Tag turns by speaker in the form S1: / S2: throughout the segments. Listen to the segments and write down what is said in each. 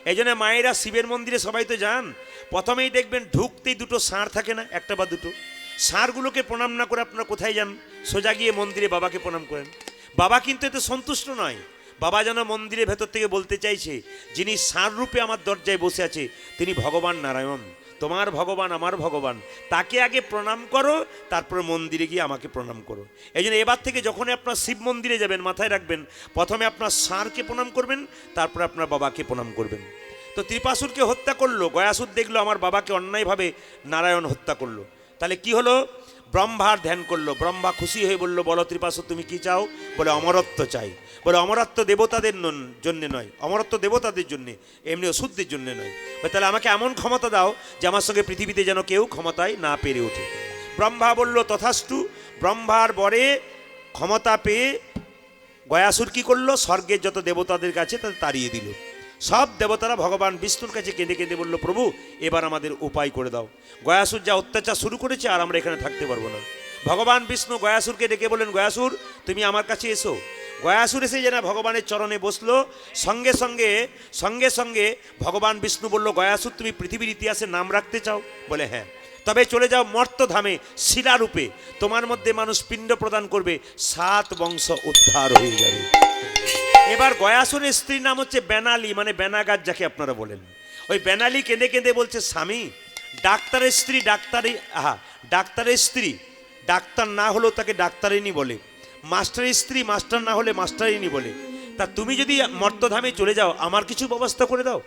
S1: এই জন্য মায়েরা শিবের মন্দিরে সবাই তো যান, প্রথমেই দেখবেন ঢুকতেই দুটো ষাঁড় থাকে না, একটা বা দুটো। ষাঁড়গুলোকে প্রণাম না করে আপনারা কোথায় যান? সোজা গিয়ে মন্দিরে বাবাকে প্রণাম করেন। বাবা কিন্তু এতে সন্তুষ্ট নয়। বাবা যেন মন্দিরের ভেতর থেকে বলতে চাইছে, যিনি ষাঁড় রূপে আমার দরজায় বসে আছে তিনি ভগবান নারায়ণ, তোমার ভগবান আমার ভগবান, তাকে আগে প্রণাম করো, তারপর মন্দিরে গিয়ে আমাকে প্রণাম করো। এই জন্য এবার থেকে যখনই আপনার শিব মন্দিরে যাবেন মাথায় রাখবেন, প্রথমে আপনার ষাঁড়কে প্রণাম করবেন, তারপর আপনার বাবাকে প্রণাম করবেন। তো ত্রিপাসুরকে হত্যা করলো, গয়াসুর দেখলো আমার বাবাকে অন্যায়ভাবে নারায়ণ হত্যা করলো, তাহলে কি হলো? ব্রহ্মার ধ্যান করলো। ব্রহ্মা খুশি হয়ে বলল, বলো ত্রিপাসুর তুমি কি চাও? বলে অমরত্ব চাই। বলে অমরত্ব দেবতাদের জন্য নয়, অমরত্ব দেবতাদের জন্য, এমনি অসুরদের জন্য নয়। তাহলে আমাকে এমন ক্ষমতা দাও যে আমার সঙ্গে পৃথিবীতে যেন কেউ ক্ষমতায় না পেরে ওঠে। ব্রহ্মা বলল তথাস্তু। ব্রহ্মার বরে ক্ষমতা পেয়ে গয়াসুর কি করলো? স্বর্গের যত দেবতাদের কাছে তাদের তাড়িয়ে দিল। সব দেবতারা ভগবান বিষ্ণুর কাছে কেঁদে কেঁদে বলল, প্রভু এবার আমাদের উপায় করে দাও। গয়াসুর যা অত্যাচার শুরু করেছে, আর আমরা এখানে থাকতে পারবো না। ভগবান বিষ্ণু গয়াসুরকে ডেকে বলেন, গয়াসুর তুমি আমার কাছে এসো। গয়াসুর এসে যেন ভগবানের চরণে বসলো, সঙ্গে সঙ্গে সঙ্গে সঙ্গে ভগবান বিষ্ণু বলল, গয়াসুর তুমি পৃথিবীর ইতিহাসে নাম রাখতে চাও? বলে হ্যাঁ। তবে চলে যাও মর্তধামে শিলারূপে, তোমার মধ্যে মানুষ পিণ্ড প্রদান করবে, 7 বংশ উদ্ধার হয়ে যাবে। এবার গয়াসুরের স্ত্রীর নাম হচ্ছে বেনালি, মানে বেনাগার যাকে আপনারা বলেন। ওই বেনালি কেঁদে কেঁদে বলছে, স্বামী ডাক্তারের স্ত্রী ডাক্তারের স্ত্রী ডাক্তার না হলেও তাকে ডাক্তারিনী বলে, মাস্টারের স্ত্রী মাস্টার না হলে মাস্টারিনী বলে, তা তুমি যদি মর্তধামে চলে যাও আমার কিছু ব্যবস্থা করে দাও।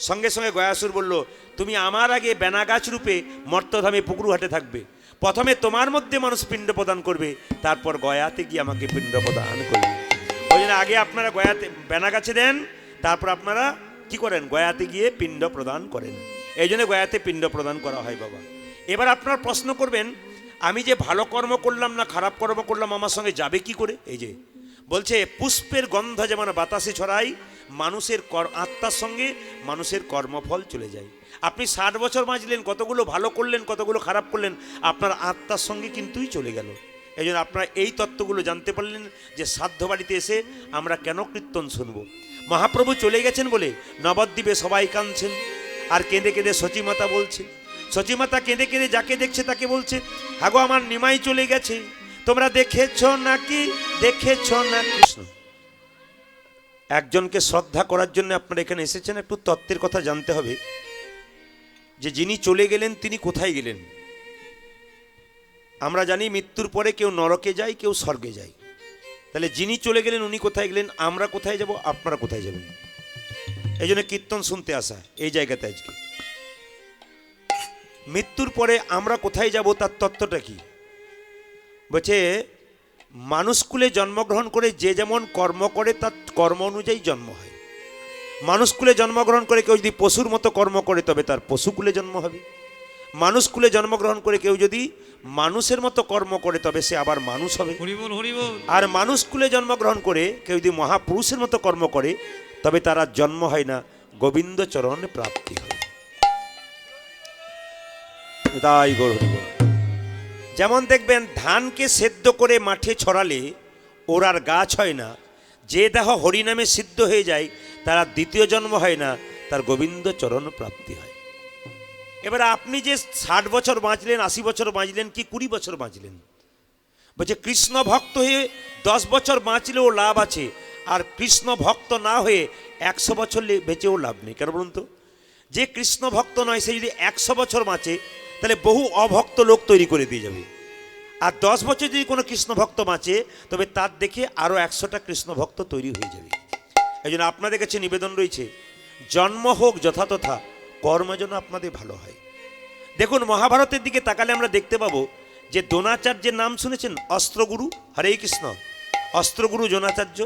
S1: সঙ্গে সঙ্গে গয়াসুর বলল, তুমি আমার আগে বেনাগাছ রূপে মর্তধামে পুকুরহাটে থাকবে, প্রথমে তোমার মধ্যে মানুষ পিণ্ড প্রদান করবে, তারপর গয়াতে গিয়ে আমাকে পিণ্ড প্রদান করবে। ওই জন্য আগে আপনারা গয়াতে বেনাগাছে দেন, তারপর আপনারা কি করেন? গয়াতে গিয়ে পিণ্ড প্রদান করেন। এই জন্য গয়াতে পিণ্ড প্রদান করা হয় বাবা। এবার আপনারা প্রশ্ন করবেন, আমি যে ভালো কর্ম করলাম না খারাপ কর্ম করলাম আমার সঙ্গে যাবে কি করে? এই যে বলছে, পুষ্পের গন্ধ যেমন বাতাসে ছড়ায়, মানুষের আত্মার সঙ্গে মানুষের কর্মফল চলে যায়। আপনি 60 বছর বাঁচলেন, কতগুলো ভালো করলেন কতগুলো খারাপ করলেন, আপনার আত্মার সঙ্গে কিন্তুই চলে গেল। এই জন্য আপনারা এই তত্ত্বগুলো জানতে পারলেন যে শ্রাদ্ধ বাড়িতে এসে আমরা কেন কীর্তন শুনব। মহাপ্রভু চলে গেছেন বলে নবদ্বীপে সবাই কাঁদছেন, আর কেঁদে কেঁদে সচিমাতা বলছে, সচিমাতা কেঁদে কেঁদে যাকে দেখছে তাকে বলছে, হাগো আমার নিমাই চলে গেছে, তোমরা দেখেছ নাকি? দেখেছ না? কৃষ্ণ একজনকে শ্রদ্ধা করার জন্য আপনারা এখানে এসেছেন, একটু তত্ত্বের কথা জানতে হবে যে যিনি চলে গেলেন তিনি কোথায় গেলেন। আমরা জানি মৃত্যুর পরে কেউ নরকে যায়, কেউ স্বর্গে যায়। তাহলে যিনি চলে গেলেন উনি কোথায় গেলেন, আমরা কোথায় যাব, আপনারা কোথায় যাবেন? এই জন্য কীর্তন শুনতে আসা এই জায়গাতে আজকে। মৃত্যুর পরে আমরা কোথায় যাব তার তত্ত্বটা কি? বলছে, মানুষকুলে জন্মগ্রহণ করে যে যেমন কর্ম করে তার কর্ম অনুযায়ী জন্ম হয়। মানুষকুলে জন্মগ্রহণ করে কেউ যদি পশুর মতো কর্ম করে তবে তার পশুকুলে জন্ম হবে। মানুষকুলে জন্মগ্রহণ করে কেউ যদি মানুষের মতো কর্ম করে তবে সে আবার মানুষ হবে। আর মানুষকুলে জন্মগ্রহণ করে কেউ যদি মহাপুরুষের মতো কর্ম করে তবে তার আর জন্ম হয় না, গোবিন্দ চরণে প্রাপ্তি হয়। তাই গৌর। যেমন দেখবেন ধানকে সেদ্ধ করে মাঠে ছড়ালে ওর আর গাছ হয় না, যে দেহ হরিনামে সিদ্ধ হয়ে যায় তার দ্বিতীয় জন্ম হয় না, তার গোবিন্দ চরণ প্রাপ্তি হয়। এবার আপনি যে 60 বছর বাঁচলেন, 80 বছর বাঁচলেন কি 20 বছর বাঁচলেন, বলছে কৃষ্ণ ভক্ত হয়ে 10 বছর বাঁচলেও লাভ আছে, আর কৃষ্ণ ভক্ত না হয়ে 100 বছর বেঁচেও লাভ নেই। কেন বলুন তো? যে কৃষ্ণ ভক্ত নয় সে যদি 100 বছর বাঁচে তাহলে বহু অভক্ত লোক তৈরি করে দিয়ে যাবে। আর 10 বছর যদি কোনো কৃষ্ণ ভক্ত বাঁচে তবে তার দেখে আরও 100টা কৃষ্ণ ভক্ত তৈরি হয়ে যাবে। এই জন্য আপনাদের কাছে নিবেদন রয়েছে, জন্ম হোক যথাতথা, কর্ম যেন আপনাদের ভালো হয়। দেখুন মহাভারতের দিকে তাকালে আমরা দেখতে পাবো যে দ্রোণাচার্যের নাম শুনেছেন, অস্ত্রগুরু। হরে কৃষ্ণ। অস্ত্রগুরু দ্রোণাচার্য,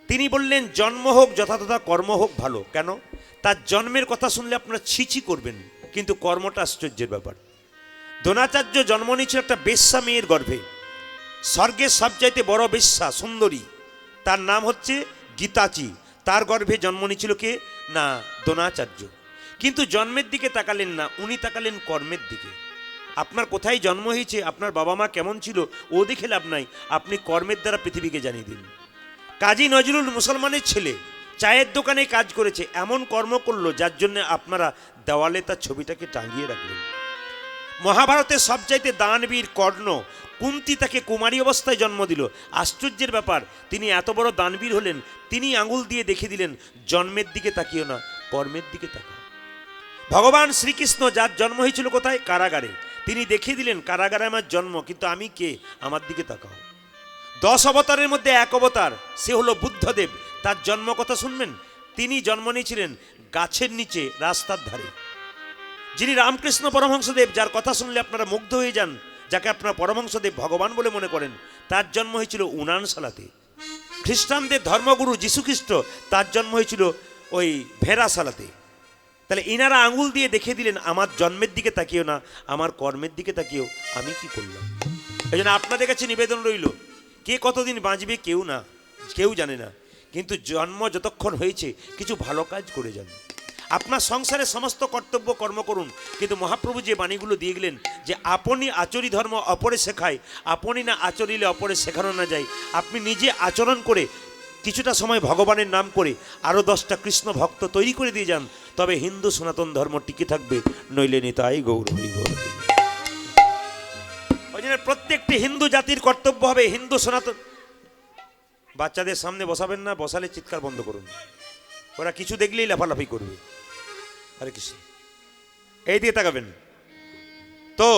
S1: তিনি বললেন জন্ম হোক যথাতথা, কর্ম হোক ভালো। কেন? তার জন্মের কথা শুনলে আপনারা ছিছি করবেন, কিন্তু কর্মটা আশ্চর্যের ব্যাপার। দ্রোণাচার্য জন্ম নিয়েছিল একটা বেশ্যা মেয়ের গর্ভে, স্বর্গের সবচাইতে বড় বেশ্যা সুন্দরী, তার নাম হচ্ছে গীতাচি। তার গর্ভে জন্ম নিয়েছিল কে না? দ্রোণাচার্য। কিন্তু জন্মের দিকে তাকালেন না, উনি তাকালেন কর্মের দিকে। আপনার কোথায় জন্ম হয়েছে, আপনার বাবা মা কেমন ছিল ও দেখে লাভ নাই, আপনি কর্মের দ্বারা পৃথিবীকে জানিয়ে দিন। কাজী নজরুল মুসলমানের ছেলে, চায়ের দোকানে কাজ করেছে, এমন কর্ম করলো যার জন্য আপনারা দেওয়ালে তার ছবিটাকে টাঙিয়ে রাখলেন। মহাভারতের সবচাইতে দানবীর কর্ণ, কুন্তী তাকে কুমারী অবস্থায় জন্ম দিল। আশ্চর্যের ব্যাপার, তিনি এত বড় দানবীর হলেন, তিনি আঙুল দিয়ে দেখিয়ে দিলেন জন্মের দিকে তাকিও না, কর্মের দিকে তাকাও। ভগবান শ্রীকৃষ্ণ, যার জন্ম হয়েছিল কোথায়? কারাগারে, তিনি দেখিয়ে দিলেন কারাগারে আমার জন্ম, কিন্তু আমি কে? আমার দিকে তাকাও। 10 অবতারের মধ্যে এক অবতার, সে হলো বুদ্ধদেব। তার জন্ম কথা শুনবেন, তিনি জন্ম নিয়েছিলেন গাছের নিচে, রাস্তার ধারে। যিনি রামকৃষ্ণ পরমহংসদেব, যার কথা শুনলে আপনারা মুগ্ধ হয়ে যান, যাকে আপনারা পরমহংসদেব ভগবান বলে মনে করেন, তার জন্ম হয়েছিল উনানশালাতে। খ্রিস্টানদের ধর্মগুরু যীশুখ্রিস্ট, তার জন্ম হয়েছিল ওই ভেড়াশালাতে। তাহলে ইনারা আঙুল দিয়ে দেখিয়ে দিলেন আমার জন্মের দিকে তাকিও না, আমার কর্মের দিকে তাকিও, আমি কি করলাম। এই জন্য আপনাদের কাছে নিবেদন রইল, কে কতদিন বাঁচবে কেউ জানে না, কিন্তু জন্ম যতক্ষণ হয়েছে কিছু ভালো কাজ করে যান। আপনার সংসারে সমস্ত কর্তব্য কর্ম করুন, কিন্তু মহাপ্রভু যে বাণীগুলো দিয়ে গেলেন যে আপনি আচরি ধর্ম অপরে শেখায়, আপনি না আচরিলে অপরে শেখানো না যায়। আপনি নিজে আচরণ করে কিছুটা সময় ভগবানের নাম করে আরও 10টা কৃষ্ণ ভক্ত তৈরি করে দিয়ে যান, তবে হিন্দু সনাতন ধর্ম টিকে থাকবে, নইলে নিতাই গৌর হরি গৌর। ওই জন্য প্রত্যেকটি হিন্দু জাতির কর্তব্য হবে হিন্দু সনাতন। বাচ্চাদের সামনে বসাবেন না, বসালে চিৎকার বন্ধ করুন, ওরা কিছু দেখলেই লাফালাফি করবে। হরে কৃষ্ণ, এই দিয়ে তাকাবেন তো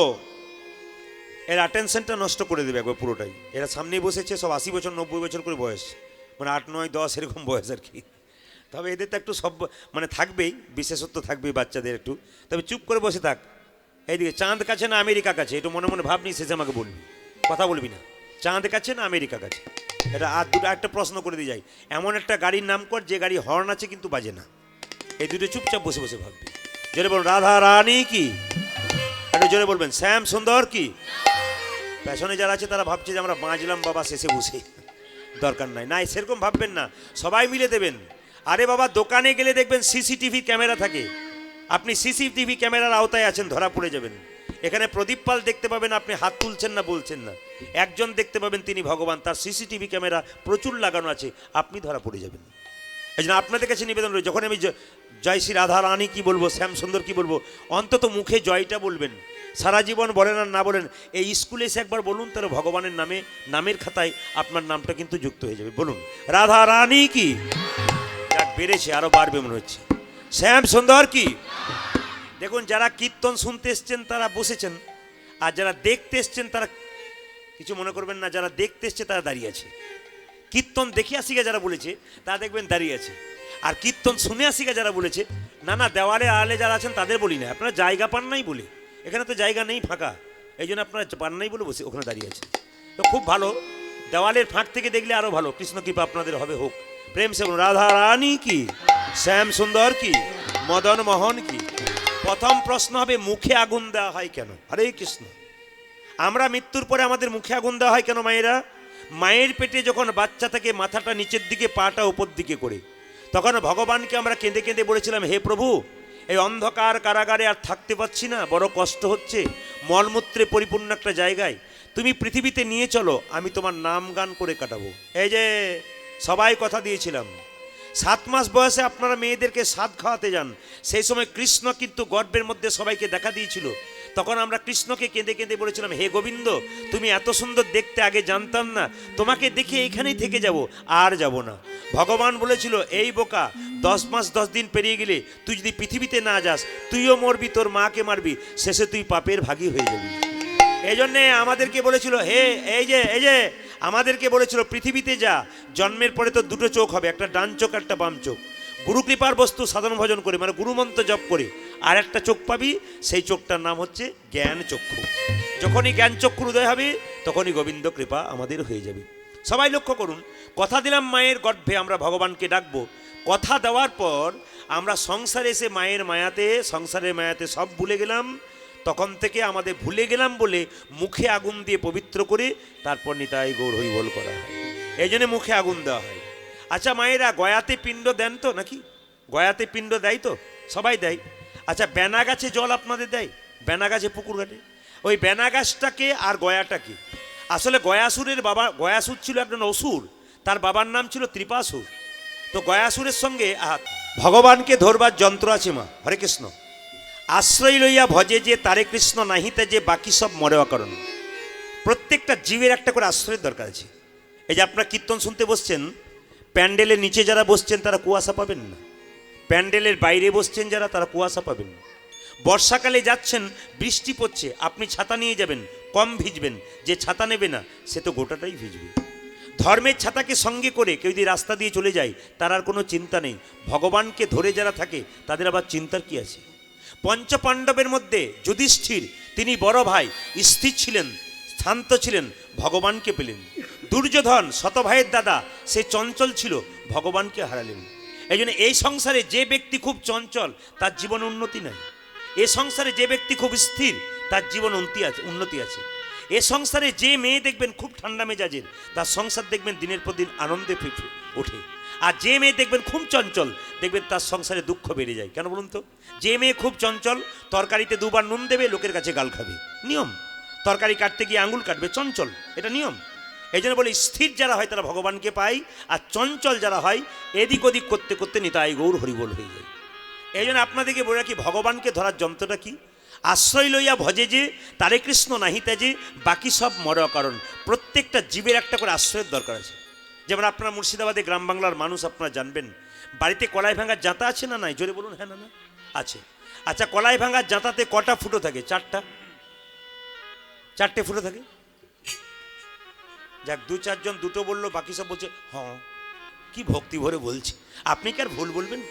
S1: এর অ্যাটেনশনটা নষ্ট করে দেবে একবার পুরোটাই। এরা সামনেই বসেছে, সব 80 বছর 90 বছর করে বয়স, মানে 8, 9, 10 এরকম বয়স আর কি। তবে এদের তো একটু সব মানে থাকবেই, বিশেষত্ব থাকবেই বাচ্চাদের একটু। তবে চুপ করে বসে থাক। এইদিকে চাঁদ কাছে না আমেরিকা কাছে, একটু মনে মনে ভাবনি, শেষে আমাকে বলবি, কথা বলবি না। চাঁদ কাছে না আমেরিকা কাছে, এটা আর দুটো একটা প্রশ্ন করে দিয়ে যাই। এমন একটা গাড়ির নাম কর যে গাড়ি হর্ন আছে কিন্তু বাজে না। এই দুটো চুপচাপ বসে বসে ভাববি। জোরে বলুন রাধা রানী কি, একটু জোরে বলবেন শ্যাম সুন্দর কি। পেছনে যারা আছে তারা ভাবছে যে আমরা বাঁচলাম বাবা শেষে বসে, দরকার নাই। না, সেরকম ভাববেন না, সবাই মিলে দেবেন। আরে বাবা, দোকানে গেলে দেখবেন সিসিটিভি ক্যামেরা থাকে, আপনি সিসিটিভি ক্যামেরার আওতায় আছেন, ধরা পড়ে যাবেন। এখানে প্রদীপ পাল দেখতে পাবেন, আপনি হাত তুলছেন না, বলছেন না। একজন দেখতে পাবেন, তিনি ভগবান, তার সিসিটিভি ক্যামেরা প্রচুর লাগানো আছে, আপনি ধরা পড়ে যাবেন। এই জন্য আপনাদের কাছে নিবেদন রয়েছে, যখন আমি জয় শ্রী রাধা রানী কি বলবো, শ্যাম সুন্দর কি বলবো, অন্তত মুখে জয়টা বলবেন। সারা জীবন বলেন আর না বলেন, এই স্কুলে এসে একবার বলুন, তাহলে ভগবানের নামে, নামের খাতায় আপনার নামটা কিন্তু যুক্ত হয়ে যাবে। বলুন রাধা রানী কি। যাক, বেড়েছে, আরো বাড়বে মনে হচ্ছে। শ্যাম সুন্দর কি। দেখুন, যারা কীর্তন শুনতে এসছেন তারা বসেছেন, আর যারা দেখতে এসছেন তারা কিছু মনে করবেন না, যারা দেখতে এসছে তারা দাঁড়িয়ে আছে। কীর্তন দেখে আসিগা যারা বলেছে তারা দেখবেন দাঁড়িয়ে আছে, আর কীর্তন শুনে আসিগা যারা বলেছে না না দেওয়ালে আড়ালে যারা আছেন তাদের বলি না, আপনারা জায়গা পান নাই বলে, এখানে তো জায়গা নেই, ফাঁকা, এই জন্য আপনারা পান নাই বলে বসে ওখানে দাঁড়িয়ে আছে। তো খুব ভালো, দেওয়ালের ফাঁক থেকে দেখলে আরো ভালো। কৃষ্ণ কৃপা আপনাদের হবে, হোক। প্রেম সে বলুন রাধা রানী কি, শ্যাম সুন্দর কি, মদন মোহন কি। প্রথম প্রশ্ন হবে, মুখে আগুন দেওয়া হয় কেন? হরে কৃষ্ণ। আমরা মৃত্যুর পরে আমাদের মুখে আগুন দেওয়া হয় কেন? মায়েরা, মায়ের পেটে যখন বাচ্চা থাকে, মাথাটা নিচের দিকে, পাটা উপর দিকে করে, তখন ভগবানকে আমরা কেঁদে কেঁদে বলেছিলাম, হে প্রভু, এই অন্ধকার কারাগারে আর থাকতে পারছি না, বড় কষ্ট হচ্ছে, মলমূত্রে পরিপূর্ণ একটা জায়গায় তুমি পৃথিবীতে নিয়ে চলো, আমি তোমার নাম গান করে কাটাবো। এই যে সবাই কথা দিয়েছিলাম, 7 মাস বয়সে আপনারা মেয়েদেরকে সাধ খাওয়াতে যান, সেই সময় কৃষ্ণ কিন্তু গর্ভের মধ্যে সবাইকে দেখা দিয়েছিল। তখন আমরা কৃষ্ণকে কেঁদে কেঁদে বলেছিলাম, হে গোবিন্দ, তুমি এত সুন্দর দেখতে, আগে জানতাম না, তোমাকে দেখে এখানেই থেকে যাব, আর যাব না। ভগবান বলেছিল, এই বোকা, 10 মাস 10 দিন পেরিয়ে গেলে তুই যদি পৃথিবীতে না যাস, তুইও মরবি, তোর মাকে মারবি, শেষে তুই পাপের ভাগী হয়ে যাবি। এই জন্যে আমাদেরকে বলেছিল, হে এই যে আমাদেরকে বলেছিল, পৃথিবীতে যা, জন্মের পরে তো 2টো চোখ হবে, একটা ডান চোখ, একটা বাম চোখ। গুরু কৃপার বস্তু সাধন ভজন করে, মানে গুরুমন্ত্র জপ করে, আর একটা চোখ পাবি, সেই চোখটার নাম হচ্ছে জ্ঞান চক্ষু। যখনই জ্ঞান চক্ষুর উদয় হবে, তখনই গোবিন্দ কৃপা আমাদের হয়ে যাবে। সবাই লক্ষ্য করুন, কথা দিলাম মায়ের গর্ভে আমরা ভগবানকে ডাকবো, কথা দেওয়ার পর আমরা সংসারে এসে মায়ের মায়াতে, সংসারের মায়াতে সব ভুলে গেলাম। তখন থেকে আমাদের ভুলে গেলাম বলে মুখে আগুন দিয়ে পবিত্র করে তারপর নিতাই গৌর হরি বল করা হয়, এই জন্য মুখে আগুন দেওয়া হয়। আচ্ছা মায়েরা, গয়াতে পিণ্ড দেন তো নাকি? গয়াতে পিণ্ড দেয় তো, সবাই দেয়। আচ্ছা, বেনা গাছে জল আপনাদের দেয়? বেনা গাছে, পুকুর ঘাটে, ওই বেনা গাছটাকে আর গয়াটাকে, আসলে গয়াসুরের বাবা, গয়াসুর ছিল একজন অসুর, তার বাবার নাম ছিল ত্রিপাসুর। তো গয়াসুরের সঙ্গে ভগবানকে ধরবার যন্ত্র আছে মা। হরে কৃষ্ণ। আশ্রয় লইয়া ভজে যে তারে কৃষ্ণ নাহিতে যে বাকি সব মরে অকারণ। প্রত্যেকটা জীবের একটা করে আশ্রয়ের দরকার আছে। এই যে আপনারা কীর্তন শুনতে বসছেন, প্যান্ডেলের নিচে যারা বসছেন তারা কুয়াশা পাবেন না, প্যান্ডেলের বাইরে বসছেন যারা তারা কুয়াশা পাবেন না। বর্ষাকালে যাচ্ছেন, বৃষ্টি পড়ছে, আপনি ছাতা নিয়ে যাবেন, কম ভিজবেন। যে ছাতা নেবে না সে তো গোটাটাই ভিজবে। ধর্মের ছাতাকে সঙ্গে করে কেউ যদি রাস্তা দিয়ে চলে যায় তার আর কোনো চিন্তা নেই। ভগবানকে ধরে যারা থাকে তাদের আবার চিন্তার কি আছে? পঞ্চপাণ্ডবের মধ্যে যুধিষ্ঠির, তিনি বড় ভাই, স্থির ছিলেন, শান্ত ছিলেন, ভগবানকে পেলেন। দুর্যোধন শত ভাইয়ের দাদা, সে চঞ্চল ছিল, ভগবানকে হারালেন। এই জন্য এই সংসারে যে ব্যক্তি খুব চঞ্চল তার জীবনে উন্নতি নাই। এ সংসারে যে ব্যক্তি খুব স্থির তার জীবন উন্নতি আছে। এ সংসারে যে মেয়ে দেখবেন খুব ঠান্ডা মেজাজের, তার সংসার দেখবেন দিনের পর দিন আনন্দে ওঠে। আর যে মেয়ে দেখবেন খুব চঞ্চল, দেখবেন তার সংসারে দুঃখ বেড়ে যায়। কেন বলুন তো? যে মেয়ে খুব চঞ্চল, তরকারিতে দুবার নুন দেবে, লোকের কাছে গাল খাবে, নিয়ম। তরকারি কাটতে গিয়ে আঙুল কাটবে, চঞ্চল, এটা নিয়ম। এই জন্য বলি স্থির যারা হয় তারা ভগবানকে পায়, আর চঞ্চল যারা হয় এদিক ওদিক করতে করতে নিতাই গৌর হরিবোল হয়ে যায়। এই জন্য আপনাদেরকে বলে রাখি, ভগবানকে ধরার যন্ত্রটা কি? আশ্রয় লইয়া ভজে যে তারে কৃষ্ণ নাহিতে যে বাকি সব মর কারণ। প্রত্যেকটা জীবের একটা করে আশ্রয়ের দরকার আছে। যেমন আপনার মুর্শিদাবাদে গ্রাম বাংলার মানুষ আপনারা জানবেন, বাড়িতে কলাই ভাঙার জাঁতা আছে না নাই? জোরে বলুন। হ্যাঁ না না আছে। আচ্ছা, কলাই ভাঙার জাঁতাতে কটা ফুটো থাকে? চারটে ফুটো থাকে। যাক, দু চারজন দুটো বললো, বাকি সব বলছে হ্যাঁ, কি ভক্তি ভরে বলছি। আপনি কি আর ভুল বলবেন?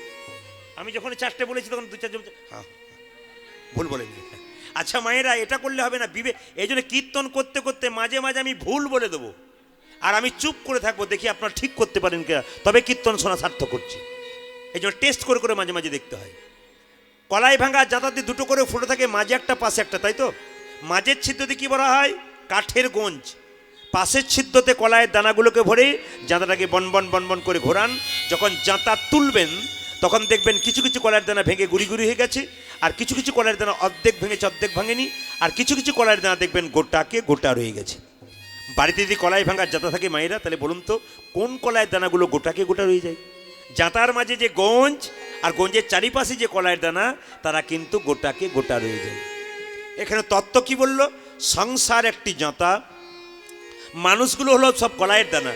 S1: আমি যখন চারটে বলেছি তখন দু চারজন হ্যাঁ, ভুল বলেনি। আচ্ছা মায়েরা, এটা করলে হবে না, এই জন্য কীর্তন করতে করতে মাঝে মাঝে আমি ভুল বলে দেবো, আর আমি চুপ করে থাকবো, দেখি আপনারা ঠিক করতে পারেন কিনা, তবে কীর্তন শোনা সার্থক করছে। এই জন্য টেস্ট করে করে মাঝে মাঝে দেখতে হয়। কলাই ভাঙা জাতাতে দুটো করে ফুটো থাকে, মাঝে একটা পাশে একটা, তাই তো? মাঝের ছিদ্রতে কি বলা হয়? কাঠের গঞ্জ। পাশের ছিদ্রতে কলাইয়ের দানাগুলোকে ভরে জাঁতাটাকে বনবন বনবন করে ঘোরান। যখন জাঁতা তুলবেন তখন দেখবেন কিছু কিছু কলাইয়ের দানা ভেঙে গুড়ি গুড়ি হয়ে গেছে, আর কিছু কিছু কলাইয়ের দানা অর্ধেক ভেঙেছে অর্ধেক ভাঙেনি, আর কিছু কিছু কলাইয়ের দানা দেখবেন গোটাকে গোটা রয়ে গেছে। বাড়িতে যদি কলাই ভাঙার জাঁতা থাকে মায়েরা, তাহলে বলুন তো কোন কলাইয়ের দানাগুলো গোটাকে গোটা রয়ে যায়? জাঁতার মাঝে যে গঞ্জ আর গঞ্জের চারিপাশে যে কলাইয়ের দানা, তারা কিন্তু গোটাকে গোটা রয়ে যায়। এখানে তত্ত্ব কি বলল? সংসার একটি জাঁতা, মানুষগুলো হলো সব কলাইয়ের দানা।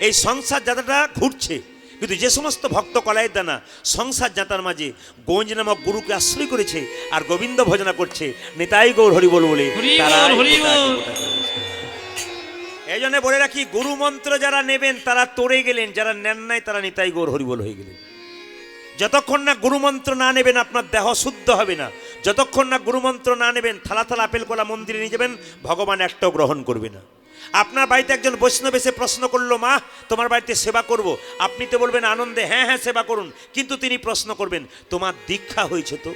S1: এই সংসার জাঁতাটা ঘুরছে, কিন্তু যে সমস্ত ভক্ত কলাইয়ের দানা সংসার জাঁতার মাঝে গঞ্জ নামক গুরুকে আশ্রয় করেছে আর গোবিন্দ ভজনা করছে, নিতাই গৌর হরিবোল বলে, এই জন্য বলে রাখি, গুরু মন্ত্র যারা নেবেন তারা তরে গেলেন, যারা নেন নাই তারা নিতাই গৌর হরিবোল হয়ে গেলেন। যতক্ষণ না গুরুমন্ত্র না নেবেন আপনার দেহ শুদ্ধ হবে না। যতক্ষণ না গুরুমন্ত্র না নেবেন, থালা থালা আপেল কলা মন্দিরে নিয়ে যাবেন, ভগবান একটাও গ্রহণ করবে না। আপনার বাড়িতে একজন বৈষ্ণব এসে প্রশ্ন করলো, মা তোমার বাড়িতে সেবা করব, আপনি তো বলবেন আনন্দে হ্যাঁ হ্যাঁ সেবা করুন, কিন্তু তিনি প্রশ্ন করবেন তোমার দীক্ষা হয়েছে তো?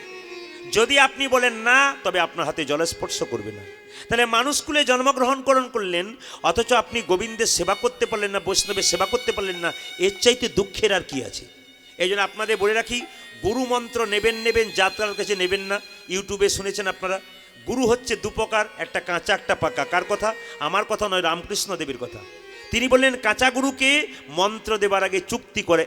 S1: যদি আপনি বলেন না, তবে আপনার হাতে জলস্পর্শ করবে না। তাহলে মানুষকুলে জন্মগ্রহণ করলেন, অথচ আপনি গোবিন্দের সেবা করতে পারলেন না, বৈষ্ণবের সেবা করতে পারলেন না, এর চাইতে দুঃখের আর কি আছে? এই জন্য আপনাদের বলে রাখি, গুরু মন্ত্র নেবেন, যাত্রার কাছে নেবেন না। ইউটিউবে শুনেছেন আপনারা, গুরু হচ্ছে দুপ্রকার, একটা কাঁচা একটা পাকা। কার কথা? আমার কথা নয়, রামকৃষ্ণ দেবের কথা। তিনি বললেন কাঁচা গুরুকে মন্ত্র দেবার আগে চুক্তি করে,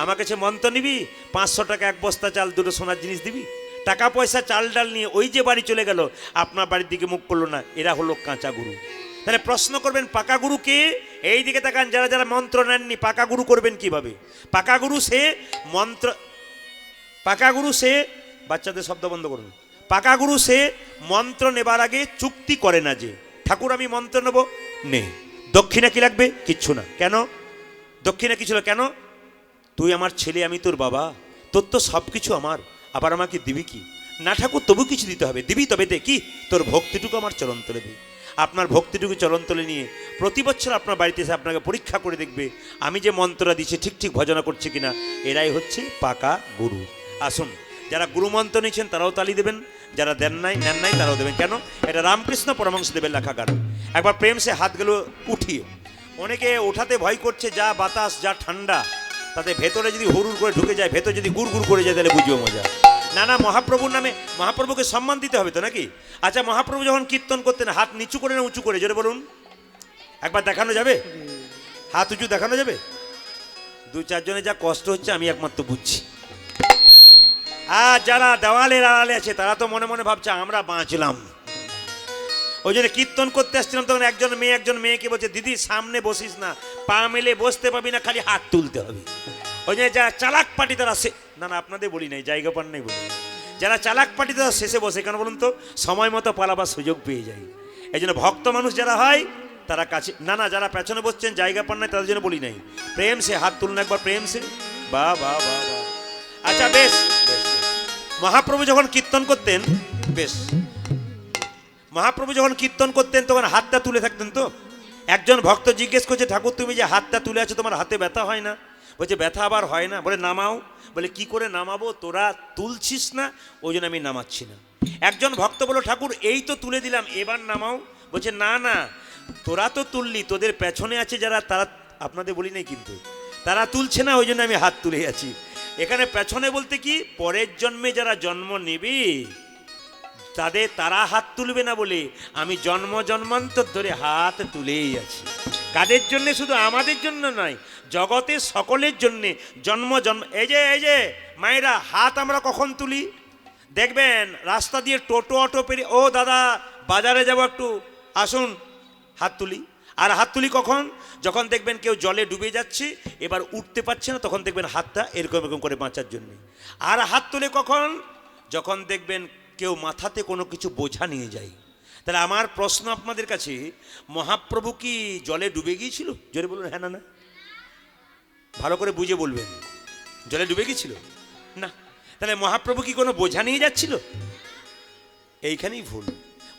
S1: আমার কাছে মন্ত্র নিবি, 500 টাকা এক বস্তা চাল, দুটো সোনার জিনিস দিবি। টাকা পয়সা চাল ডাল নিয়ে ওই যে বাড়ি চলে গেল, আপনার বাড়ির দিকে মুখ করলো না, এরা হলো কাঁচা গুরু। তাহলে প্রশ্ন করবেন পাকা গুরুকে? এই দিকে তাকান, যারা যারা মন্ত্র নেননি, পাকা গুরু করবেন কিভাবে? পাকা গুরু সে বাচ্চাদের শব্দ বন্ধ করুন। পাকা গুরু সে মন্ত্র নেবার আগে চুক্তি করে না যে ঠাকুর আমি মন্ত্র নেব, নে, দক্ষিণা কি লাগবে? কিচ্ছু না। কেন দক্ষিণা কিছু না? কেন? তুই আমার ছেলে, আমি তোর বাবা, তোর তো সব কিছু আমার, আবার আমাকে দিবি কি? না ঠাকুর, তবু কিছু দিতে হবে। দিবি, তবে দে। কি? তোর ভক্তিটুকু আমার চরণ তলে দে। আপনার ভক্তিটুকু চরণ তলে নিয়ে প্রতি বছর আপনার বাড়িতে এসে আপনাকে পরীক্ষা করে দেখবে আমি যে মন্ত্রটা দিচ্ছি ঠিক ঠিক ভজনা করছি কিনা। এরাই হচ্ছে পাকা গুরু। আসুন, যারা গুরু মন্ত্র নিয়েছেন তারাও তালি দেবেন, যারা নেন নাই তারাও দেবেন। কেন? এটা রামকৃষ্ণ পরমহংসদেবের লেখা গান। একবার প্রেম সে হাতগুলো উঠিয়ে, অনেকে ওঠাতে ভয় করছে, যা বাতাস যা ঠান্ডা, তাতে ভেতরে যদি হুড়ুর করে ঢুকে যায়, ভেতর যদি গুড় গুড় করে যায়, তাহলে বুঝিও মজা। না না, মহাপ্রভুর নামে মহাপ্রভুকে সম্মান দিতে হবে তো নাকি? আচ্ছা, মহাপ্রভু যখন কীর্তন করতেন হাত নিচু করে না উঁচু করে? জোরে বলুন, একবার দেখানো যাবে? হাত উঁচু দেখানো যাবে? দু চারজনে যা কষ্ট হচ্ছে আমি একমাত্র বুঝছি। আর যারা দেওয়ালের আড়ালে আছে তারা তো মনে মনে ভাবছে আমরা বাঁচলাম। ওই জন্য কীর্তন করতে আসছিলাম তখন একজন মেয়েকে বলছে, দিদি সামনে বসিস না, পা মেলে বসতে পাবি না, খালি হাত তুলতে হবে। ওই জন্য যা চালাক পাটি তারা না আপনাদের বলি নাই, জায়গা পান নাই বলি, যারা চালাক পাটি তারা শেষে বসে, কেন বলুন তো, সময় মতো পালাবার সুযোগ পেয়ে যায়। এই জন্য ভক্ত মানুষ যারা হয় তারা কাছে, না যারা পেছনে বসছেন জায়গা পান নাই তাদের জন্য বলি নাই, প্রেম সে হাত তুলুন একবার, প্রেম সে বা বা বা। আচ্ছা বেশ, মহাপ্রভু যখন কীর্তন করতেন, বেশ, মহাপ্রভু যখন কীর্তন করতেন তখন হাতটা তুলে থাকতেন তো। একজন ভক্ত জিজ্ঞেস করছে, ঠাকুর তুমি যে হাতটা তুলে আছো তোমার হাতে ব্যথা হয় না? বলছে ব্যথা আবার হয় না। বলে নামাও। বলে কি করে নামাবো, তোরা তুলছিস না ওই জন্য আমি নামাচ্ছি না। একজন ভক্ত বলল, ঠাকুর এই তো তুলে দিলাম এবার নামাও। বলছে না তোরা তো তুললি, তোদের পেছনে আছে যারা, তারা, আপনাদের বলি নাই কিন্তু, তারা তুলছে না ওই জন্য আমি হাত তুলে আছি। এখানে পেছনে বলতে কি, পরের জন্মে যারা জন্ম নেবে তারা হাত তুলবে না বলে আমি জন্মান্তর ধরে হাত তুলেই আছি। কাদের জন্য? শুধু আমাদের জন্য নয়, জগতের সকলের জন্যে। জন্ম এই যে মায়েরা, হাত আমরা কখন তুলি দেখবেন, রাস্তা দিয়ে টোটো অটো পেরিয়ে, ও দাদা বাজারে যাবো একটু আসুন, হাত তুলি। আর হাত তুলি কখন? যখন দেখবেন কেউ জলে ডুবে যাচ্ছে, এবার উঠতে পারছে না, তখন দেখবেন হাতটা এরকম করে বাঁচার জন্য। আর হাত তুলে কখন? যখন দেখবেন কেউ মাথাতে কোনো কিছু বোঝা নিয়ে যায়। তাহলে আমার প্রশ্ন আপনাদের কাছে, মহাপ্রভু কি জলে ডুবে গিয়েছিল? জোরে বলুন হ্যাঁ না। ভালো করে বুঝে বলবেন, জলে ডুবে গিয়েছিল না। তাহলে মহাপ্রভু কি কোনো বোঝা নিয়ে যাচ্ছিল? এইখানেই ভুল।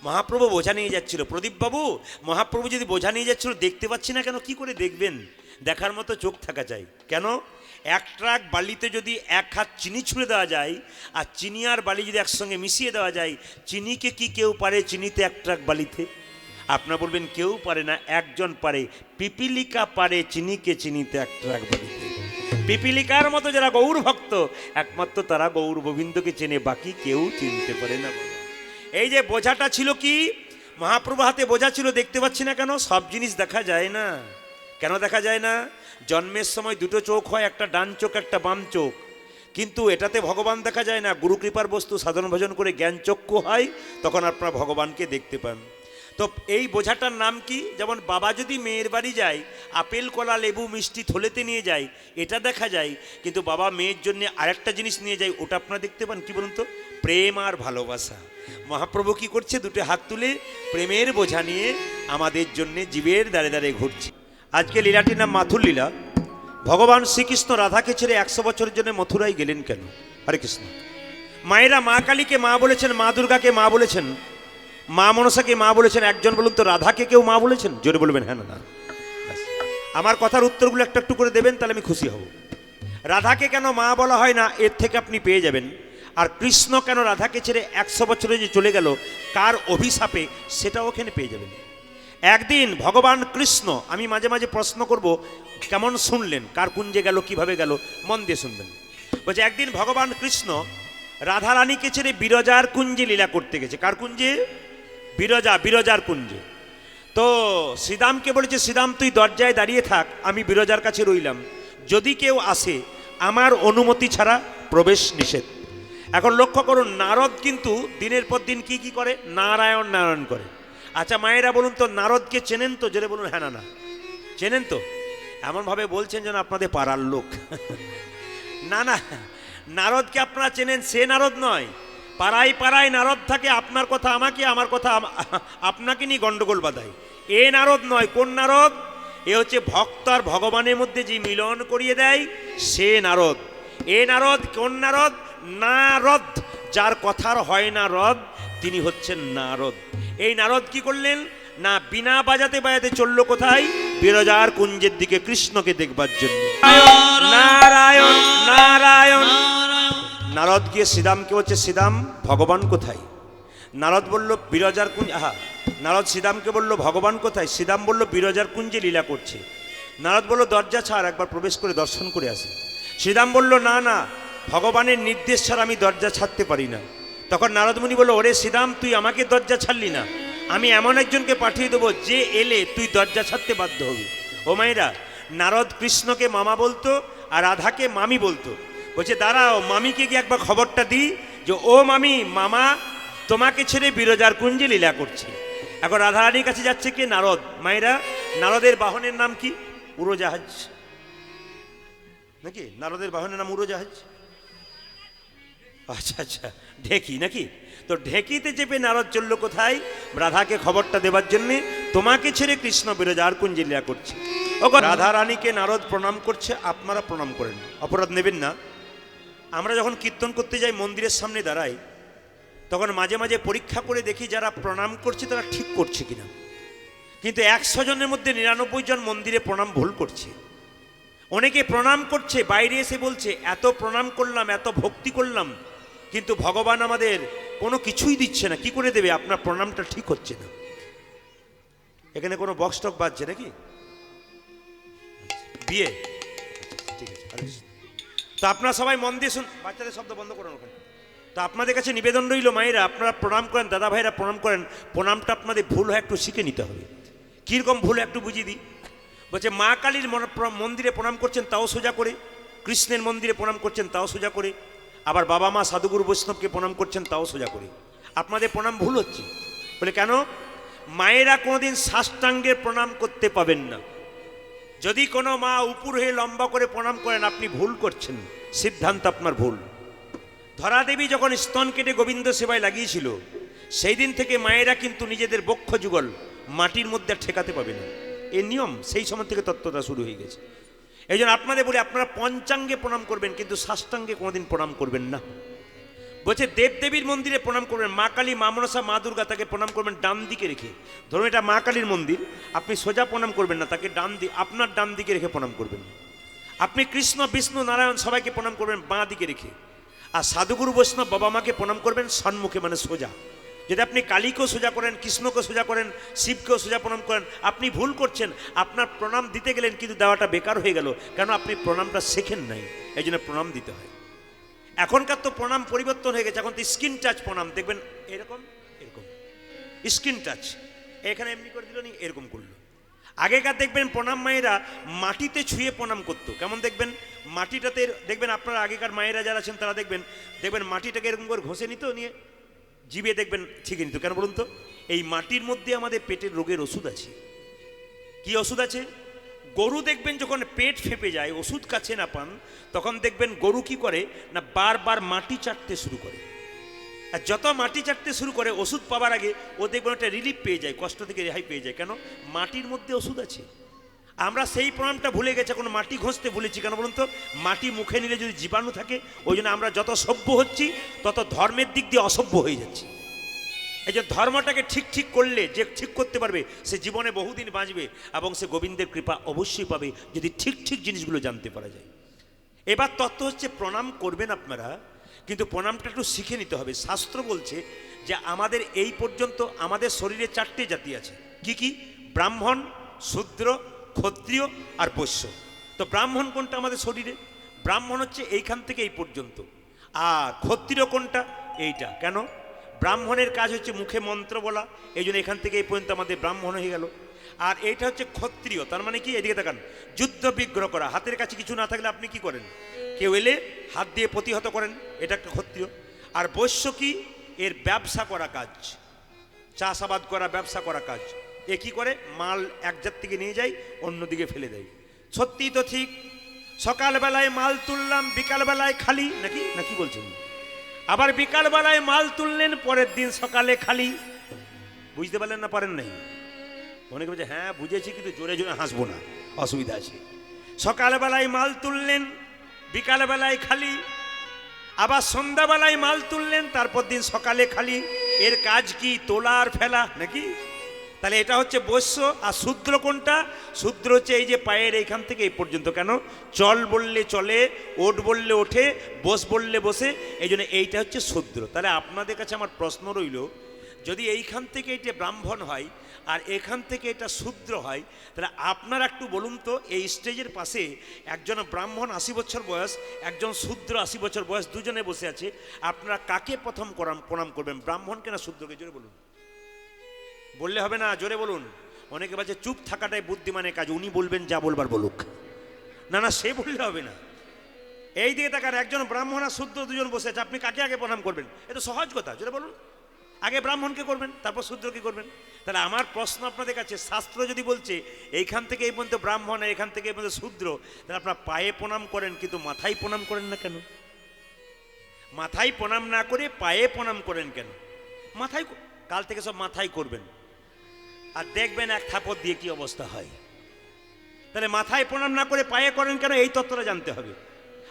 S1: মহাপ্রভু বোঝা নিয়ে যাচ্ছিল। প্রদীপ বাবু, মহাপ্রভু যদি বোঝা নিয়ে যাচ্ছিল, দেখতে পাচ্ছি না কেন? কি করে দেখবেন? দেখার মতো চোখ থাকা চাই। কেন? এক ট্রাক বালিতে যদি এক হাত চিনি ছুঁড়ে দেওয়া যায়, আর চিনি আর বালি যদি একসঙ্গে মিশিয়ে দেওয়া যায়, চিনিকে কি কেউ পারে চিনিতে এক ট্রাক বালিতে? আপনারা বলবেন কেউ পারে না, একজন পারে, পিপিলিকা পারে চিনিকে চিনিতে এক ট্রাক বালিতে। পিপিলিকার মতো যারা গৌর ভক্ত, একমাত্র তারা গৌর গোবিন্দকে চেনে, বাকি কেউ চিনতে পারে না। এই যে বোঝাটা ছিল কি, মহাপ্রভু হাতে বোঝা ছিল, দেখতে পাচ্ছি না কেন? সব জিনিস দেখা যায় না। কেন দেখা যায় না? জন্মের সময় দুটো চোখ হয়, একটা ডান চোখ একটা বাম চোখ, কিন্তু এটাতে ভগবান দেখা যায় না। গুরু কৃপার বস্তু সাধন ভজন করে জ্ঞান চক্ষু হয়, তখন আপনারা ভগবানকে দেখতে পান। তো এই বোঝাটার নাম কি? যেমন বাবা যদি মেয়ের বাড়ি যায়, আপেল কলা লেবু মিষ্টি থলেতে নিয়ে যায়, এটা দেখা যায়, কিন্তু বাবা মেয়ের জন্য আরেকটা জিনিস নিয়ে যায়, ওটা আপনারা দেখতে পান কি বলুন তো? প্রেম আর ভালোবাসা। মহাপ্রভু কি করছে? দুটো হাত তুলে প্রেমের বোঝা নিয়ে আমাদের জন্য জীবের দাঁড়ে দাঁড়ে ঘুরছে। আজকে লীলাটির নাম মাথুর লীলা। ভগবান শ্রীকৃষ্ণ রাধাকে ছেড়ে 100 বছরের জন্য মথুরায় গেলেন কেন? হরে কৃষ্ণ। মায়েরা মা কালীকে মা বলেছেন, মা দুর্গাকে মা বলেছেন, মা মনসাকে মা বলেছেন, একজন বলুন তো রাধাকে কেউ মা বলেছেন? জোরে বলবেন হ্যাঁ না। আমার কথার উত্তরগুলো একটা একটু করে দেবেন, তাহলে আমি খুশি হব। রাধাকে কেন মা বলা হয় না, এর থেকে আপনি পেয়ে যাবেন। আর কৃষ্ণ কেন রাধাকে ছেড়ে 100 বছরে যে চলে গেল, কার অভিশাপে, সেটাও ওখানে পেয়ে যাবেন। একদিন ভগবান কৃষ্ণ, আমি মাঝে মাঝে প্রশ্ন করব কেমন শুনলেন, কার কুঞ্জে গেল, কিভাবে গেল, মন দিয়ে শুনবেন। বলছে একদিন ভগবান কৃষ্ণ রাধারানীকে ছেড়ে বিরজার কুঞ্জে লীলা করতে গেছে। কার কুঞ্জে? বিরজার কুঞ্জে। তো শ্রীদামকে বলেছে, শ্রীদাম তুই দরজায় দাঁড়িয়ে থাক, আমি বিরজার কাছে রইলাম, যদি কেউ আসে আমার অনুমতি ছাড়া প্রবেশ নিষেধ। এখন লক্ষ্য করুন, নারদ কিন্তু দিনের পর দিন কি করে? নারায়ণ নারায়ণ করে। আচ্ছা মায়েরা বলুন তো, নারদকে চেনেন তো? জোরে বলুন হ্যাঁ না। চেনেন তো? এমনভাবে বলছেন যেন আপনাদের পাড়ার লোক। না, নারদকে আপনারা চেনেন, সে নারদ নয়। পাড়ায় পাড়ায় নারদ থাকে, আপনার কথা আমাকে, আমার কথা আপনাকে নিয়ে গন্ডগোল বাঁধায়। এ নারদ নয়। কোন নারদ? এ হচ্ছে ভক্ত আর ভগবানের মধ্যে যে মিলন করিয়ে দেয়, সে নারদ। এ নারদ কোন নারদ? নারদ, যার কথার হয় না রদ, তিনি হচ্ছেন নারদ। এই নারদ কি করলেন না, বিনা বাজাতে বাজাতে চললো কোথায়? বিরজার কুঞ্জের দিকে কৃষ্ণকে দেখবার জন্য। নারায়ণ নারায়ণ। নারদ গিয়ে শ্রীদামকে বলছে, শ্রীদাম ভগবান কোথায়? নারদ বলল বিরজার কুঞ্জ। নারদ শ্রীদামকে বলল ভগবান কোথায়? শ্রীদাম বলল বিরজার কুঞ্জে লীলা করছে। নারদ বলল দরজা ছাড়, একবার প্রবেশ করে দর্শন করে আসি। শ্রীদাম বলল না, ভগবানের নির্দেশ ছাড়া আমি দরজা ছাড়তে পারি না। তখন নারদমুনি বলল, ওরে শ্রীদাম তুই আমাকে দরজা ছাড়লি না, আমি এমন একজনকে পাঠিয়ে দেবো, যে এলে তুই দরজা ছাড়তে বাধ্য হবি। ও মায়েরা, নারদ কৃষ্ণকে মামা বলতো, আর রাধাকে মামি বলতো। বলছে দাঁড়াও, মামিকে গিয়ে একবার খবরটা দিই যে ও মামি, মামা তোমাকে ছেড়ে বিরজার কুঞ্জে লীলা করছে। এখন রাধারানীর কাছে যাচ্ছে কে? নারদ। মায়েরা, নারদের বাহনের নাম কি? উড়োজাহাজ, নাকি? নারদের বাহনের নাম উড়োজাহাজ। আচ্ছা আচ্ছা, ঢেকি নাকি? তো ঢেকিতে চেপে নারদ চলল কোথায়? রাধাকে খবরটা দেবার জন্যে, তোমাকে ছেড়ে কৃষ্ণ বিরজার কুঞ্জে লীলা করছে। ও রাধা রানীকে নারদ প্রণাম করছে, আপনারা প্রণাম করেন, অপরাধ নেবেন না। আমরা যখন কীর্তন করতে যাই, মন্দিরের সামনে দাঁড়াই, তখন মাঝে মাঝে পরীক্ষা করে দেখি যারা প্রণাম করছে তারা ঠিক করছে কিনা। কিন্তু 100 জনের মধ্যে 99 জন মন্দিরে প্রণাম ভুল করছে। অনেকে প্রণাম করছে, বাইরে এসে বলছে এত প্রণাম করলাম, এত ভক্তি করলাম, কিন্তু ভগবান আমাদের কোনো কিছুই দিচ্ছে না। কি করে দেবে? আপনার প্রণামটা ঠিক হচ্ছে না। এখানে কোনো বক্স টক বাজছে নাকি? বিয়ে? ঠিক আছে। তো আপনারা সবাই মন দিয়ে শুন, বাচ্চাদের শব্দ বন্ধ করুন ওখানে। তো আপনাদের কাছে নিবেদন রইল, মায়েরা আপনারা প্রণাম করেন, দাদা ভাইরা প্রণাম করেন, প্রণামটা আপনাদের ভুল হয় একটু শিখে নিতে হবে। কীরকম ভুল একটু বুঝিয়ে দিই। বলছে মা কালীর মন্দিরে প্রণাম করছেন তাও সোজা করে, কৃষ্ণের মন্দিরে প্রণাম করছেন তাও সোজা করে, আবার বাবা মা সাধুগুরু বৈষ্ণবকে প্রণাম করছেন তাও সোজা করে। আপনাদের প্রণাম ভুল হচ্ছে। বলে কেন? মায়েরা কোনোদিন সাষ্টাঙ্গের প্রণাম করতে পাবেন না। যদি কোনো মা উপর হয়ে লম্বা করে প্রণাম করেন, আপনি ভুল করছেন, সিদ্ধান্ত আপনার ভুল। ধরা দেবী যখন স্তন কেটে গোবিন্দ সেবায় লাগিয়েছিল, সেই দিন থেকে মায়েরা কিন্তু নিজেদের বক্ষ যুগল মাটির মধ্যে ঠেকাতে পাবে না। এই নিয়ম সেই সময় থেকে তত্ত্বটা শুরু হয়ে গেছে। এই জন্য আপনাদের বলি, আপনারা পঞ্চাঙ্গে প্রণাম করবেন, কিন্তু সাষ্টাঙ্গে কোনোদিন প্রণাম করবেন না। বলছে দেবদেবীর মন্দিরে প্রণাম করবেন, মা কালী, মা মনসা, মা দুর্গা, তাকে প্রণাম করবেন ডান দিকে রেখে। ধরুন এটা মা কালীর মন্দির, আপনি সোজা প্রণাম করবেন না, তাকে আপনার ডান দিকে রেখে প্রণাম করবেন। আপনি কৃষ্ণ, বিষ্ণু, নারায়ণ সবাইকে প্রণাম করবেন বাঁ দিকে রেখে। আর সাধুগুরু বৈষ্ণব বাবা মাকে প্রণাম করবেন সম্মুখে, মানে সোজা। যদি আপনি কালীকেও সোজা করেন, কৃষ্ণকে সোজা করেন, শিবকেও সোজা প্রণাম করেন, আপনি ভুল করছেন। আপনার প্রণাম দিতে গেলেন, কিন্তু দেওয়াটা বেকার হয়ে গেল, কেন? আপনি প্রণামটা শেখেন নাই, এই জন্য প্রণাম দিতে হয়। এখনকার তো প্রণাম পরিবর্তন হয়ে গেছে, এখন তো স্কিন টাচ প্রণাম, দেখবেন এরকম এরকম স্কিন টাচ, এখানে এমনি করে দিল নি, এরকম করলো। আগেকার দেখবেন প্রণাম মায়েরা মাটিতে ছুঁয়ে প্রণাম করতো। কেমন দেখবেন? মাটিটাতে দেখবেন, আপনারা আগেকার মায়েরা যারা আছেন তারা দেখবেন মাটিটাকে এরকম করে ঘষে নিত, নিয়ে জিভে দেখবেন ছিঁকে নিত। কেন বলুন তো? এই মাটির মধ্যে আমাদের পেটের রোগের ওষুধ আছে। কি ওষুধ আছে? গরু দেখবেন যখন পেট ফেঁপে যায়, ওষুধ কাছে না পান, তখন দেখবেন গরু কি করে না, বারবার মাটি চাটতে শুরু করে। আর যত মাটি চাটতে শুরু করে, ওষুধ পাওয়ার আগে ও দেখবেন একটা রিলিফ পেয়ে যায়, কষ্ট থেকে রেহাই পেয়ে যায়। কেন? মাটির মধ্যে ওষুধ আছে। আমরা সেই প্রণামটা ভুলে গেছি, এখন মাটি ঘষতে ভুলেছি। কেন বলুন তো? মাটি মুখে নিলে যদি জীবাণু থাকে, ওই জন্য আমরা যত সভ্য হচ্ছি তত ধর্মের দিক দিয়ে অসভ্য হয়ে যাচ্ছি। এই যে ধর্মটাকে ঠিক ঠিক করলে, যে ঠিক করতে পারবে সে জীবনে বহুদিন বাঁচবে, এবং সে গোবিন্দের কৃপা অবশ্যই পাবে, যদি ঠিক ঠিক জিনিসগুলো জানতে পারা যায়। এবার তত্ত্ব হচ্ছে, প্রণাম করবেন আপনারা, কিন্তু প্রণামটা একটু শিখে নিতে হবে। শাস্ত্র বলছে যে আমাদের এই পর্যন্ত আমাদের শরীরে 4টে জাতি আছে। কি কি? ব্রাহ্মণ, শূদ্র, ক্ষত্রিয় আর বৈশ্য। তো ব্রাহ্মণ কোনটা আমাদের শরীরে? ব্রাহ্মণ হচ্ছে এইখান থেকে এই পর্যন্ত। আর ক্ষত্রিয় কোনটা? এইটা। কেন? ব্রাহ্মণের কাজ হচ্ছে মুখে মন্ত্র বলা, এই জন্য এখান থেকে এই পর্যন্ত আমাদের ব্রাহ্মণ হয়ে গেল। আর এইটা হচ্ছে ক্ষত্রিয়, তার মানে কি? এদিকে তাকান, যুদ্ধ বিগ্রহ করা, হাতের কাছে কিছু না থাকলে আপনি কি করেন? কেউ এলে হাত দিয়ে প্রতিহত করেন, এটা একটা ক্ষত্রিয়। আর বৈশ্য কি? এর ব্যবসা করা কাজ, চাষাবাদ করা, ব্যবসা করা কাজ। এ কি করে? মাল এক জাত থেকে নিয়ে যায়, অন্যদিকে ফেলে দেয়। সত্যি তো ঠিক, সকালবেলায় মাল তুললাম, বিকালবেলায় খালি, নাকি নাকি বলছেন? আবার বিকালবেলায় মাল তুললেন, পরের দিন সকালে খালি। বুঝতে পারলেন না? পারেন নাই? অনেকে বলছে হ্যাঁ বুঝেছি, কিন্তু জোরে জোরে হাসবো না, অসুবিধা আছে। সকালবেলায় মাল তুললেন, বিকালবেলায় খালি, আবার সন্ধ্যাবেলায় মাল তুললেন, তারপর দিন সকালে খালি। এর কাজ কি? তোলা আর ফেলা, নাকি? তাহলে এটা হচ্ছে বৈশ্য। আর শূদ্র কোনটা? শূদ্র হচ্ছে এই যে পায়ের এইখান থেকে এই পর্যন্ত। কেন? চল বললে চলে, ওঠ বললে ওঠে, বস বললে বসে, এই জন্য এইটা হচ্ছে শূদ্র। তাহলে আপনাদের কাছে আমার প্রশ্ন রইল, যদি এইখান থেকে এটা ব্রাহ্মণ হয় আর এখান থেকে এটা শূদ্র হয়, তাহলে আপনারা একটু বলুন তো, এই স্টেজের পাশে একজন ব্রাহ্মণ 80 বছর বয়স, একজন শূদ্র 80 বছর বয়স, দুজনে বসে আছে, আপনারা কাকে প্রথম প্রণাম করবেন? ব্রাহ্মণকে না শূদ্রকে? জোরে বলুন। বললে হবে না, জোরে বলুন। অনেকে বলছে চুপ থাকাটাই বুদ্ধিমানের কাজ, উনি বলবেন যা বলবার বলুক। না না, সে বললে হবে না। এই দিকে তাকান, একজন ব্রাহ্মণ আর শূদ্র দুজন বসে আছে, আপনি কাকে আগে প্রণাম করবেন? এ তো সহজ কথা, যেটা বলুন, আগে ব্রাহ্মণকে করবেন, তারপর শূদ্রকে করবেন। তাহলে আমার প্রশ্ন আপনাদের কাছে, শাস্ত্র যদি বলছে এইখান থেকে এই পর্যন্ত ব্রাহ্মণ, এখান থেকে এই পর্যন্ত শূদ্র, তাহলে আপনারা পায়ে প্রণাম করেন কিন্তু মাথায় প্রণাম করেন না কেন? মাথায় প্রণাম না করে পায়ে প্রণাম করেন কেন? মাথায়, কাল থেকে সব মাথায় করবেন, আর দেখবেন এক থাপড় দিয়ে কি অবস্থা হয়। তাহলে মাথায় প্রণাম না করে পায়ে করেন কেন, এই তত্ত্বটা জানতে হবে।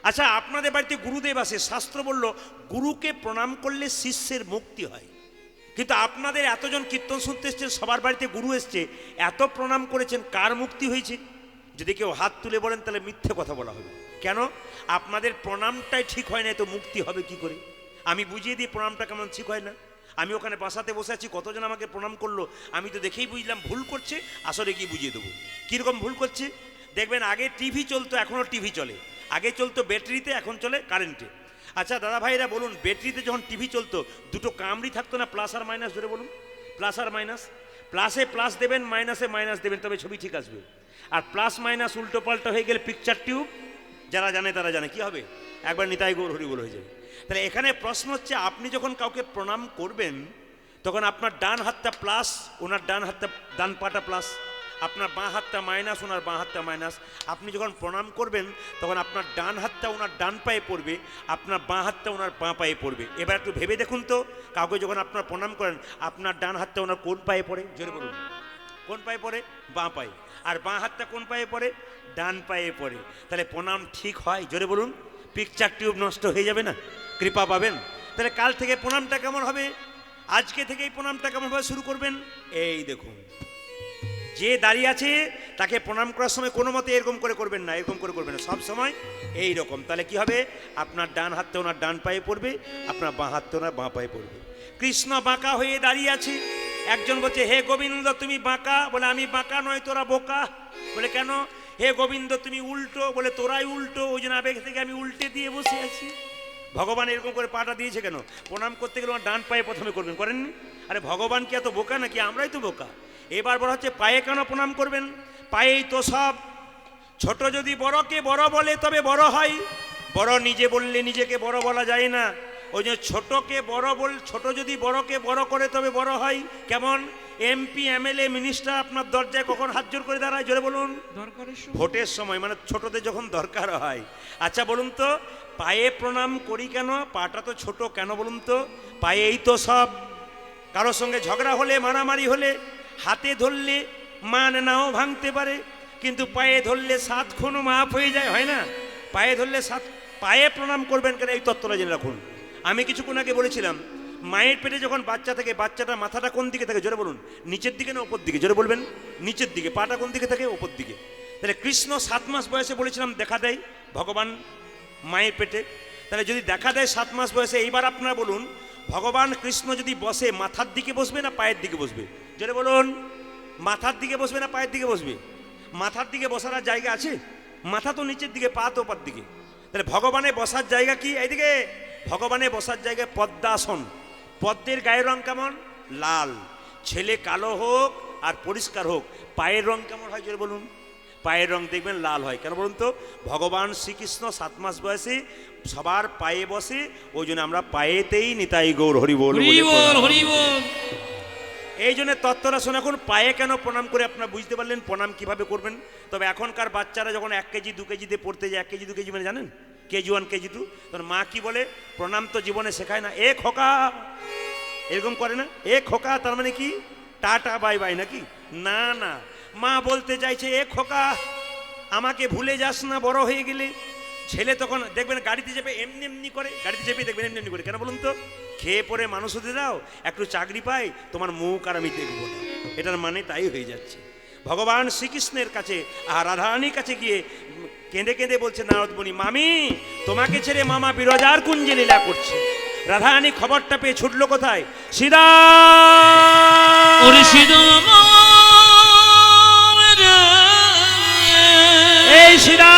S1: আচ্ছা, আপনাদের বাড়িতে গুরুদেব আসে, শাস্ত্র বলল গুরুকে প্রণাম করলে শিষ্যের মুক্তি হয়, কিন্তু আপনাদের এতজন কীর্তন শুনতে এসছেন, সবার বাড়িতে গুরু এসছে, এত প্রণাম করেছেন, কার মুক্তি হয়েছে? যদি কেউ হাত তুলে বলেন তাহলে মিথ্যে কথা বলা হবে। কেন? আপনাদের প্রণামটাই ঠিক হয় না, তো মুক্তি হবে কি করে? আমি বুঝিয়ে দিই প্রণামটা কেমন ঠিক হয় না। আমি ওখানে বাসাতে বসে আছি, কতজন আমাকে প্রণাম করলো, আমি তো দেখেই বুঝলাম ভুল করছে, আসলে গিয়ে বুঝিয়ে দেবো কীরকম ভুল করছে। দেখবেন আগে টিভি চলতো, এখনও টিভি চলে, আগে চলতো ব্যাটারিতে, এখন চলে কারেন্টে। আচ্ছা দাদা ভাইরা বলুন, ব্যাটারিতে যখন টিভি চলতো দুটো কামড়ি থাকতো না, প্লাস আর মাইনাস, ধরে বলুন, প্লাস আর মাইনাস, প্লাসে প্লাস দেবেন, মাইনাসে মাইনাস দেবেন, তবে ছবি ঠিক আসবে। আর প্লাস মাইনাস উল্টো পাল্টা হয়ে গেলে পিকচার টিউব, যারা জানে তারা জানে কি হবে, একবার নিতাই গৌর হরি বল হয়ে যাবে। তাহলে এখানে প্রশ্ন হচ্ছে, আপনি যখন কাউকে প্রণাম করবেন তখন আপনার ডান হাতটা প্লাস, ওনার ডান হাতটা, ডান পাটা প্লাস, আপনার বাঁ হাতটা মাইনাস, ওনার বাঁ হাতটা মাইনাস। আপনি যখন প্রণাম করবেন তখন আপনার ডান হাতটা ওনার ডান পায়ে পড়বে, আপনার বাঁ হাতটা ওনার বাঁ পায়ে পড়বে। এবার একটু ভেবে দেখুন তো, কাউকে যখন আপনার প্রণাম করেন, আপনার ডান হাতটা ওনার কোন পায়ে পড়ে? জোরে বলুন, কোন পায়ে পড়ে? বাঁ পায়ে। আর বাঁ হাতটা কোন পায়ে পড়ে? ডান পায়ে পড়ে। তাহলে প্রণাম ঠিক হয়? জোরে বলুন। পিকচার টিউব নষ্ট হয়ে যাবে না? কৃপা পাবেন। তাহলে কাল থেকে প্রণামটা কেমন হবে? আজকে থেকেই প্রণামটা কেমনভাবে শুরু করবেন? এই দেখুন, যে দাঁড়িয়ে আছে তাকে প্রণাম করার সময় কোনো মতে এরকম করে করবেন না, এরকম করে করবেন না, সব সময় এই রকম। তাহলে কি হবে? আপনার ডান হাতটা ওনার ডান পায়ে পড়বে, আপনার বাঁ হাতটা ওনার বাঁ পায়ে পড়বে। কৃষ্ণ বাঁকা হয়ে দাঁড়িয়ে আছে, একজন বলছে হে গোবিন্দ তুমি বাঁকা, বলে আমি বাঁকা নয়, তোরা বোকা। বলে কেন? হে গোবিন্দ তুমি উল্টো, বলে তোরাই উল্টো, ওই জন্য আবেগ থেকে আমি উল্টে দিয়ে বসে আছি। ভগবান এরকম করে পাটা দিয়েছে কেন? প্রণাম করতে গেলে আমার ডান পায়ে প্রথমে করবেন, করেননি? আরে ভগবান কি এত বোকা নাকি? আমরাই তো বোকা। এবার বলা হচ্ছে পায়ে কেন প্রণাম করবেন? পায়েই তো সব। ছোট যদি বড়কে বড় বলে তবে বড় হয়, বড় নিজে বললে নিজেকে বড় বলা যায় না। ওই যে ছোটকে বড় ছোট যদি বড়কে বড় করে তবে বড় হয়। কেমন? এমপি এমএলএ মিনিস্টার আপনার দরজায় কখন হাত জোর করে দাঁড়ায়? জোরে বলুন। ভোটের সময়, মানে ছোটদের যখন দরকার হয়। আচ্ছা বলুন তো, পায়ে প্রণাম করি কেন? পাটা তো ছোট, কেন বলুন তো? পায়েই তো সব। কারোর সঙ্গে ঝগড়া হলে, মারামারি হলে, হাতে ধরলে মান নাও ভাঙতে পারে, কিন্তু পায়ে ধরলে 7 খুন মাফ হয়ে যায়, হয় না? পায়ে ধরলে 7। পায়ে প্রণাম করবেন কেন? এই তত্ত্বটা জেনে রাখুন। আমি কিছুক্ষণ আগে বলেছিলাম, মায়ের পেটে যখন বাচ্চা থাকে, বাচ্চাটার মাথাটা কোন দিকে থাকে? জোরে বলুন। নিচের দিকে না ওপর দিকে? জোরে বলবেন। নিচের দিকে। পাটা কোন দিকে থাকে? ওপর দিকে। তাহলে কৃষ্ণ 7 মাস বয়সে বলেছিলাম দেখা দেয় ভগবান মায়ের পেটে। তাহলে যদি দেখা দেয় 7 মাস বয়সে, এইবার আপনারা বলুন, ভগবান কৃষ্ণ যদি বসে, মাথার দিকে বসবে না পায়ের দিকে বসবে? জোরে বলুন। মাথার দিকে বসবে না পায়ের দিকে বসবে? মাথার দিকে বসার জায়গা আছে? মাথা তো নিচের দিকে, পা তো ওপর দিকে। তাহলে ভগবানের বসার জায়গা কি? এইদিকে। ভগবানের বসার জায়গায় পদ্মাসন। পদ্মের গায়ের রং কেমন? লাল। ছেলে কালো হোক আর পরিষ্কার হোক, পায়ের রং কেমন হয়? জোরে বলুন। পায়ের রং দেখবেন লাল হয়। কেন বলুন তো? ভগবান শ্রীকৃষ্ণ 7 মাস বয়সে সবার পায়ে বসে, ওই জন্য আমরা পায়েতেই নিতাই গৌর হরি বল। এই জন্য তত্ত্বরা শোনা। এখন পায়ে কেন প্রণাম করে আপনারা বুঝতে পারলেন প্রণাম কিভাবে করবেন। তবে এখনকার বাচ্চারা যখন 1 কেজি 2 কেজিতে পড়তে যায়, 1 কেজি 2 কেজি মানে জানেন? কেজি 1 কেজি 2, তখন মা কি বলে? প্রণাম তো জীবনে শেখায় না, এ খোকা, এরকম করে না? এ খোকা তার মানে কি? টাটা বাই বাই নাকি? না না, মা বলতে চাইছে এ খোকা আমাকে ভুলে যাস না বড় হয়ে গেলে। ছেলে তখন দেখবেন গাড়িতে চেপে এমনি এমনি করে, গাড়িতে চেপে দেখবেন এমনি এমনি করে। কেন বলুন তো? খেয়ে পরে মানুষ হতে দাও, একটু চাকরি পাই, তোমার মুখ আর আমি দেখবো না। এটার মানে তাই হয়ে যাচ্ছে। ভগবান শ্রীকৃষ্ণের কাছে আর রাধারানীর কাছে গিয়ে কেঁদে কেঁদে বলছে নারদমণি, মামি তোমাকে ছেড়ে মামা বিরজার কুঞ্জে লীলা করছে। রাধারানী খবরটা পেয়ে ছুটলো কোথায়? সীতা। এই সীতা,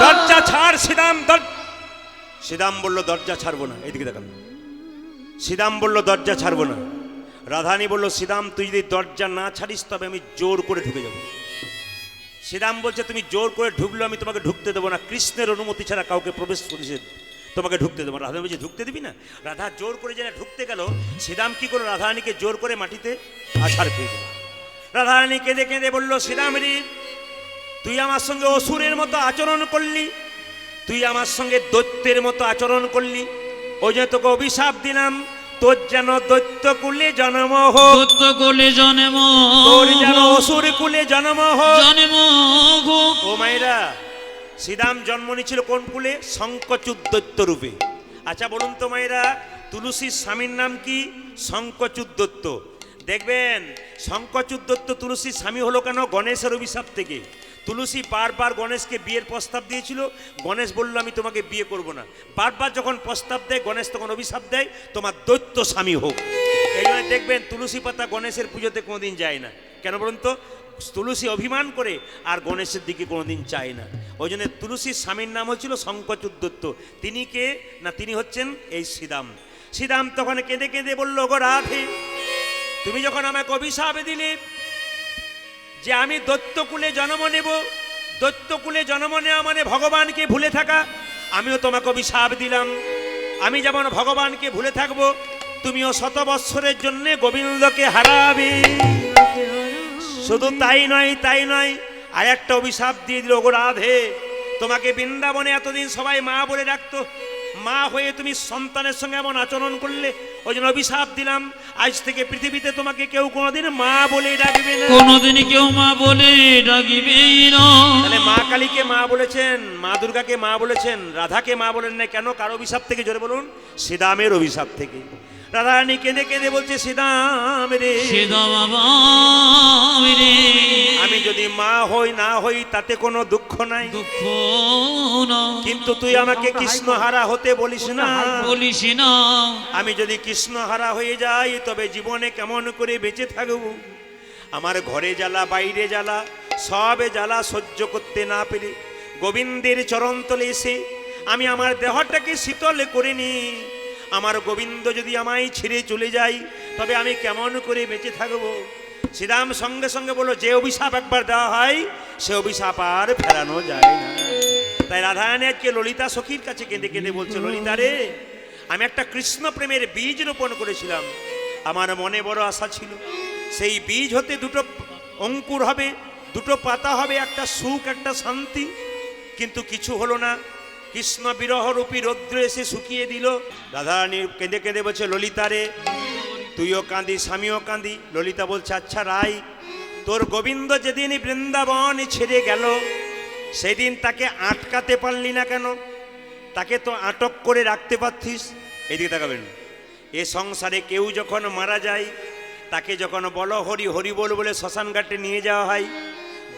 S1: দরজা ছাড় সীতাম। সীতাম বলল দরজা ছাড়বো না। এইদিকে দেখান। সীতাম বলল দরজা ছাড়বো না। রাধারানী বলল, শ্রীদাম তুই যদি দরজা না ছাড়িস তবে আমি জোর করে ঢুকে যাব। শ্রীদাম বলছে, তুমি জোর করে ঢুকলো আমি তোমাকে ঢুকতে দেবো না, কৃষ্ণের অনুমতি ছাড়া কাউকে প্রবেশ নিষেধ, তোমাকে ঢুকতে দেবো না। রাধা বলছে, ঢুকতে দিবি না? রাধা জোর করে যেন ঢুকতে গেল, শ্রীদাম কি করলো, রাধারানীকে জোর করে মাটিতে আছাড় খেয়ে দিল। রাধারানী কেঁদে কেঁদে বলল, শ্রীদাম রে, তুই আমার সঙ্গে অসুরের মতো আচরণ করলি, তুই আমার সঙ্গে দৈত্যের মতো আচরণ করলি, ওই যে তোকে অভিশাপ দিলাম, তোর যেন দৈত্য কুলে জন্ম হোক,
S2: দৈত্য কুলে জন্ম,
S1: তোর যেন অসুর কুলে জন্ম হোক।
S2: জন্ম হোক।
S1: ও মায়েরা, শ্রীরাম জন্ম নিয়েছিল কোন কুলে? শঙ্কচূড় দৈত্য রূপে। আচ্ছা বলুন তো মায়েরা, তুলসীর স্বামীর নাম কি? শঙ্কচূড় দৈত্য। দেখবেন শঙ্কচূড় দৈত্য তুলসীর স্বামী হলো কেন? গণেশের অভিশাপ থেকে। তুলসী বারবার গণেশকে বিয়ের প্রস্তাব দিয়েছিল, গণেশ বলল আমি তোমাকে বিয়ে করব না। বারবার যখন প্রস্তাব দেয় গণেশ তখন অভিশাপ দেয়, তোমার দৈত্য স্বামী হোক। এই জন্য দেখবেন তুলসী পাতা গণেশের পুজোতে কোনোদিন যায় না। কেন বলুন তো? তুলসী অভিমান করে আর গণেশের দিকে কোনোদিন চায় না। ওই জন্য তুলসীর স্বামীর নাম হচ্ছিল শঙ্কচূড় দৈত্য। তিনি কে না? তিনি হচ্ছেন এই শ্রীরাম। শ্রীরাম তখন কেঁদে কেঁদে বলল, গো রাধে, তুমি যখন আমাকে অভিশাপ দিলে যে আমি দৈত্যকুলে জন্ম নেব, দৈত্যকুলে জন্ম নেওয়া মানে ভগবানকে ভুলে থাকা, আমিও তোমাকে অভিশাপ দিলাম। আমি যেমন ভগবানকে ভুলে থাকবো, তুমিও 100 বৎসরের জন্য গোবিন্দকে হারাবে। শুধু তাই নয়, তাই নয়, আর একটা অভিশাপ দিয়ে দিল, গো রাধে, তোমাকে বৃন্দাবনে এতদিন সবাই মা বলে ডাকতো, মা হয়ে তুমি সন্তানের সঙ্গে এমন আচরণ করলে, ওই জন্য অভিশাপ দিলাম, আজ থেকে পৃথিবীতে তোমাকে কেউ কোনোদিন মা বলে ডাকবে না।
S2: কোনোদিন কেউ মা বলে ডাকবে না।
S1: তাহলে মা কালীকে মা বলেছেন, মা দুর্গাকে মা বলেছেন, রাধাকে মা বলেন না কেন? কার অভিশাপ থেকে? জোরে বলুন। শ্রীরামের অভিশাপ থেকে। রাধারানী কেঁদে কেঁদে বলছে, শ্রীরাম রে,
S2: শ্রীরাম বাবা রে,
S1: আমি যদি মা হই না হই তাতে কোনো দুঃখ নাই,
S2: দুঃখ না,
S1: কিন্তু তুই আমাকে কৃষ্ণহারা হতে বলিস না,
S2: বলিস না।
S1: আমি যদি কৃষ্ণহারা হয়ে যাই তবে জীবনে কেমন করে বেঁচে থাকব? আমার ঘরে জ্বালা, বাইরে জ্বালা, সবে জ্বালা সহ্য করতে না পেরে গোবিন্দের চরণতলে এসে আমি আমার দেহটাকে শীতল করে নি। আমার গোবিন্দ যদি আমায় ছেড়ে চলে যায় তবে আমি কেমন করে বেঁচে থাকব? শ্রীরাম সঙ্গে সঙ্গে বলল, যে অভিশাপ একবার দেওয়া হয় সে অভিশাপ আর ফেরানো যায় না। তাই রাধারানী আজকে ললিতা সখীর কাছে কেঁদে কেঁদে বলছে, ললিতা রে, আমি একটা কৃষ্ণ প্রেমের বীজ রোপণ করেছিলাম, আমার মনে বড় আশা ছিল সেই বীজ হতে দুটো অঙ্কুর হবে, দুটো পাতা হবে, একটা সুখ, একটা শান্তি, কিন্তু কিছু হলো না। কৃষ্ণ বিরহ রূপী রৌদ্র এসে শুকিয়ে দিল। রাধারানী কেঁদে কেঁদে বলছে, ললিতা রে, তুইও কাঁদি, স্বামীও কাঁদি। ললিতা বলছে, আচ্ছা রাই, তোর গোবিন্দ যেদিন বৃন্দাবন ছেড়ে গেল সেদিন তাকে আটকাতে পারলি না কেন? তাকে তো আটক করে রাখতে পারতিস। এদিকে তাকাবেন, এ সংসারে কেউ যখন মারা যায় তাকে যখন বলো হরি হরি বল বলে শ্মশান ঘাটে নিয়ে যাওয়া হয়,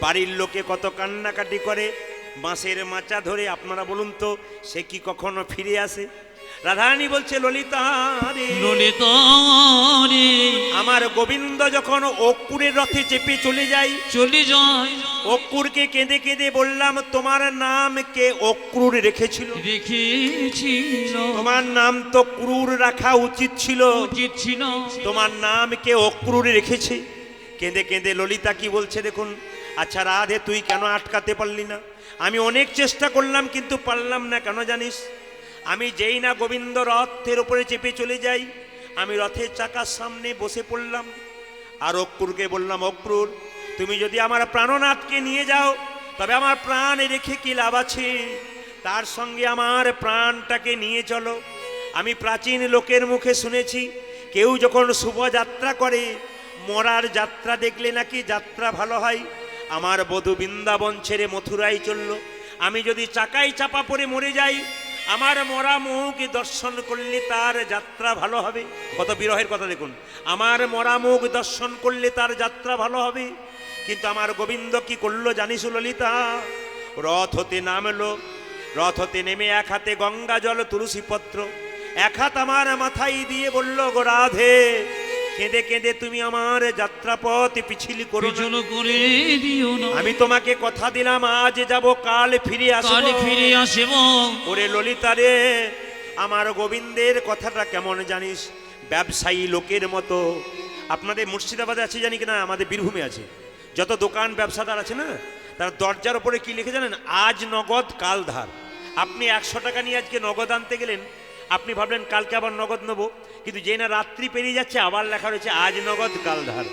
S1: বাড়ির লোকে কত কান্নাকাটি করে, বাঁশের মাচা ধরে। আপনারা বলুন তো, সে কি কখনো ফিরে আসে? রাধারানী বলছে, ললিতা রে,
S2: ললিতা রে,
S1: আমার গোবিন্দ যখন অক্কুরের রথে চেপে চলে যায়,
S2: চলে যায়,
S1: অক্কুরকে কেঁদে কেঁদে বললাম, তোমার নাম কে অক্রুর রেখেছিল?
S2: রেখেছিল,
S1: তোমার নাম তো ক্রুর রাখা উচিত ছিল,
S2: উচিত ছিল,
S1: তোমার নাম কে অক্রুর রেখেছে? কেঁদে কেঁদে ললিতা কি বলছে দেখুন, আচ্ছা রাধে, তুই কেন আটকাতে পারলি না? আমি অনেক চেষ্টা করলাম কিন্তু পারলাম না। কেন জানিস? আমি যেই না গোবিন্দ রথের উপরে চেপে চলে যাই, আমি রথের চাকার সামনে বসে পড়লাম, আর অক্রুরকে বললাম, অক্রুর, তুমি যদি আমার প্রাণনাথকে নিয়ে যাও তবে আমার প্রাণ রেখে কি লাভ আছে? তার সঙ্গে আমার প্রাণটাকে নিয়ে চলো। আমি প্রাচীন লোকের মুখে শুনেছি, কেউ যখন শুভযাত্রা করে, মরার যাত্রা দেখলে নাকি যাত্রা ভালো হয়। আমার বধূ বৃন্দাবন ছেড়ে মথুরায় চলল, আমি যদি চাকায় চাপা পড়ে মরে যাই, আমার মরা মুখ দর্শন করলে তার যাত্রা ভালো হবে। কত বিরহের কথা দেখুন, আমার মরা মুখ দর্শন করলে তার যাত্রা ভালো হবে। কিন্তু আমার গোবিন্দ কি করলো জানিস ললিতা? রথ হতে নামলো, রথ হতে নেমে এক হাতে গঙ্গা জল তুলসী পত্র, এক হাত আমার মাথায় দিয়ে বলল, গো রাধে, কেঁদে কেঁদে তুমি আমার যাত্রাপথ পিছিল করো না,
S2: করে দিও না।
S1: আমি তোমাকে কথা দিলাম, আজ যাব, কাল ফিরে আসব,
S2: কাল ফিরে আসব।
S1: ওরে ললিতা রে, আমার গোবিন্দের কথাটা কেমন জানিস? ব্যবসায়ী লোকের মতো আপনাদের মুর্শিদাবাদে আছে জানি কিনা, আমাদের বীরভূমে আছে। যত দোকান ব্যবসাদার আছে না, তারা দরজার ওপরে কি লিখে জানেন? আজ নগদ কাল ধার। আপনি 100 টাকা নিয়ে আজকে নগদ আনতে গেলেন, আপনি ভাবলেন কালকে আবার নগদ নেবো, কিন্তু যে না রাত্রি পেরিয়ে যাচ্ছে আবার লেখা রয়েছে আজ নগদ কাল ধার।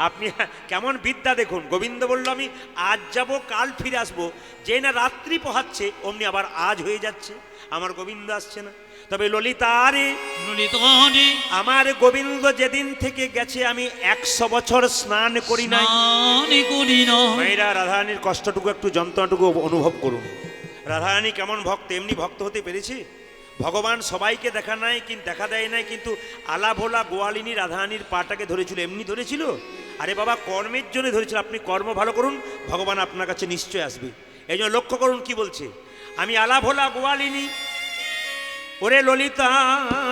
S1: আপনি কেমন বিদ্যা দেখুন। গোবিন্দ বলল আমি আজ যাব কাল ফিরে আসবো, যে না রাত্রি পোহাচ্ছে অমনি আবার আজ হয়ে যাচ্ছে, আমার গোবিন্দ আসছে না। তবে ললিতারে
S2: ললিতারে
S1: আমার গোবিন্দ যেদিন থেকে গেছে আমি 100 বছর স্নান করি নাই।
S2: স্নান করি না।
S1: মায়েরা রাধারানীর কষ্টটুকু একটু যন্ত্রণাটুকু অনুভব করুন। রাধারানী কেমন ভক্ত, এমনি ভক্ত হতে পেরেছে? ভগবান সবাইকে দেখা নাই, কিন্তু দেখা দেয় নাই, কিন্তু আলা ভোলা গোয়ালিনী রাধারানীর পাটাকে ধরেছিল, এমনি ধরেছিল? আরে বাবা, কর্মের জন্য ধরেছিল। আপনি কর্ম ভালো করুন, ভগবান আপনার কাছে নিশ্চয় আসবে। এই জন্য লক্ষ্য করুন কি বলছে, আমি আলা ভোলা গোয়ালিনী ওরে ললিতা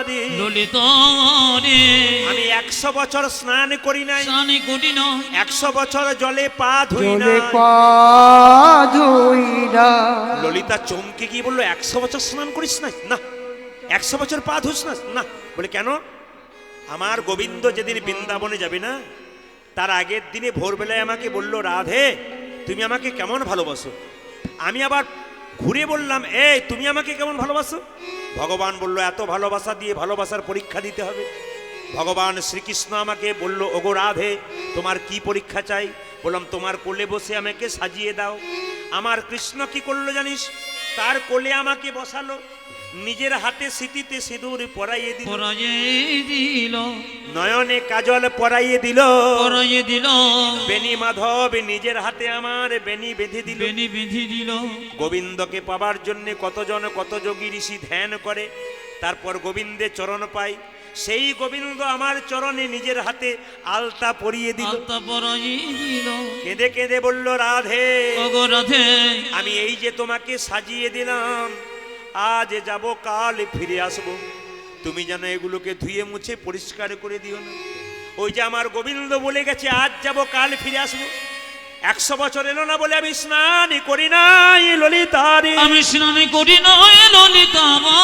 S1: রে,
S2: ললিতারে
S1: আমি 100 বছর স্নান করি নাই,
S2: স্নান করি না।
S1: 100 বছর জলে পা ধুই
S3: জলে
S1: নাই।
S3: পা ধুই না।
S1: ললিতা চমকে গিয়ে বললো 100 বছর স্নান করিস না? না। 100 বছর পা ধুস না? না। বলে কেন? আমার গোবিন্দ যেদিন বৃন্দাবনে যাবে না, তার আগের দিনে ভোরবেলায় আমাকে বলল, রাধে তুমি আমাকে কেমন ভালোবাসো? আমি আবার ঘুরে বললাম, এই তুমি আমাকে কেমন ভালোবাসো? ভগবান বলল, এত ভালোবাসা দিয়ে ভালোবাসার পরীক্ষা দিতে হবে। ভগবান শ্রীকৃষ্ণ আমাকে বলল, ওগো রাধে তোমার কি পরীক্ষা চাই? বললাম তোমার কোলে বসে আমাকে সাজিয়ে দাও। আমার কৃষ্ণ কি করলো জানিস? তার কোলে আমাকে বসালো, নিজের হাতে সিটিতে সিঁদুর পরাইয়ে দিল,
S2: পরায়ে দিল,
S1: নয়নে কাজল পরাইয়ে দিল,
S2: পরায়ে দিল,
S1: বেনি মাধব নিজের হাতে আমার বেনি বেঁধে দিল।
S2: বেনি বেঁধে দিল।
S1: গোবিন্দকে পাবার জন্য কতজন কত যোগী ঋষি ধ্যান করে, তারপর গোবিন্দের চরণ পাই। সেই গোবিন্দ আমার চরণে নিজের হাতে আলতা পরিয়ে দিল,
S2: আলতা পরায়ে দিল।
S1: কেঁদে কেঁদে বলল, রাধে
S2: ওগো রাধে
S1: আমি এই যে তোমাকে সাজিয়ে দিলাম, আজ যাব কাল ফিরে আসবো, তুমি যেন এগুলোকে ধুয়ে মুছে পরিষ্কার করে দিও না। ওই যে আমার গোবিন্দ বলে গেছে আজ যাব কাল ফিরে আসবো, 100 বছর এলো না বলে আমি স্নান করি নাই ললিতারে।
S2: আমি স্নান করি না ললিতারে।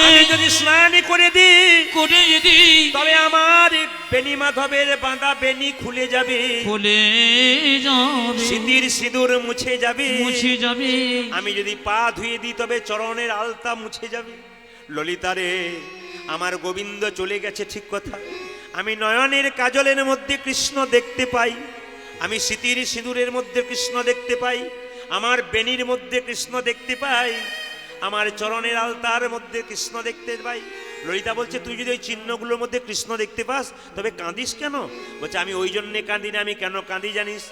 S1: আমি যদি স্নান করে দিই
S2: করে যদি
S1: তবে আমার বেনি মাধবের বাঁধা বেনি খুলে যাবে,
S2: খুলে যাবে,
S1: সিঁদুর সিঁদুর মুছে যাবে,
S2: মুছে যাবে।
S1: আমি যদি পা ধুয়ে দিই তবে চরণের আলতা মুছে যাবে। ললিতারে আমার গোবিন্দ চলে গেছে ঠিক কথা, আমি নয়নের কাজলের মধ্যে কৃষ্ণ দেখতে পাই, আমি সিঁতির সিঁদুরের মধ্যে কৃষ্ণ দেখতে পাই, আমার বেনির মধ্যে কৃষ্ণ দেখতে পাই, আমার চরণের আলতার মধ্যে কৃষ্ণ দেখতে পাই। ললিতা বলছে, তুই যদি ওই চিহ্নগুলোর মধ্যে কৃষ্ণ দেখতে পাস তবে কাঁদিস কেন? বলছে, আমি ওই জন্যে কাঁদি না। আমি কেন কাঁদি জানিস?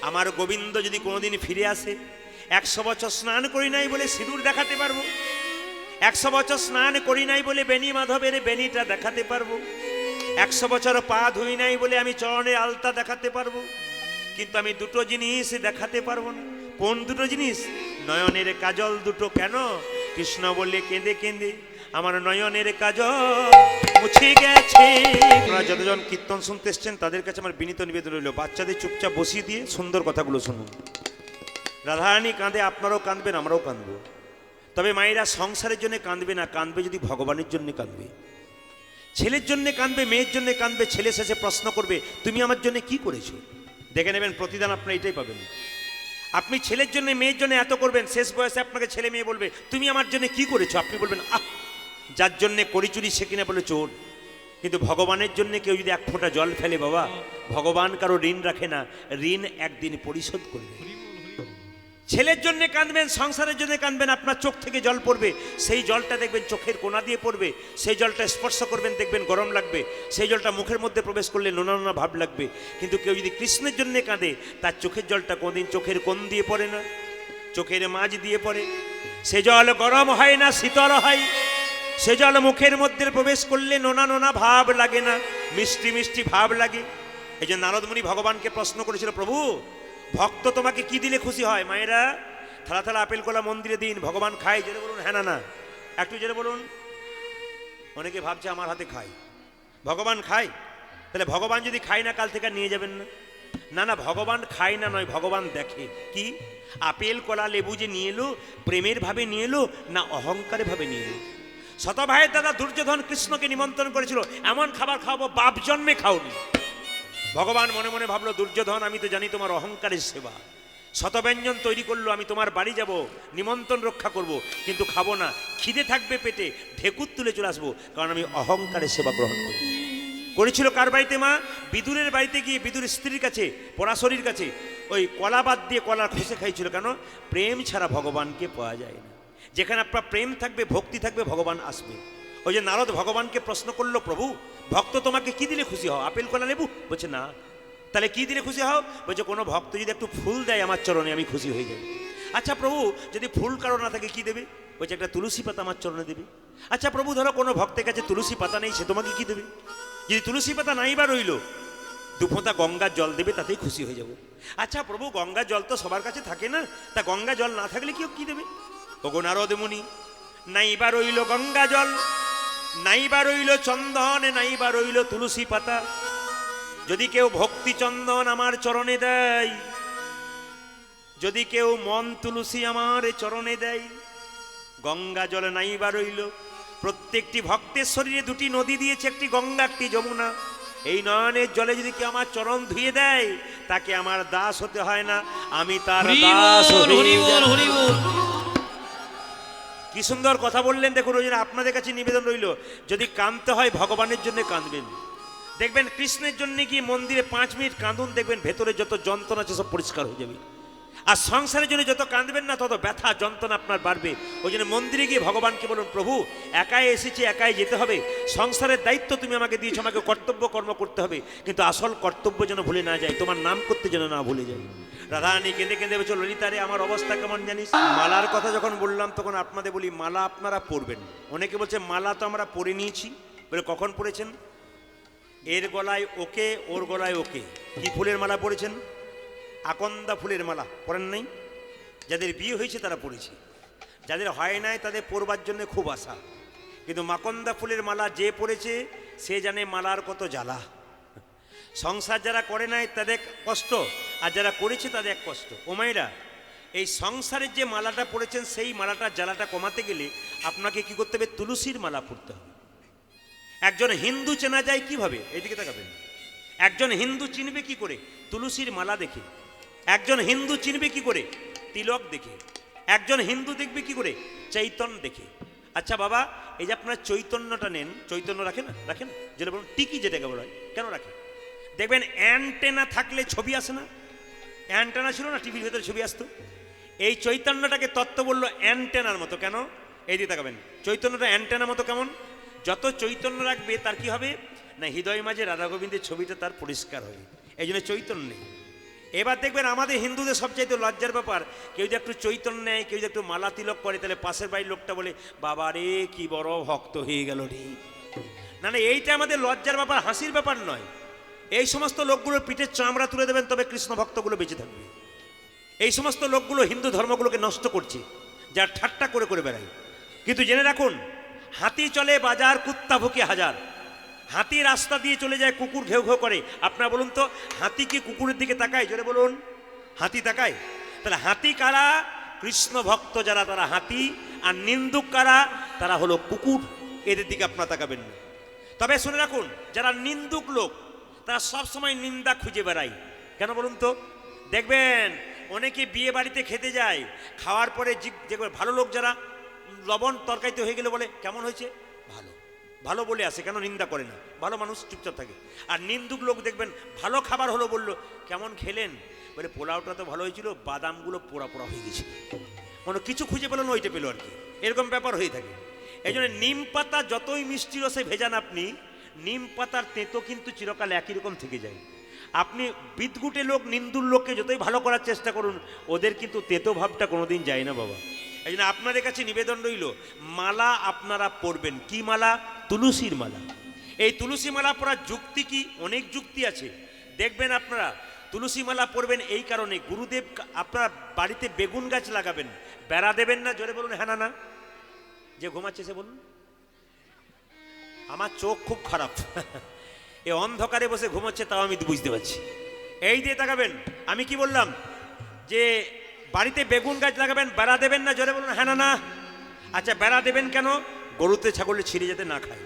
S1: আমার গোবিন্দ যদি কোনোদিন ফিরে আসে, 100 বছর স্নান করি নাই বলে সিঁদুর দেখাতে পারবো, 100 বছর স্নান করি নাই বলে বেনি মাধবের বেনিটা দেখাতে পারবো, 100 বছর পা ধুই নাই বলে আমি চরণের আলতা দেখাতে পারবো, কিন্তু আমি দুটো জিনিস দেখাতে পারবো না। কোন দুটো জিনিস? নয়নের কাজল দুটো। কেন? কৃষ্ণ বললে কেঁদে কেঁদে আমার নয়নের কাজল মুছে গেছে। আপনারা যতজন কীর্তন শুনতে এসছেন তাদের কাছে আমার বিনীত নিবেদন রইল, বাচ্চাদের চুপচাপ বসিয়ে দিয়ে সুন্দর কথাগুলো শুনুন। রাধারানী কাঁদে, আপনারাও কাঁদবেন, আমরাও কাঁদবো। তবে মায়েরা সংসারের জন্য কাঁদবে না, কাঁদবে যদি ভগবানের জন্য কাঁদবে। ছেলের জন্য কাঁদবে, মেয়ের জন্য কাঁদবে, ছেলে শেষে প্রশ্ন করবে তুমি আমার জন্য কি করেছো? দেখে নেবেন প্রতিদান আপনারা এটাই পাবেন। আপনি ছেলের জন্য মেয়ের জন্য এত করবেন, শেষ বয়সে আপনাকে ছেলে মেয়ে বলবে তুমি আমার জন্য কি করেছো? আপনি বলবেন আহ, যার জন্যে করি চুরি সে কিনা বলে চোর। কিন্তু ভগবানের জন্য কেউ যদি এক ফোঁটা জল ফেলে, বাবা ভগবান কারো ঋণ রাখে না, ঋণ একদিন পরিশোধ করবে। ছেলের জন্য কাঁদবেন, সংসারের জন্য কাঁদবেন, আপনার চোখ থেকে জল পড়বে, সেই জলটা দেখবেন চোখের কোনা দিয়ে পড়বে, সেই জলটা স্পর্শ করবেন দেখবেন গরম লাগবে, সেই জলটা মুখের মধ্যে প্রবেশ করলে নোনা নোনা ভাব লাগবে। কিন্তু কেউ যদি কৃষ্ণের জন্য কাঁদে, তার চোখের জলটা কোনদিন চোখের কোণ দিয়ে পড়ে না, চোখের মাঝ দিয়ে পড়ে। সে জল গরম হয় না, শীতল হয়। সে জল মুখের মধ্যে প্রবেশ করলে নোনা নোনা ভাব লাগে না, মিষ্টি মিষ্টি ভাব লাগে। এই যে নারদমুনি ভগবানকে প্রশ্ন করেছিল, প্রভু ভক্ত তোমাকে কি দিলে খুশি হয়? মায়েরা থালা থালা আপেল কলা মন্দিরে দিন, ভগবান খায়। জেনে বলুন হ্যাঁ না না, একটু জেনে বলুন। অনেকে ভাবছে আমার হাতে খায়, ভগবান খায়। তাহলে ভগবান যদি খায় না, কাল থেকে নিয়ে যাবেন না। না না, ভগবান খায় না নয়, ভগবান দেখে। কি আপেল কলা লেবু যে নিয়ে এলো, প্রেমের ভাবে নিয়ে এলো না অহংকারের ভাবে নিয়ে এলো? শত ভাইয়ের দাদা দুর্যোধন কৃষ্ণকে নিমন্ত্রণ করেছিল, এমন খাবার খাওয়াবো বাপ জন্মে খাওনি। ভগবান মনে মনে ভাবলো, দুর্যোধন আমি তো জানি তোমার অহংকারের সেবা, শতব্যঞ্জন তৈরি করলো, আমি তোমার বাড়ি যাব, নিমন্ত্রণ রক্ষা করব, কিন্তু খাবো না, খিদে থাকবে পেটে, ঢেকুর তুলে চলে আসবো, কারণ আমি অহংকারের সেবা গ্রহণ করি। করেছিল কার বাড়িতে মা? বিদুরের বাড়িতে গিয়ে বিদুরের স্ত্রীর কাছে, পরাশরীর কাছে ওই কলা বাদ দিয়ে কলার খসে খাইছিল। কেন? প্রেম ছাড়া ভগবানকে পাওয়া যায় না। যেখানে আপনার প্রেম থাকবে, ভক্তি থাকবে, ভগবান আসবে। ওই যে নারদ ভগবানকে প্রশ্ন করলো, প্রভু ভক্ত তোমাকে কি দিলে খুশি হও? আপেল কলা লেবু? বলছে না। তাহলে কি দিলে খুশি হও? বলছে কোনো ভক্ত যদি একটু ফুল দেয় আমার চরণে, আমি খুশি হয়ে যাই। আচ্ছা প্রভু, যদি ফুল কারো না থাকে কি দেবে? বলছে একটা তুলসী পাতা আমার চরণে দেবে। আচ্ছা প্রভু, ধরো কোনো ভক্তের কাছে তুলসী পাতা নেই, সে তোমাকে কি দেবে? যদি তুলসী পাতা নাই বা রইল, দুফোঁটা গঙ্গার জল দেবে, তাতেই খুশি হয়ে যাব। আচ্ছা প্রভু, গঙ্গার জল তো সবার কাছে থাকে না, তা গঙ্গা জল না থাকলে কেউ কি দেবে? ওগো নারদ মুনি, নাই বা রইল গঙ্গা জল, নাই বা রইল চন্দন, নাই বা রইল তুলসী পাতা, যদি কেউ ভক্তি চন্দন আমার চরণে দেয়, যদি কেউ মন তুলসী আমার চরণে দেয়, গঙ্গা জল নাই বা রইল। প্রত্যেকটি ভক্তের শরীরে দুটি নদী দিয়েছে, একটি গঙ্গা, একটি যমুনা। এই নয়নের জলে যদি কেউ আমার চরণ ধুয়ে দেয়, তাকে আমার দাস হতে হয় না, আমি তার দাস হয়ে যাই। কি সুন্দর কথা বললেন দেখুন। ওই জন্য আপনাদের কাছে নিবেদন রইল, যদি কাঁদতে হয় ভগবানের জন্য কাঁদবেন। দেখবেন কৃষ্ণের জন্য গিয়ে মন্দিরে 5 মিনিট কাঁদুন, দেখবেন ভেতরে যত যন্ত্রণা আছে সব পরিষ্কার হয়ে যাবে। আর সংসারের জন্য যত কাঁদবেন না, তত ব্যথা যন্ত্রণা আপনার বাড়বে। ওই জন্য মন্দিরে গিয়ে ভগবানকে বলুন, প্রভু একাই এসেছি, একাই যেতে হবে, সংসারের দায়িত্ব তুমি আমাকে দিয়েছো, আমাকে কর্তব্য কর্ম করতে হবে, কিন্তু আসল কর্তব্য যেন ভুলে না যাই, তোমার নাম করতে যেন না ভুলে যাই। রাধারানী কেঁদে কেঁদে বলছো, ললিতারে আমার অবস্থা কেমন জানিস? মালার কথা যখন বললাম তখন আপনাদের বলি, মালা আপনারা পরবেন। অনেকে বলছে মালা তো আমরা পরে নিয়েছি। বলে কখন পরেছেন? এর গলায় ওকে, ওর গলায় ওকে। কি ফুলের মালা পরেছেন? আকন্দা ফুলের মালা পরেন নাই? যাদের বিয়ে হয়েছে তারা পড়েছে, যাদের হয় নাই তাদের পরবার জন্য খুব আশা। কিন্তু মাকন্দা ফুলের মালা যে পড়েছে সে জানে মালার কত জ্বালা। সংসার যারা করে নাই তাদের কষ্ট, আর যারা করেছে তাদের এক কষ্ট। ও মায়েরা, এই সংসারের যে মালাটা পড়েছেন সেই মালাটার জ্বালাটা কমাতে গেলে আপনাকে কি করতে হবে? তুলসীর মালা পড়তে হবে। একজন হিন্দু চেনা যায় কিভাবে? এইদিকে তাকাবেন। একজন হিন্দু চিনবে কি করে? তুলসীর মালা দেখে। একজন হিন্দু চিনবে কি করে? তিলক দেখে। একজন হিন্দু দেখবে কি করে? চৈতন্য দেখে। আচ্ছা বাবা, এই যে আপনারা চৈতন্যটা নেন, চৈতন্য রাখে না? রাখে না? যেটা বলুন টিকি, যেটাকে বলা হয়, কেন রাখে? দেখবেন অ্যান্টেনা থাকলে ছবি আসে না? অ্যান্টেনা ছিল না, টিভির ভেতরে ছবি আসতো। এই চৈতন্যটাকে তত্ত্ব বললো অ্যান্টেনার মতো। কেন? এই দিকে তাকাবেন। চৈতন্যটা অ্যান্টেনার মতো কেমন? যত চৈতন্য রাখবে তার কি হবে না, হৃদয় মাঝে রাধা গোবিন্দের ছবিটা তার পরিষ্কার হবে, এই জন্য চৈতন্য নেই। এবার দেখবেন আমাদের হিন্দুদের সবচাইতে লজ্জার ব্যাপার, কেউ যদি একটু চৈতন্য নেয়, কেউ যদি একটু মালা তিলক করে, তাহলে পাশের বাড়ির লোকটা বলে, বাবা রে কি বড় ভক্ত হয়ে গেল রে। না না, এইটা আমাদের লজ্জার ব্যাপার, হাসির ব্যাপার নয়। এই সমস্ত লোকগুলোর পিঠের চামড়া তুলে দেবেন, তবে কৃষ্ণ ভক্তগুলো বেঁচে থাকবে। এই সমস্ত লোকগুলো হিন্দু ধর্মগুলোকে নষ্ট করছে, যার ঠাট্টা করে করে বেড়ায়। কিন্তু জেনে রাখুন, হাতি চলে বাজার, কুত্তা ভুকে হাজার। হাতি রাস্তা দিয়ে চলে যায়, কুকুর ঘেউ ঘেউ করে। আপনারা বলুন তো, হাতি কি কুকুরের দিকে তাকায়? জোরে বলুন, হাতি তাকায়? তাহলে হাতি কারা? কৃষ্ণ ভক্ত যারা তারা হাতি, আর নিন্দুক কারা? তারা হলো কুকুর। এদের দিকে আপনারা তাকাবেন না। তবে শুনে রাখুন, যারা নিন্দুক লোক তারা সবসময় নিন্দা খুঁজে বেড়ায়। কেন বলুন তো? দেখবেন অনেকে বিয়ে বাড়িতে খেতে যায়, খাওয়ার পরে দেখবেন ভালো লোক যারা, লবণ তরকারিতে হয়ে গেলে বলে কেমন হয়েছে? ভালো। ভালো বলে আসে, কেন? নিন্দা করে না, ভালো মানুষ চুপচাপ থাকে। আর নিন্দুক লোক দেখবেন ভালো খাবার হলো, বললো কেমন খেলেন? বলে পোলাওটা তো ভালো হয়েছিল, বাদামগুলো পোড়া পোড়া হয়ে গেছিল, মানে কিছু খুঁজে পেল না, ওইটা পেলো আর কি। এরকম ব্যাপার হয়ে থাকে। এই জন্য নিম পাতা যতই মিষ্টি রসে ভেজান আপনি, নিম পাতার তেঁতো কিন্তু চিরকাল একই রকম থেকে যায়। আপনি বিদগুটে লোক, নিন্দুর লোককে যতই ভালো করার চেষ্টা করুন, ওদের কিন্তু তেতো ভাবটা কোনোদিন যায় না বাবা। এই জন্য আপনাদের কাছে নিবেদন রইল, মালা আপনারা পরবেন। কি মালা? তুলসীর মালা। এই তুলসী মালা পরার যুক্তি কি? অনেক যুক্তি আছে। দেখবেন আপনারা তুলসী মালা পরবেন এই কারণে, গুরুদেব আপনার বাড়িতে বেগুন গাছ লাগাবেন, বেড়া দেবেন না। জোরে বলুন হ্যাঁ না না। যে ঘুমাচ্ছে সে বলুন। আমার চোখ খুব খারাপ, এ অন্ধকারে বসে ঘুমাচ্ছে, তাও আমি বুঝতে পারছি। এই দিয়ে তাকাবেন। আমি কি বললাম? যে বাড়িতে বেগুন গাছ লাগাবেন, বেড়া দেবেন না। জোরে বলুন হ্যাঁ না না। আচ্ছা বেড়া দেবেন কেন? গরুতে ছাগলে ছিঁড়ে যেতে না খায়।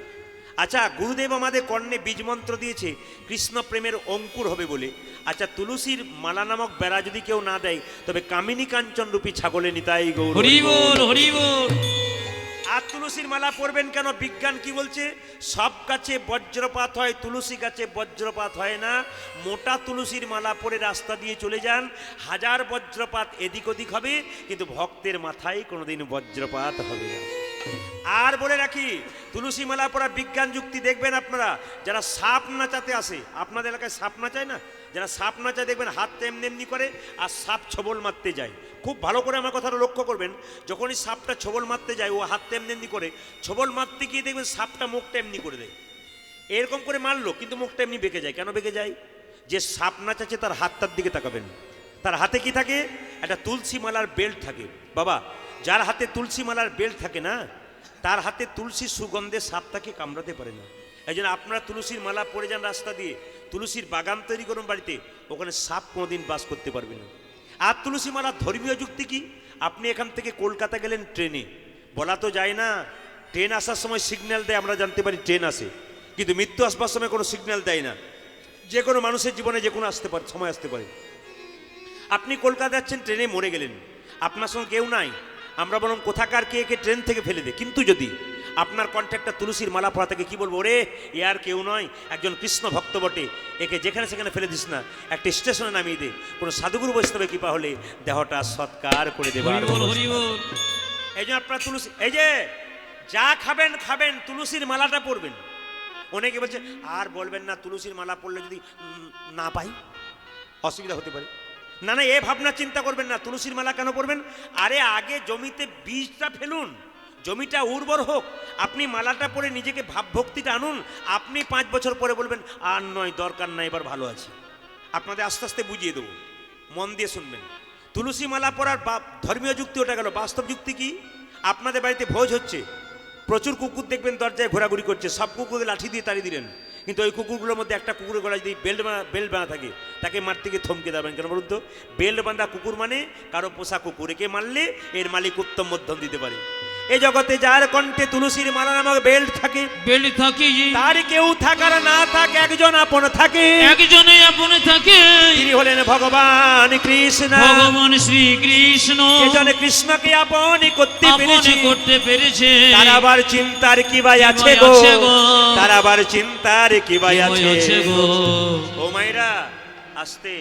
S1: আচ্ছা, গুরুদেব আমাদের কর্ণে বীজ মন্ত্র দিয়েছে কৃষ্ণ প্রেমের অঙ্কুর হবে বলে। আচ্ছা, তুলসীর মালা নামক বেড়া যদি কেউ না দেয়, তবে কামিনী কাঞ্চন রূপী ছাগলে নিতাই গৌর।
S2: হরি বল হরি বল।
S1: আর তুলসীর মালা পরবেন কেন? বিজ্ঞান কি বলছে? সব গাছে বজ্রপাত হয়, তুলসী গাছে বজ্রপাত হয় না। মোটা তুলসীর মালা পরে রাস্তা দিয়ে চলে যান, হাজার বজ্রপাত এদিক ওদিক হবে, কিন্তু ভক্তের মাথায় কোনোদিন বজ্রপাত হবে না। আর বলে রাখি, তুলসী মালা পরা বিজ্ঞান যুক্তি দেখবেন আপনারা, যারা সাপ নাচাতে আসে, আপনাদের এলাকায় সাপ নাচায় না, যারা সাপ নাচায় দেখবেন হাতটা এমনি এমনি করে আর সাপ ছবল মারতে যায়। খুব ভালো করে আমার কথাটা লক্ষ্য করবেন, যখনই সাপটা ছবল মারতে যায় ও হাতটা এমনি এমনি করে ছবল মারতে গিয়ে দেখবেন সাপটা মুখটা এমনি করে দেয়। এরকম করে মারলো কিন্তু মুখটা এমনি বেঁকে যায়। কেন বেঁকে যায়? যে সাপ নাচাচ্ছে তার হাতটার দিকে তাকাবেন, তার হাতে কি থাকে? একটা তুলসী মালার বেল্ট থাকে। বাবা, যার হাতে তুলসী মালার বেল্ট থাকে না, তার হাতে তুলসীর সুগন্ধে সাপ তাকে কামড়াতে পারে না। এই জন্য আপনারা তুলসীর মালা পরে যান রাস্তা দিয়ে, তুলসীর বাগান তৈরি করুন বাড়িতে, ওখানে সাপ কোনোদিন বাস করতে পারবে না। আর তুলসী মালার ধর্মীয় যুক্তি কি? আপনি এখান থেকে কলকাতা গেলেন ট্রেনে, বলা তো যায় না, ট্রেন আসার সময় সিগন্যাল দেয়, আমরা জানতে পারি ট্রেন আসে, কিন্তু মৃত্যু আসবার সময় কোনো সিগন্যাল দেয় না। যে কোনো মানুষের জীবনে যে কোনো আসতে পারে, সময় আসতে পারে। আপনি কলকাতা যাচ্ছেন, ট্রেনে মরে গেলেন, আপনার সঙ্গে কেউ নাই, আমরা বরং কোথাকার কে কে ট্রেন থেকে ফেলে দেয়। কিন্তু যদি আপনার কন্ট্যাক্টটা তুলসীর মালা পরা থেকে, কি বলবো, ওরে এ আর কেউ নয়, একজন কৃষ্ণ ভক্ত বটে, একে যেখানে সেখানে ফেলে দিস না, একটা স্টেশনে নামিয়ে দে, কোনো সাধুগুরু বৈষ্ণবের কৃপা হলে দেহটা সৎকার করে দেবে।
S2: হরি বল হরি বল।
S1: এই জন্য আপনার তুলসী, এই যে যা খাবেন খাবেন, তুলসীর মালাটা পরবেন। অনেকে বলছে আর বলবেন না, তুলসীর মালা পরলে যদি না পাই অসুবিধা হতে পারে। না না, এ ভাবনা চিন্তা করবেন না। তুলসীর মালা কেন পরবেন? আরে আগে জমিতে বীজটা ফেলুন, জমিটা উর্বর হোক, আপনি মালাটা পরে নিজেকে ভাবভক্তিটা আনুন। আপনি 5 বছর পরে বলবেন আর নয়, দরকার নাই, এবার ভালো আছে। আপনাদের আস্তে আস্তে বুঝিয়ে দেবো, মন দিয়ে শুনবেন। তুলসী মালা পরার ধর্মীয় যুক্তি ওটা গেল। বাস্তব যুক্তি কি? আপনাদের বাড়িতে ভোজ হচ্ছে, প্রচুর কুকুর দেখবেন দরজায় ঘোরাঘুরি করছে, সব কুকুরকে লাঠি দিয়ে তাড়িয়ে দিলেন, কিন্তু ওই কুকুরগুলোর মধ্যে একটা কুকুরের গলায় যদি বেল্ট বাঁধা থাকে, তাকে মারতে গিয়ে থমকে দেবেন। কেন বলুন তো? বেল্ট বাঁধা কুকুর মানে কারো পোষা কুকুর, একে মারলে এর মালিক উত্তম মধ্যম দিতে পারে। এই জগতে যার কণ্ঠে তুলসীর মালা নামক বেল্ট থাকে,
S2: বেল্ট থাকে,
S1: তার কেউ থাকার না থাকে, একজন আপন থাকে,
S2: একজনে আপনে থাকে,
S1: তিনি হলেন ভগবান কৃষ্ণ।
S2: ভগবান শ্রীকৃষ্ণ।
S1: এজন্য কৃষ্ণকে আপন করতে পেরেছে,
S2: আপনে করতে পেরেছে,
S1: তার আবার চিন্তার কি ভাই আছে গো, তার আবার চিন্তার কি ভাই আছে গো। ও মায়েরা, আস্তে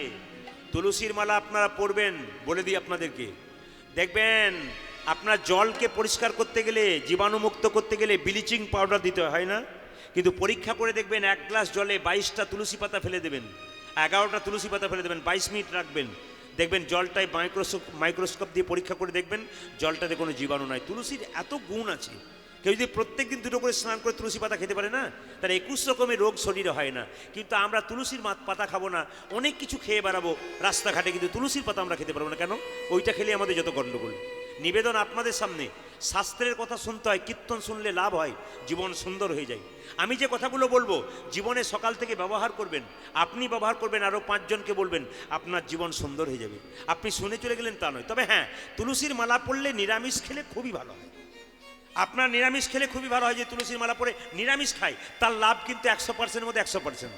S1: তুলসীর মালা আপনারা পরবেন। বলে দিই আপনাদেরকে, দেখবেন আপনার জলকে পরিষ্কার করতে গেলে, জীবাণুমুক্ত করতে গেলে ব্লিচিং পাউডার দিতে হয় না? কিন্তু পরীক্ষা করে দেখবেন, 1 গ্লাস জলে 22টা তুলসী পাতা ফেলে দেবেন, 11টা তুলসী পাতা ফেলে দেবেন, 22 মিনিট রাখবেন, দেখবেন জলটায় মাইক্রোস্কোপ দিয়ে পরীক্ষা করে দেখবেন জলটাতে কোনো জীবাণু নাই। তুলসীর এত গুণ আছে। কেউ যদি প্রত্যেক দিন 2টো করে স্নান করে তুলসী পাতা খেতে পারে না, তার 21 রকমের রোগ শরীরে হয় না। কিন্তু আমরা তুলসীর পাতা খাবো না, অনেক কিছু খেয়ে বেড়াবো রাস্তাঘাটে, কিন্তু তুলসীর পাতা আমরা খেতে পারবো না। কেন? ওইটা খেলে আমাদের যত গণ্ডগোল। নিবেদন আপনাদের সামনে, শাস্ত্রের কথা শুনতে হয়, কীর্তন শুনলে লাভ হয়, জীবন সুন্দর হয়ে যায়। আমি যে কথাগুলো বলবো জীবনে সকাল থেকে ব্যবহার করবেন, আপনি ব্যবহার করবেন, আরও 5 জনকে বলবেন, আপনার জীবন সুন্দর হয়ে যাবে। আপনি শুনে চলে গেলেন তা নয়। তবে হ্যাঁ, তুলসীর মালা পড়লে নিরামিষ খেলে খুবই ভালো হয়। আপনার নিরামিষ খেলে খুবই ভালো হয়। যে তুলসীর মালা পরে নিরামিষ খায়, তার লাভ কিন্তু 100%-এর মধ্যে 100%।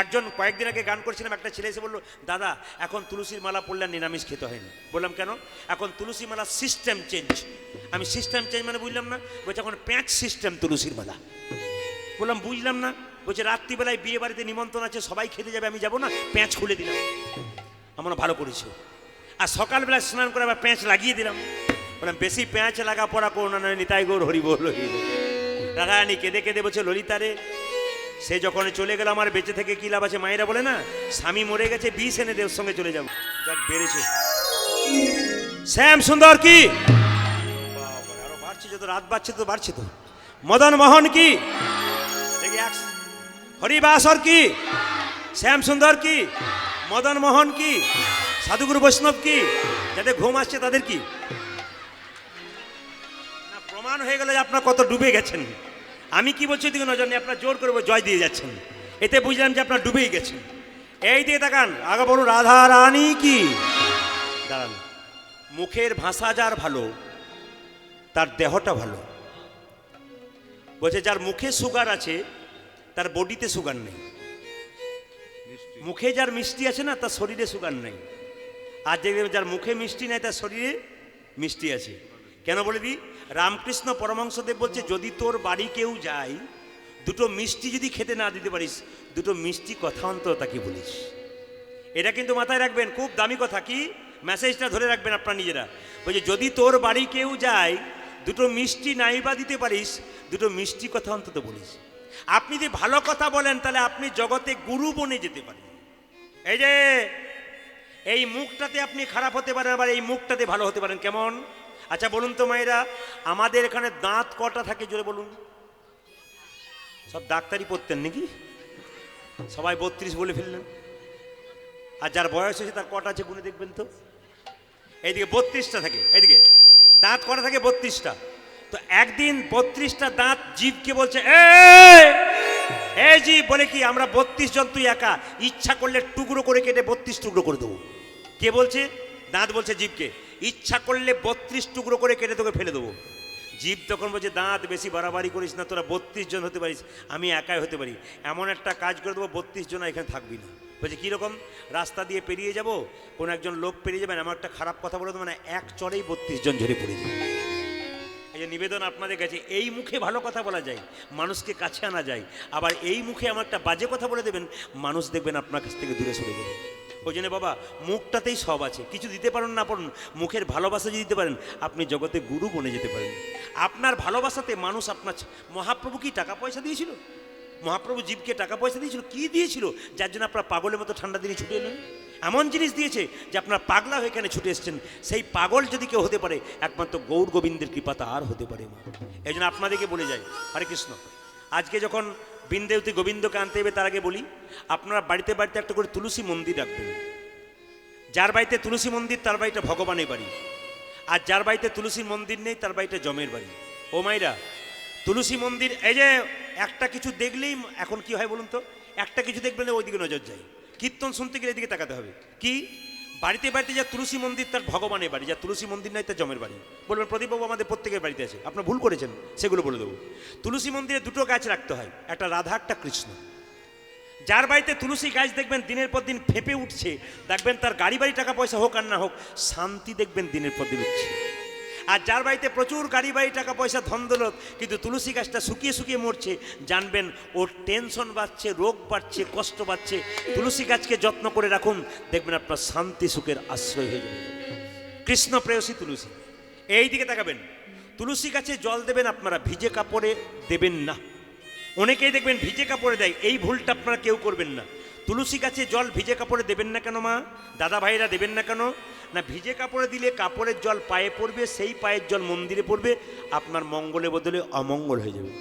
S1: একজন কয়েকদিন আগে গান করছিলাম, একটা ছেলে এসে বললো, দাদা এখন তুলসীর মালা পড়লে নিরামিষ খেতে হয় না। বললাম কেন? এখন তুলসী মালা সিস্টেম চেঞ্জ। আমি সিস্টেম চেঞ্জ মানে বুঝলাম না। বলছে এখন প্যাঁচ সিস্টেম তুলসীর মালা। বললাম বুঝলাম না। বলছে রাত্রিবেলায় বিয়ে বাড়িতে নিমন্ত্রণ আছে, সবাই খেতে যাবে, আমি যাবো না, প্যাঁচ খুলে দিলাম। আমরা ভালো করেছি। আর সকালবেলা স্নান করে আবার প্যাঁচ লাগিয়ে দিলাম। বললাম বেশি প্যাঁচ লাগা পড়া করো না, নিতাই গৌর হরি বল। রাধারানী কেঁদে কেঁদে বলছে, ললিতা রে, সে যখন চলে গেল আমার বেঁচে থেকে কি লাভ আছে? মায়েরা বলে না, স্বামী মরে গেছে, বিষ এনে দেব সঙ্গে চলে যাবো। যাক বেড়েছে। শ্যাম সুন্দর কি, আরো বাড়ছে, যত রাত বাড়ছে তো বাড়ছে তো। মদন মোহন কি, দেখি হরিবাসর কি, শ্যাম সুন্দর কি, মদন মোহন কি, সাধুগুরু বৈষ্ণব কি, যাদের ঘুম আসছে তাদের কি? না, প্রমাণ হয়ে গেল যে আপনার কত ডুবে গেছেন। আমি কি বলছি দিকে নজর নেই, আপনার জোর করবো জয় দিয়ে যাচ্ছেন, এতে বুঝলাম যে আপনার ডুবেই গেছেন। এই দিয়ে তাকান, আগে বলুন রাধা রানী কি। দাঁড়ান, মুখের ভাষা যার ভালো, তার দেহটা ভালো। বলছে যার মুখে সুগার আছে তার বডিতে সুগার নেই, মুখে যার মিষ্টি আছে না তার শরীরে সুগার নেই, আর যে যার মুখে মিষ্টি নেই তার শরীরে মিষ্টি আছে। কেন বলে দিই, রামকৃষ্ণ পরমহংসদেব বলছে যদি তোর বাড়ি কেউ যায়, দুটো মিষ্টি যদি খেতে না দিতে পারিস, দুটো মিষ্টি কথা অন্তত তাকে বলিস। এটা কিন্তু মাথায় রাখবেন, খুব দামি কথা। কি মেসেজটা ধরে রাখবেন আপনারা নিজেরা। বলছে যদি তোর বাড়ি কেউ যায়, দুটো মিষ্টি নাইবা দিতে পারিস, দুটো মিষ্টি কথা অন্তত বলিস। আপনি যদি ভালো কথা বলেন তাহলে আপনি জগতে গুরু বনে যেতে পারেন। এই যে এই মুখটাতে আপনি খারাপ হতে পারেন, আবার এই মুখটাতে ভালো হতে পারেন। কেমন? আচ্ছা বলুন তো মায়েরা, আমাদের এখানে দাঁত কটা থাকে জোরে বলুন? সব ডাক্তারি পড়তেন নাকি? সবাই 32 বলে ফেললেন। আর যার বয়স হয়েছে তার কটা আছে গুনে দেখবেন তো। এইদিকে 32টা থাকে, এইদিকে দাঁত কটা থাকে? 32টা। তো একদিন 32টা দাঁত জীবকে বলছে, এই জীব বলে কি আমরা 32 জন, তুই একা ইচ্ছা করলে টুকরো করে কেটে 32 টুকরো করে দেবো। কে বলছে? দাঁত বলছে জীবকে, ইচ্ছা করলে 32 টুকরো করে কেটে তোকে ফেলে দেবো। জীব তখন বলছে দাঁত বেশি বাড়াবাড়ি করিস না, তোরা 32 জন হতে পারিস, আমি একাই হতে পারি। এমন একটা কাজ করে দেবো 32 জন এখানে থাকবি না। বলছে কীরকম? রাস্তা দিয়ে পেরিয়ে যাব, কোনো একজন লোক পেরিয়ে যাবেন, এমন একটা খারাপ কথা বলে দেবো, মানে এক চড়েই 32 জন ঝরে পড়ে যাবে। এই যে নিবেদন আপনাদের কাছে, এই মুখে ভালো কথা বলা যায়, মানুষকে কাছে আনা যায়, আবার এই মুখে আমার একটা বাজে কথা বলে দেবেন, মানুষ দেখবেন আপনার কাছ থেকে দূরে সরে যাবে। ওই জন্য বাবা মুখটাতেই সব আছে, কিছু দিতে পারেন না পারেন, মুখের ভালোবাসা যদি দিতে পারেন আপনি জগতে গুরু বনে যেতে পারেন। আপনার ভালোবাসাতে মানুষ আপনার, মহাপ্রভু কি টাকা পয়সা দিয়েছিল? মহাপ্রভু জীবকে টাকা পয়সা দিয়েছিল? কি দিয়েছিল যার জন্য আপনার পাগলের মতো ঠান্ডা দিনে ছুটে এলেন? এমন জিনিস দিয়েছে যে আপনার পাগলা হয়ে এখানে ছুটে এসছেন। সেই পাগল যদি কেউ হতে পারে, একমাত্র গৌর গোবিন্দের কৃপা তার হতে পারে। এই জন্য আপনাদেরকে বলে যাই, হরে কৃষ্ণ, আজকে যখন বৃন্দেবতী গোবিন্দকে আনতে হবে তার আগে বলি, আপনারা বাড়িতে বাড়িতে একটা করে তুলসী মন্দির রাখবেন। যার বাড়িতে তুলসী মন্দির তার বাড়িটা ভগবানের বাড়ি, আর যার বাড়িতে তুলসীর মন্দির নেই তার বাড়িটা জমের বাড়ি। ও মাইরা, তুলসী মন্দির, এই যে একটা কিছু দেখলেই এখন কি হয় বলুন তো, একটা কিছু দেখবেন ওইদিকে নজর যায়। কীর্তন শুনতে গেলে এদিকে তাকাতে হবে। কি? বাড়িতে বাড়িতে যা তুলসী মন্দির তার ভগবানের বাড়ি, যা তুলসী মন্দির নাই তার জমের বাড়ি। বলবেন প্রদীপবাবু আমাদের প্রত্যেকের বাড়িতে আছে, আপনার ভুল করেছেন, সেগুলো বলে দেবো। তুলসী মন্দিরে দুটো গাছ রাখতে হয়, একটা রাধা একটা কৃষ্ণ। যার বাড়িতে তুলসী গাছ দেখবেন দিনের পর দিন ফেঁপে উঠছে, দেখবেন তার গাড়ি বাড়ি টাকা পয়সা হোক আর না হোক, শান্তি দেখবেন দিনের পর দিন উঠছে। আর যার বাড়িতে প্রচুর গাড়ি বাড়ি টাকা পয়সা ধন দৌলত, কিন্তু তুলসী গাছটা শুকিয়ে শুকিয়ে মরছে, জানবেন ওর টেনশন বাড়ছে, রোগ বাড়ছে, কষ্ট বাড়ছে। তুলসী গাছকে যত্ন করে রাখুন, দেখবেন আপনার শান্তি সুখের আশ্রয় হয়ে যাবে। কৃষ্ণ প্রেয়সী তুলসী। এই দিকে তাকাবেন, তুলসী গাছে জল দেবেন আপনারা, ভিজে কাপড়ে দেবেন না। অনেকেই দেখবেন ভিজে কাপড়ে দেয়, এই ভুলটা আপনারা কেউ করবেন না। তুলসী গাছে জল ভিজে কাপড়ে দেবেন না কেন মা, দাদা ভাইরা দেবেন না কেন? না, ভিজে কাপড়ে দিলে কাপড়ের জল পায়ে পড়বে, সেই পায়ের জল মন্দিরে পড়বে, আপনার মঙ্গলে বদলে অমঙ্গল হয়ে যাবে।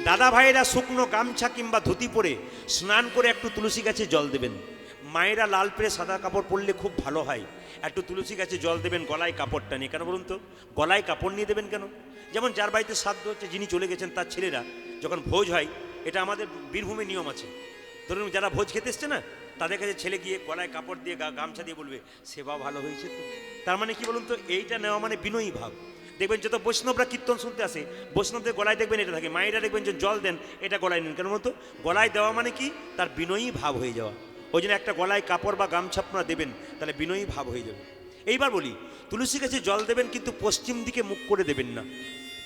S1: দাদা ভাইরা শুকনো গামছা কিংবা ধুতি পরে স্নান করে একটু তুলসী গাছে জল দেবেন। মায়েরা লাল পেরে সাদা কাপড় পরলে খুব ভালো হয়, একটু তুলসী গাছে জল দেবেন গলায় কাপড়টা নিয়ে। কেন বলুন তো? গলায় কাপড় নিয়ে দেবেন কেন? যেমন যার বাড়িতে শ্রাদ্ধ হচ্ছে, যিনি চলে গেছেন তার ছেলেরা যখন ভোজ হয়, এটা আমাদের বীরভূমে নিয়ম আছে, ধরুন যারা ভোজ খেতে এসছে না, তাদের কাছে ছেলে গিয়ে গলায় কাপড় দিয়ে গামছা দিয়ে বলবে সেবা ভালো হয়েছে তো। তার মানে কি বলুন তো, এইটা নেওয়া মানে বিনয়ী ভাব। দেখবেন যত বৈষ্ণবরা কীর্তন শুনতে আসে, বৈষ্ণবদের গলায় দেখবেন এটা থাকে। মায়েরা দেখবেন যে জল দেন, এটা গলায় নেন কেন বলতো? গলায় দেওয়া মানে কি, তার বিনয়ী ভাব হয়ে যাওয়া। ওই জন্য একটা গলায় কাপড় বা গামছা আপনারা দেবেন, তাহলে বিনয়ী ভাব হয়ে যাবে। এইবার বলি, তুলসী গাছে জল দেবেন কিন্তু পশ্চিম দিকে মুখ করে দেবেন না।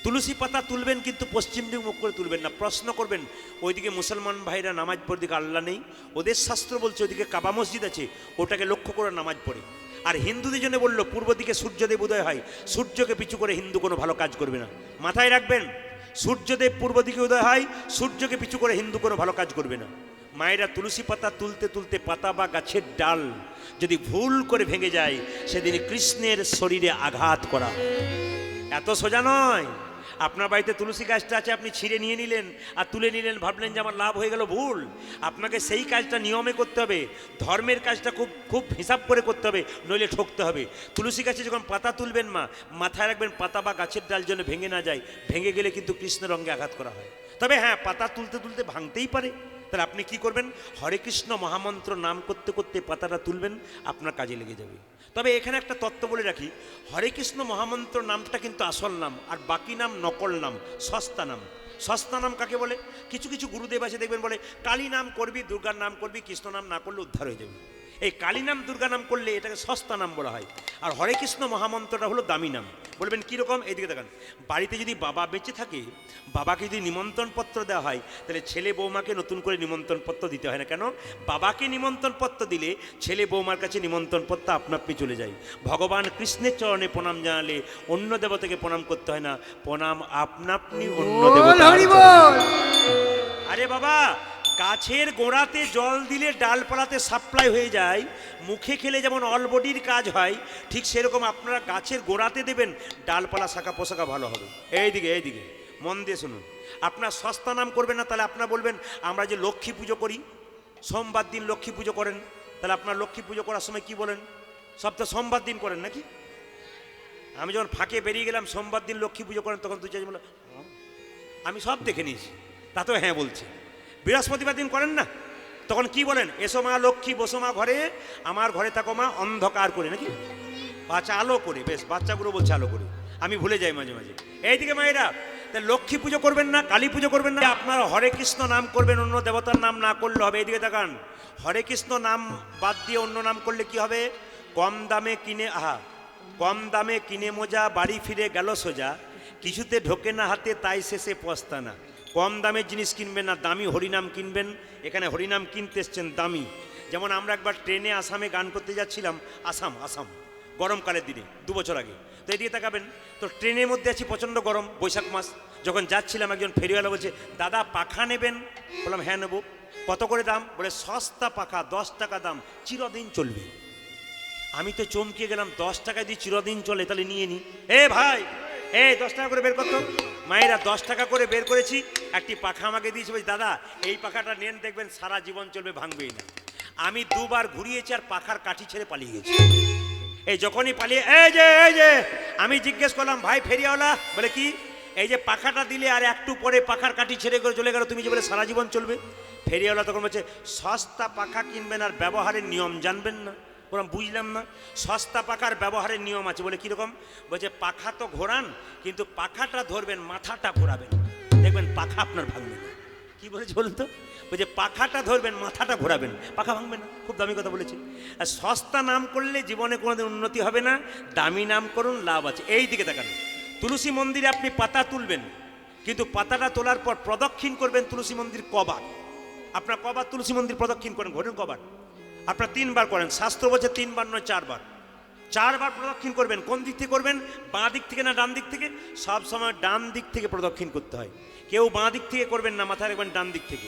S1: তুলসী পাতা তুলবেন কিন্তু পশ্চিম দিকে মুখ করে তুলবেন না। প্রশ্ন করবেন, ওইদিকে মুসলমান ভাইরা নামাজ পড়ে, দিকে আল্লাহ নেই, ওদের শাস্ত্র বলছে ওইদিকে কাবা মসজিদ আছে, ওটাকে লক্ষ্য করে নামাজ পড়ে। আর হিন্দুদের জন্য বললো পূর্ব দিকে সূর্যদেব উদয় হয়, সূর্যকে পিছু করে হিন্দু কোনো ভালো কাজ করবে না। মাথায় রাখবেন, সূর্যদেব পূর্ব দিকে উদয় হয়, সূর্যকে পিছু করে হিন্দু কোনো ভালো কাজ করবে না। মায়েরা তুলসী পাতা তুলতে তুলতে পাতা বা গাছের ডাল যদি ভুল করে ভেঙে যায়, সেদিন কৃষ্ণের শরীরে আঘাত করা। এত সোজা নয়। আপনার বাড়িতে তুলসী গাছটা আছে, আপনি ছিঁড়ে নিয়ে নিলেন আর তুলে নিলেন, ভাবলেন যে আমার লাভ হয়ে গেল, ভুল। আপনাকে সেই কাজটা নিয়মে করতে হবে, ধর্মের কাজটা খুব খুব হিসাব করে করতে হবে, নইলে ঠকতে হবে। তুলসী গাছে যখন পাতা তুলবেন মা, মাথায় রাখবেন পাতা বা গাছের ডাল যেন ভেঙে না যায়, ভেঙে গেলে কিন্তু কৃষ্ণের অঙ্গে আঘাত করা হয়। তবে হ্যাঁ, পাতা তুলতে তুলতে ভাঙতেই পারে, তাহলে আপনি কি করবেন, হরে কৃষ্ণ মহামন্ত্র নাম করতে করতে পাতাটা তুলবেন, আপনার কাজে লেগে যাবে। তবে এখানে একটা তত্ত্ব বলে রাখি, হরে কৃষ্ণ মহামন্ত্র নামটা কিন্তু আসল নাম, আর বাকি নাম নকল নাম, সস্তা নাম। সস্তা নাম কাকে বলে? কিছু কিছু গুরুদেব আছে দেখবেন বলে কালী নাম করবি, দুর্গার নাম করবি, কৃষ্ণ নাম না করলে উদ্ধার হয়ে যাবে। এই কালী নাম দুর্গা নাম করলে এটাকে সস্তা নাম বলা হয়। আর হরে কৃষ্ণ মহামন্ত্রটা হলো দামি নাম। বলবেন কীরকম? এইদিকে দেখান। বাড়িতে যদি বাবা বেঁচে থাকে, বাবাকে যদি নিমন্ত্রণ পত্র দেওয়া হয়, তাহলে ছেলে বৌমাকে নতুন করে নিমন্ত্রণ পত্র দিতে হয় না। কেন? বাবাকে নিমন্ত্রণ পত্র দিলে ছেলে বৌমার কাছে নিমন্ত্রণ পত্র আপনা আপনি চলে যায়। ভগবান কৃষ্ণের চরণে প্রণাম জানালে অন্য দেবতাকে প্রণাম করতে হয় না, প্রণাম আপনা আপনি অন্য
S3: বল
S1: দেবতা।
S3: হরি বল।
S1: আরে বাবা, গাছের গোড়াতে জল দিলে ডালপালাতে সাপ্লাই হয়ে যায়, মুখে খেলে যেমন অল বডির কাজ হয়, ঠিক সেরকম আপনারা গাছের গোড়াতে দেবেন, ডালপালা শাখা পোশাকা ভালো হবে। এইদিকে মন দিয়ে শুনুন। আপনার সস্তা নাম করবেন না, তাহলে আপনারা বলবেন আমরা যে লক্ষ্মী পুজো করি, সোমবার দিন লক্ষ্মী পুজো করেন, তাহলে আপনার লক্ষ্মী পুজো করার সময় কি বলেন? সব তো সোমবার দিন করেন নাকি? আমি যখন ফাঁকে বেরিয়ে গেলাম সোমবার দিন লক্ষ্মী পুজো করেন, তখন তুই চাই বলো আমি সব দেখে নিয়েছি, তা তো হ্যাঁ বলছে। বৃহস্পতিবার দিন করেন না, তখন কি বলেন? এসো মা লক্ষ্মী, বসো মা ঘরে, আমার ঘরে থাকো মা অন্ধকার করে, নাকি? আচ্ছা আলো করে, বেশ, বাচ্চাগুলো বলছে আলো করে, আমি ভুলে যাই মাঝে মাঝে। এইদিকে মায়েরা, তা লক্ষ্মী পুজো করবেন না, কালী পুজো করবেন না, আপনার হরে কৃষ্ণ নাম করবেন, অন্য দেবতার নাম না করলে হবে। এইদিকে দেখান, হরে কৃষ্ণ নাম বাদ দিয়ে অন্য নাম করলে কি হবে? কম দামে কিনে মোজা, বাড়ি ফিরে গেল সোজা, কিছুতে ঢোকে না হাতে, তাই শেষে পস্তানা। কম দামের জিনিস কিনবেন না, দামি হরিনাম কিনবেন। এখানে হরিনাম কিনতে এসছেন দামি। যেমন আমরা একবার ট্রেনে আসামে গান করতে যাচ্ছিলাম, আসাম গরমকালের দিনে 2 বছর আগে। তো এদিকে তাকাবেন, তো ট্রেনের মধ্যে আছি, প্রচণ্ড গরম, বৈশাখ মাস। যখন যাচ্ছিলাম একজন ফেরিওয়ালা বলছে, দাদা পাখা নেবেন? বললাম হ্যাঁ নেবো। কত করে দাম? বলে সস্তা পাখা, 10 টাকা দাম, চিরদিন চলবে। আমি তো চমকে গেলাম, 10 টাকা দিয়ে চিরদিন চলে, তাহলে নিয়ে নি। ভাই 10 টাকা করে বের করতো। মায়েরা 10 টাকা করে বের করেছি, একটি পাখা আমাকে দিয়েছে, বলছি দাদা এই পাখাটা নেন, দেখবেন সারা জীবন চলবে, ভাঙবেই না। আমি 2 বার ঘুরিয়েছি আর পাখার কাঠি ছেড়ে পালিয়ে গেছি। যখনই পালিয়ে এই যে আমি জিজ্ঞেস করলাম, ভাই ফেরিওয়ালা? বলে কি? এই যে পাখাটা দিলে আর একটু পরে পাখার কাঠি ছেড়ে করে চলে গেল, তুমি যে বলে সারা জীবন চলবে। ফেরিওয়ালা তখন বলছে, সস্তা পাখা কিনবেন আর ব্যবহারের নিয়ম জানবেন না। বললাম বুঝলাম না। সস্তা পাখার ব্যবহারের নিয়ম আছে। বলে কীরকম? বলছে পাখা তো ঘোরান, কিন্তু পাখাটা ধরবেন, মাথাটা ঘোরাবেন, দেখবেন পাখা আপনার ভাঙবে না। কি বলেছে বলুন তো? বলছে পাখাটা ধরবেন, মাথাটা ঘোরাবেন, পাখা ভাঙবে না। খুব দামি কথা বলেছে। আর সস্তা নাম করলে জীবনে কোনোদিন উন্নতি হবে না, দামি নাম করুন, লাভ আছে। এই দিকে দেখান, তুলসী মন্দিরে আপনি পাতা তুলবেন, কিন্তু পাতাটা তোলার পর প্রদক্ষিণ করবেন তুলসী মন্দির কবার। আপনার কবার তুলসী মন্দির প্রদক্ষিণ করেন? ঘোরেন কবার? আপনার 3 বার করেন। শাস্ত্র বলছে 3 বার নয় 4 বার। 4 বার প্রদক্ষিণ করবেন। কোন দিক থেকে করবেন? বাঁ দিক থেকে না ডান দিক থেকে? সব সময় ডান দিক থেকে প্রদক্ষিণ করতে হয়। কেউ বাঁ দিক থেকে করবেন না, মাথায় রাখবেন ডান দিক থেকে।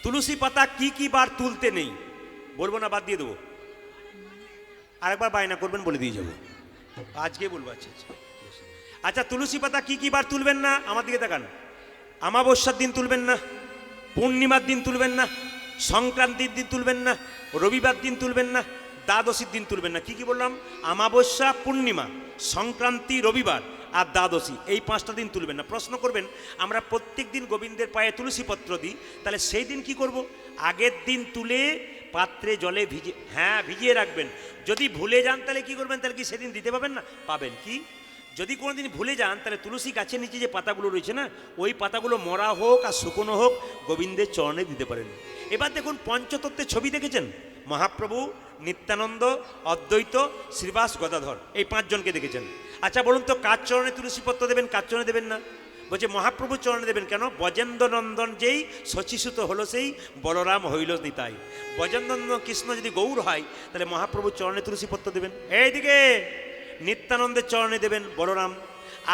S1: তুলসী পাতা কি বার তুলতে নেই বলবো না, বাদ দিয়ে দেবো। আরেকবার বায়না করবেন, বলে দিয়ে যাবো, আজকে বলবো। আচ্ছা তুলসী পাতা কি বার তুলবেন না? আমার দিকে তাকান। অমাবস্যার দিন তুলবেন না, পূর্ণিমার দিন তুলবেন না, সংক্রান্তির দিন তুলবেন না, রবিবার দিন তুলবেন না, দ্বাদশীর দিন তুলবেন না। কি বললাম? অমাবস্যা, পূর্ণিমা, সংক্রান্তি, রবিবার আর দ্বাদশী, এই 5টা দিন তুলবেন না। প্রশ্ন করবেন, আমরা প্রত্যেক দিন গোবিন্দের পায়ে তুলসী পত্র দিই, তাহলে সেই দিন কি করব? আগের দিন তুলে পাত্রে জলে ভিজিয়ে রাখবেন। যদি ভুলে যান তাহলে কি করবেন? তাহলে কি সেদিন দিতে পাবেন না? পাবেন। কি যদি কোনোদিন ভুলে যান, তাহলে তুলসী গাছের নিচে যে পাতাগুলো রয়েছে না, ওই পাতাগুলো মরা হোক আর শুকনো হোক গোবিন্দের চরণে দিতে পারেন। এবার দেখুন, পঞ্চতত্ত্বের ছবি দেখেছেন? মহাপ্রভু, নিত্যানন্দ, অদ্বৈত, শ্রীবাস, গদাধর, এই 5 জনকে দেখেছেন। আচ্ছা বলুন তো, কার চরণে তুলসীপত্র দেবেন, কার চরণে দেবেন না? বলছে মহাপ্রভুর চরণে দেবেন। কেন? ব্রজেন্দ্র নন্দন যেই শচীসুত হলো সেই, বলরাম হইল নিতাই। ব্রজেন্দ্র কৃষ্ণ যদি গৌর হয়, তাহলে মহাপ্রভুর চরণে তুলসীপত্র দেবেন। এইদিকে নিত্যানন্দের চরণে দেবেন, বলরাম।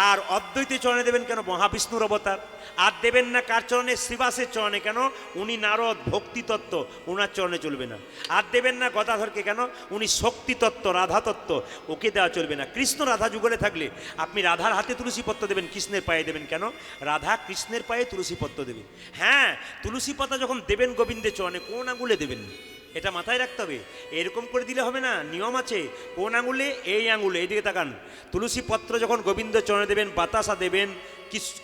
S1: আর অদ্বৈতের চরণে দেবেন কেন? মহাবিষ্ণুর অবতার। আর দেবেন না কার চরণে? শ্রীবাসের চরণে। কেন? উনি নারদ, ভক্তি তত্ত্ব, ওনার চরণে চলবে না। আর দেবেন না গদাধরকে। কেন? উনি শক্তি তত্ত্ব, রাধা তত্ত্ব, ওকে দেওয়া চলবে না। কৃষ্ণ রাধা যুগলে থাকলে আপনি রাধার হাতে তুলসীপত্র দেবেন, কৃষ্ণের পায়ে দেবেন। কেন? রাধা কৃষ্ণের পায়ে তুলসীপত্র দেবে। হ্যাঁ, তুলসী পাতা যখন দেবেন গোবিন্দের চরণে, কোন আঙুলে দেবেন এটা মাথায় রাখতে হবে। এরকম করে দিলে হবে না, নিয়ম আছে। কোন আঙুলে? এই আঙুলে। এইদিকে তাকান। তুলসী পত্র যখন গোবিন্দ চরণে দেবেন, বাতাসা দেবেন,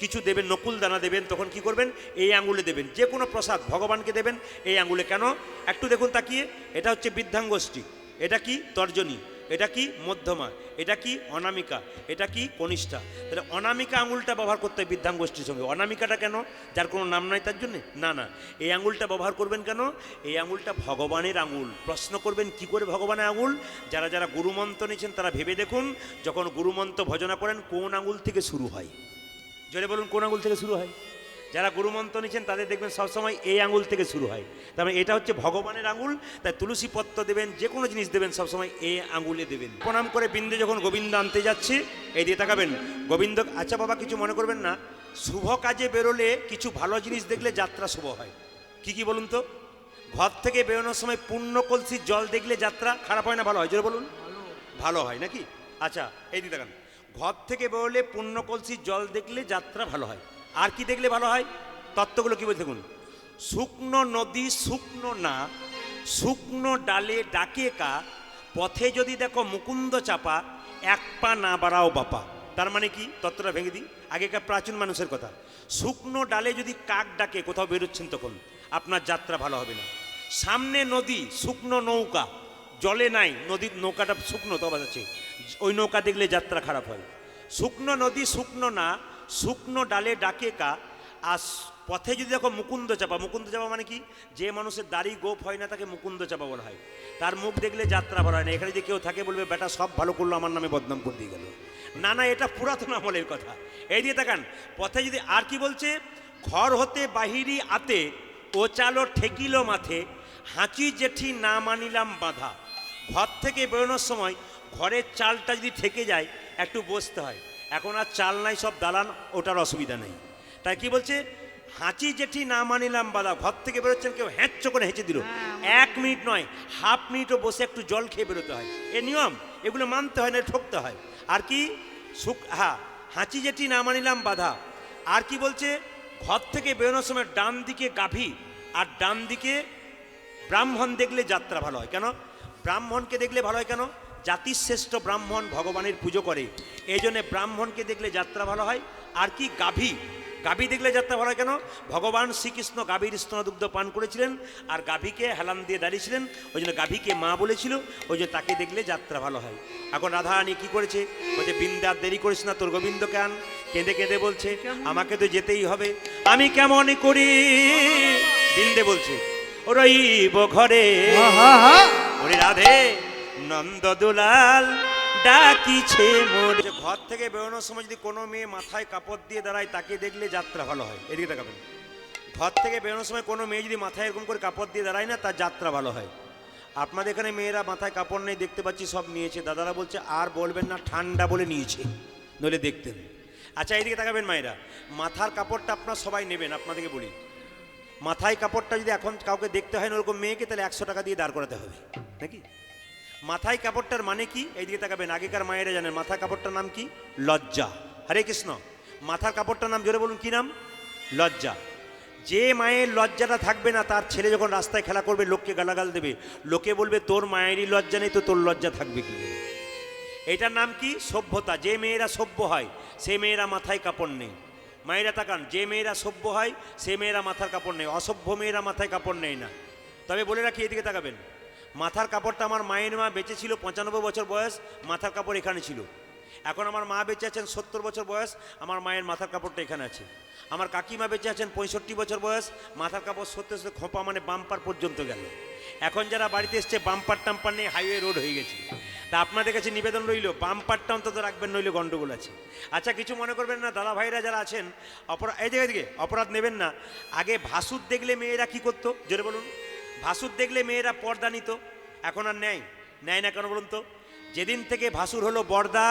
S1: কিছু দেবেন, নকুল দানা দেবেন, তখন কি করবেন? এই আঙুলে দেবেন। যে কোনো প্রসাদ ভগবানকে দেবেন এই আঙুলে। কেন? একটু দেখুন তাকিয়ে, এটা হচ্ছে বৃদ্ধাঙ্গুষ্ঠী, এটা কি? তর্জনী। এটা কি মধ্যমা, এটা কি অনামিকা, এটা কি কনিষ্ঠা। তাহলে অনামিকা আঙুলটা ব্যবহার করতে হয় বৃদ্ধাঙ্গুষ্ঠীর সঙ্গে। অনামিকাটা কেন? যার কোনো নাম নাই তার জন্যে না, না, এই আঙুলটা ব্যবহার করবেন কেন? এই আঙুলটা ভগবানের আঙুল। প্রশ্ন করবেন কি করে ভগবানের আঙুল? যারা যারা গুরুমন্ত্র নিয়েছেন তারা ভেবে দেখুন, যখন গুরুমন্ত্র ভজনা করেন কোন আঙুল থেকে শুরু হয়? জোরে বলুন, কোন আঙুল থেকে শুরু হয়? যারা গুরুমন্ত্র নিচ্ছেন তাদের দেখবেন সবসময় এই আঙুল থেকে শুরু হয়। তার মানে এটা হচ্ছে ভগবানের আঙুল। তাই তুলসী পত্র দেবেন, যে কোনো জিনিস দেবেন সবসময় এই আঙুলে দেবেন। প্রণাম করে বিন্দে যখন গোবিন্দ আনতে যাচ্ছি এই দিয়ে তাকাবেন গোবিন্দ। আচ্ছা বাবা, কিছু মনে করবেন না, শুভ কাজে বেরোলে কিছু ভালো জিনিস দেখলে যাত্রা শুভ হয়। কি কি বলুন তো? ঘর থেকে বেরোনোর সময় পূর্ণ কলসির জল দেখলে যাত্রা খারাপ হয় না ভালো হয়? জোরে বলুন। ভালো হয় নাকি? আচ্ছা এই দিয়ে তাকান, ঘর থেকে বেরোলে পূর্ণ কলসির জল দেখলে যাত্রা ভালো হয়। আর কি দেখলে ভালো হয়? তত্ত্বগুলো কি বলছে দেখুন। শুকনো নদী শুকনো না, শুকনো ডালে ডাকে কা, পথে যদি দেখো মুকুন্দ চাপা, এক পা না বাড়াও বাপা। তার মানে কি? তত্ত্বটা ভেঙে দিই। আগেকার প্রাচীন মানুষের কথা। শুকনো ডালে যদি কাক ডাকে কোথাও বেরোচ্ছেন তখন আপনার যাত্রা ভালো হবে না। সামনে নদী, শুকনো নৌকা, জলে নাই, নদীর নৌকাটা শুকনো তো আছে, ওই নৌকা দেখলে যাত্রা খারাপ হয়। শুকনো নদী শুকনো না, শুকনো ডালে ডাকে কা, আর পথে যদি দেখো মুকুন্দ চাপা। মুকুন্দ চাপা মানে কি? যে মানুষের দাড়ি গোপ হয় না তাকে মুকুন্দ চাপা বলা হয়। তার মুখ দেখলে যাত্রা ভালো হয় না। এখানে যে কেউ থাকে বলবে বেটা সব ভালো করলো, আমার নামে বদনাম করে দিয়ে গেল। না না, এটা পুরাতন আমলের কথা। এই দিয়ে তাকান, পথে যদি আর কি বলছে, ঘর হতে বাহিরি আতে, ও চালো ঠেকিল মাথে, হাঁচি জেঠি না মানিলাম বাঁধা। ঘর থেকে বেরোনোর সময় ঘরের চালটা যদি থেকে যায় একটু বসতে হয়। এখন আর চাল নাই, সব দালান, ওটার অসুবিধা নেই। তাই কি বলছে? হাঁচি জেঠি না মানিলাম বাধা। ঘর থেকে বেরোচ্ছেন, কেউ হ্যাঁচ করে হেঁচে দিল, 1 মিনিট নয়, হাফ মিনিটও বসে একটু জল খেয়ে বেরোতে হয়। এ নিয়ম, এগুলো মানতে হয় না, ঠকতে হয়। আর কি হাঁচি জেঠি না মানিলাম বাধা। আর কি বলছে? ঘর থেকে বেরোনোর সময় ডান দিকে গাভী আর ডান দিকে ব্রাহ্মণ দেখলে যাত্রা ভালো হয়। কেন ব্রাহ্মণকে দেখলে ভালো হয়? কেন? জাতির শ্রেষ্ঠ ব্রাহ্মণ ভগবানের পুজো করে, এই জন্যে ব্রাহ্মণকে দেখলে যাত্রা ভালো হয়। আর কি? গাভী, গাভী দেখলে যাত্রা ভালো হয়। কেন? ভগবান শ্রীকৃষ্ণ গাভীর স্তনদুগ্ধ পান করেছিলেন আর গাভীকে হেলান দিয়ে দাঁড়িয়েছিলেন, ওই জন্য গাভীকে মা বলেছিল, ওই জন্য তাকে দেখলে যাত্রা ভালো হয়। এখন রাধারানী কি করেছে? বলছে বৃন্দা দেরি করিস না, তোর গোবিন্দকে আন। কেঁদে কেঁদে বলছে আমাকে তো যেতেই হবে, আমি কেমন করি। বৃন্দে বলছে ও রইব ঘরে, ওরে রাধে নন্দ দুলাল ডাকিছে মোর। ঘর থেকে বেরোনোর সময় যদি কোনো মেয়ে মাথায় কাপড় দিয়ে দাঁড়ায় তাকে দেখলে যাত্রা ভালো হয়। এদিকে তাকাবেন, ঘর থেকে বেরোনোর সময় কোনো মেয়ে যদি মাথায় এরকম করে কাপড় দিয়ে দাঁড়ায় না, তার যাত্রা ভালো হয়। আপনাদের এখানে মেয়েরা মাথায় কাপড় নেই, দেখতে পাচ্ছি সব নিয়েছে। দাদারা বলছে আর বলবেন না, ঠান্ডা বলে নিয়েছে, নইলে দেখতেন। আচ্ছা এইদিকে তাকাবেন মায়েরা, মাথার কাপড়টা আপনার সবাই নেবেন। আপনাদেরকে বলি, মাথায় কাপড়টা যদি এখন কাউকে দেখতে হয় না ওরকম মেয়েকে, তাহলে 100 টাকা দিয়ে দাঁড় করাতে হবে নাকি? মাথায় কাপড়টার মানে কি? এইদিকে তাকাবেন, আগেকার মায়েরা জানেন মাথার কাপড়টার নাম কি? লজ্জা। হরে কৃষ্ণ। মাথার কাপড়টার নাম জোরে বলুন, কি নাম? লজ্জা। যে মায়ের লজ্জাটা থাকবে না, তার ছেলে যখন রাস্তায় খেলা করবে লোককে গালাগাল দেবে, লোকে বলবে তোর মায়েরই লজ্জা নেই তো তোর লজ্জা থাকবে কি? এটার নাম কি? সভ্যতা। যে মেয়েরা সভ্য হয় সে মেয়েরা মাথায় কাপড় নেই। মায়েরা তাকান, যে মেয়েরা সভ্য হয় সে মেয়েরা মাথার কাপড় নেই, অসভ্য মেয়েরা মাথায় কাপড় নেই না। তবে বলে রাখি, এদিকে তাকাবেন, মাথার কাপড়টা আমার মায়ের মা বেঁচে ছিল 95 বছর বয়স, মাথার কাপড় এখানে ছিল। এখন আমার মা বেঁচে আছেন 70 বছর বয়স, আমার মায়ের মাথার কাপড়টা এখানে আছে। আমার কাকিমা বেঁচে আছেন 65 বছর বয়স, মাথার কাপড় সত্যি সত্যি খোঁপা মানে বাম্পার পর্যন্ত গেল। এখন যারা বাড়িতে এসছে বাম্পার টাম্পার নেই, হাইওয়ে রোড হয়ে গেছে। তা আপনাদের কাছে নিবেদন রইল, বাম্পারটা অন্তত রাখবেন, নইলে গন্ডগোল আছে। আচ্ছা কিছু মনে করবেন না, দাদা ভাইরা যারা আছেন, এই জায়গা থেকে অপরাধ নেবেন না। আগে ভাসুর দেখলে মেয়েরা কি করতো? জোরে বলুন। ভাসুর দেখলে মেয়েরা পর্দা নিত, এখন আর নেয় না। কেন বলুন তো? যেদিন থেকে ভাসুর হলো বর্দা,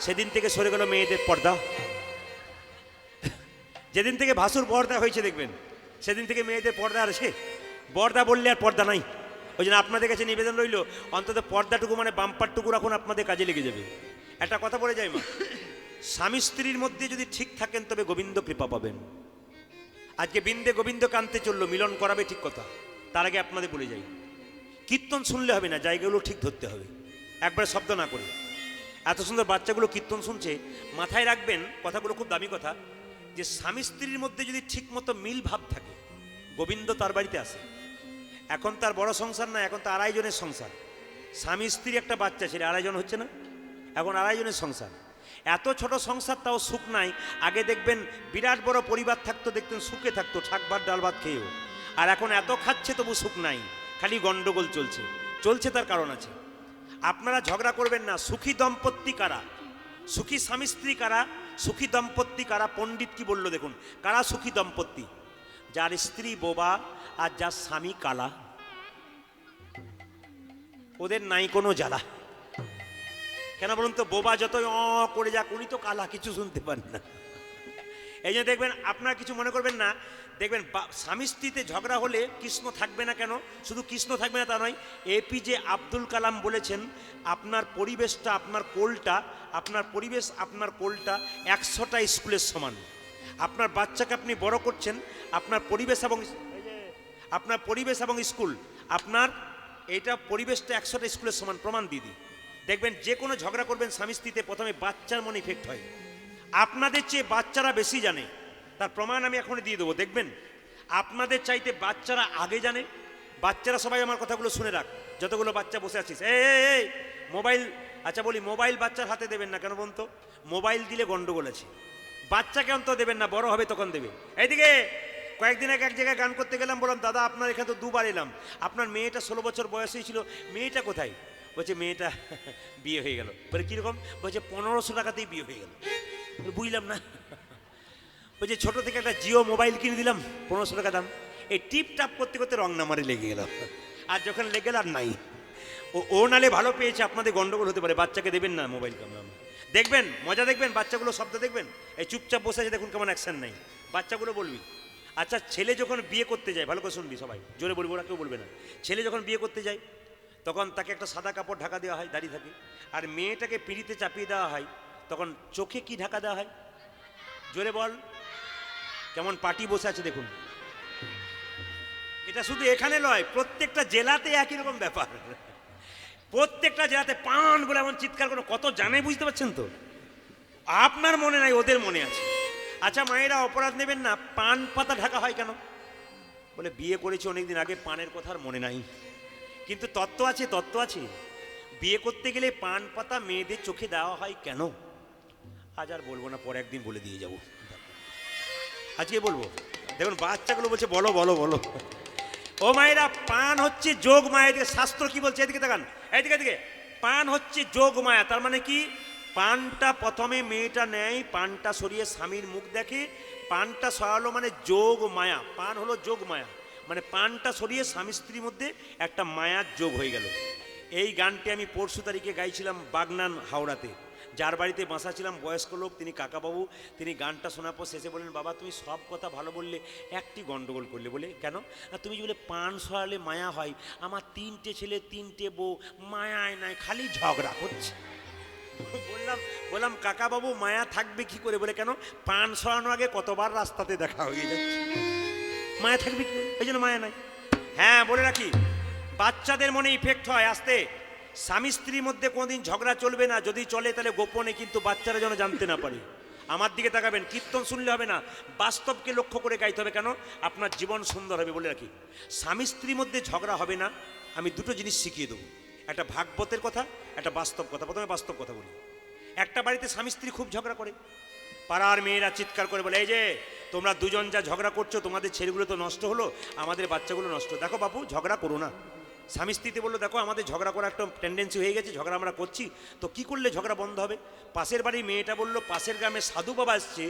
S1: সেদিন থেকে সরে গেল মেয়েদের পর্দা। যেদিন থেকে ভাসুর বর্দা হয়েছে দেখবেন, সেদিন থেকে মেয়েদের পর্দা আর সে বর্দা বললে আর পর্দা নাই। ওই জন্য আপনাদের কাছে নিবেদন রইল, অন্তত পর্দাটুকু মানে বাম্পারটুকু রাখুন, আপনাদের কাজে লেগে যাবে। একটা কথা বলে যাই মা, স্বামী স্ত্রীর মধ্যে যদি ঠিক থাকেন তবে গোবিন্দ কৃপা পাবেন। আজকে বৃন্দে গোবিন্দ কানতে চললো, মিলন করাবে ঠিক কথা। তার আগে আপনাদের বলে যাই, কীর্তন শুনলে হবে না, জায়গাগুলো ঠিক ধরতে হবে, একবারে শব্দ না করে। এত সুন্দর বাচ্চাগুলো কীর্তন শুনছে, মাথায় রাখবেন কথাগুলো, খুব দামি কথা, যে স্বামী স্ত্রীর মধ্যে যদি ঠিক মতো মিল ভাব থাকে, গোবিন্দ তার বাড়িতে আসে। এখন তার বড় সংসার না, এখন তো 2.5 জনের সংসার। স্বামী স্ত্রী একটা বাচ্চা ছিল, আড়াইজন হচ্ছে না, এখন আড়াইজনের সংসার। এত ছোট সংসার তাও সুখ নাই। আগে দেখবেন বিরাট বড় পরিবার থাকতো, দেখতেন সুখে থাকতো, শাক ভাত ডাল ভাত খেয়েও। আর এখন এত খাচ্ছে তবু সুখ নাই, খালি গন্ডগোল চলছে। চলছে তার কারণ আছে। আপনারা ঝগড়া করবেন না। সুখী দম্পতি কারা? সুখী স্বামী স্ত্রী কারা? সুখী দম্পতি কারা? পণ্ডিত কি বললো দেখুন, কারা সুখী দম্পতি? যার স্ত্রী বোবা আর যার স্বামী কালা, ওদের নাই কোনো জ্বালা। কেন বলুন তো? বোবা যতই করে যাক, উনি তো কালা, কিছু শুনতে পান না। এই জন্য দেখবেন, আপনারা কিছু মনে করবেন না, দেখবেন স্বামী স্ত্রীতে ঝগড়া হলে কৃষ্ণ থাকবে না। কেন? শুধু কৃষ্ণ থাকবে না তা নয়, এপিজে আব্দুল কালাম বলেছেন, আপনার পরিবেশটা, আপনার কোলটা, আপনার পরিবেশ, আপনার কোলটা 100টা স্কুলের সমান। আপনার বাচ্চাকে আপনি বড় করছেন, আপনার পরিবেশ এবং স্কুল, আপনার এইটা পরিবেশটা 100টা স্কুলের সমান। প্রমাণ দিদি, দেখবেন যে কোনো ঝগড়া করবেন স্বামী স্ত্রীতে, প্রথমে বাচ্চার মনে ইফেক্ট হয়। আপনাদের চেয়ে বাচ্চারা বেশি জানে, তার প্রমাণ আমি এখনই দিয়ে দেবো। দেখবেন আপনাদের চাইতে বাচ্চারা আগে জানে। বাচ্চারা সবাই আমার কথাগুলো শুনে রাখ, যতগুলো বাচ্চা বসে আছিস, এই মোবাইল, আচ্ছা বলি, মোবাইল বাচ্চার হাতে দেবেন না। কেন বলুন তো? মোবাইল দিলে গন্ডগোল আছে। বাচ্চাকে অন্তত দেবেন না, বড় হবে তখন দেবে। এইদিকে কয়েকদিন আগে এক জায়গায় গান করতে গেলাম, বললাম দাদা আপনার এখানে তো দুবার এলাম, আপনার মেয়েটা 16 বছর বয়সেই ছিল, মেয়েটা কোথায়? বলছে মেয়েটা বিয়ে হয়ে গেল। বলে কীরকম? বলছে 1500 টাকাতেই বিয়ে হয়ে গেল। বুঝলাম না। বলছে ছোট থেকে একটা জিও মোবাইল কিনে দিলাম, 1500 টাকা দাম, এই টিপ টাপ করতে করতে রং নাম্বারে লেগে গেল। আর যখন লেগে গেল আর নাই। ও নালে ভালো পেয়েছে, আপনাদের গন্ডগোল হতে পারে। বাচ্চাকে দেবেন না মোবাইল। দেখবেন মজা, দেখবেন বাচ্চাগুলো শব্দ দেখবেন, এই চুপচাপ বসে আছে, দেখুন কেমন অ্যাকশন নাই। বাচ্চাগুলো বলবি। আচ্ছা, ছেলে যখন বিয়ে করতে যায়, ভালো করে শুনবি সবাই, জোরে বলবো, ওরা কেউ বলবে না। ছেলে যখন বিয়ে করতে যায়, তখন তাকে একটা সাদা কাপড় ঢাকা দেওয়া হয়, দাঁড়িয়ে থাকে। আর মেয়েটাকে পিঁড়িতে চাপিয়ে দেওয়া হয়, তখন চোখে কি ঢাকা দেওয়া হয়? জোরে বল। কেমন পার্টি বসে আছে দেখুন। এটা শুধু এখানে নয়, প্রত্যেকটা জেলাতে একই রকম ব্যাপার। প্রত্যেকটা জেলাতে পান বলে এমন চিৎকার করে, কত জানে বুঝতে পারছেন তো? আপনার মনে নাই, ওদের মনে আছে। আচ্ছা মায়েরা, অপরাধ নেবেন না, পান পাতা ঢাকা হয় কেন? বলে বিয়ে করেছি অনেকদিন আগে, পানের কথা আর মনে নাই। কিন্তু তত্ত্ব আছে, তত্ত্ব আছে। বিয়ে করতে গেলে পান পাতা মেয়েদের চোখে দেওয়া হয় কেন? আজ আর বলবো না, পরে একদিন বলে দিয়ে যাবো। আজকে বলবো। দেখুন বাচ্চাগুলো বলছে বলো বলো বলো। ও মায়েরা, পান হচ্ছে যোগ মায়া। এদিকে শাস্ত্র কি বলছে? এদিকে তাকান, এদিকে। পান হচ্ছে যোগ মায়া। তার মানে কি? পানটা প্রথমে মেয়েটা নেয়, পানটা সরিয়ে স্বামীর মুখ দেখে, পানটা সরালো মানে যোগ মায়া। পান হলো যোগ মায়া, মানে পানটা সরিয়ে স্বামী স্ত্রীর মধ্যে একটা মায়ার যোগ হয়ে গেল। এই গানটি আমি পরশু তারিখে গাইছিলাম বাগনান, হাওড়াতে। যার বাড়িতে বাসা ছিলাম, বয়স্ক লোক, তিনি কাকাবাবু, তিনি গানটা শোনার পর শেষে বলেন, বাবা তুমি সব কথা ভালো বললে, একটি গন্ডগোল করলে। বলে কেন? তুমি যে বলে পান সরালে মায়া হয়, আমার 3টে ছেলে 3টে বউ, মায়ায় নাই, খালি ঝগড়া করছে। বললাম কাকাবাবু, মায়া থাকবে কি করে? বলে কেন? পান সরানোর আগে কতবার রাস্তাতে দেখা হয়ে যাচ্ছে, মায়া থাকবে কি? এই জন্য মায়া নাই। হ্যাঁ বলে রাখি, বাচ্চাদের মনে ইফেক্ট হয় আসতে। স্বামী স্ত্রীর মধ্যে কোনোদিন ঝগড়া চলবে না, যদি চলে তাহলে গোপনে, কিন্তু বাচ্চারা যেন জানতে না পারে। আমার দিকে তাকাবেন, কীর্তন শুনলে হবে না, বাস্তবকে লক্ষ্য করে গাইতে হবে। কেন? আপনার জীবন সুন্দর হবে। বলে রাখি, স্বামী স্ত্রীর মধ্যে ঝগড়া হবে না, আমি দুটো জিনিস শিখিয়ে দেবো, একটা ভাগবতের কথা, একটা বাস্তব কথা। প্রথমে বাস্তব কথা বলি। একটা বাড়িতে স্বামী স্ত্রী খুব ঝগড়া করে, পাড়ার মেয়েরা চিৎকার করে বলে, এই যে তোমরা দুজন যা ঝগড়া করছো, তোমাদের ছেলেগুলো তো নষ্ট হলো, আমাদের বাচ্চাগুলো নষ্ট। দেখো বাবু, ঝগড়া করো না। স্বামী স্ত্রীতে বললো, দেখো আমাদের ঝগড়া করা একটা টেন্ডেন্সি হয়ে গেছে, ঝগড়া আমরা করছি, তো কি করলে ঝগড়া বন্ধ হবে? পাশের বাড়ির মেয়েটা বললো, পাশের গ্রামে সাধু বাবা আসছে,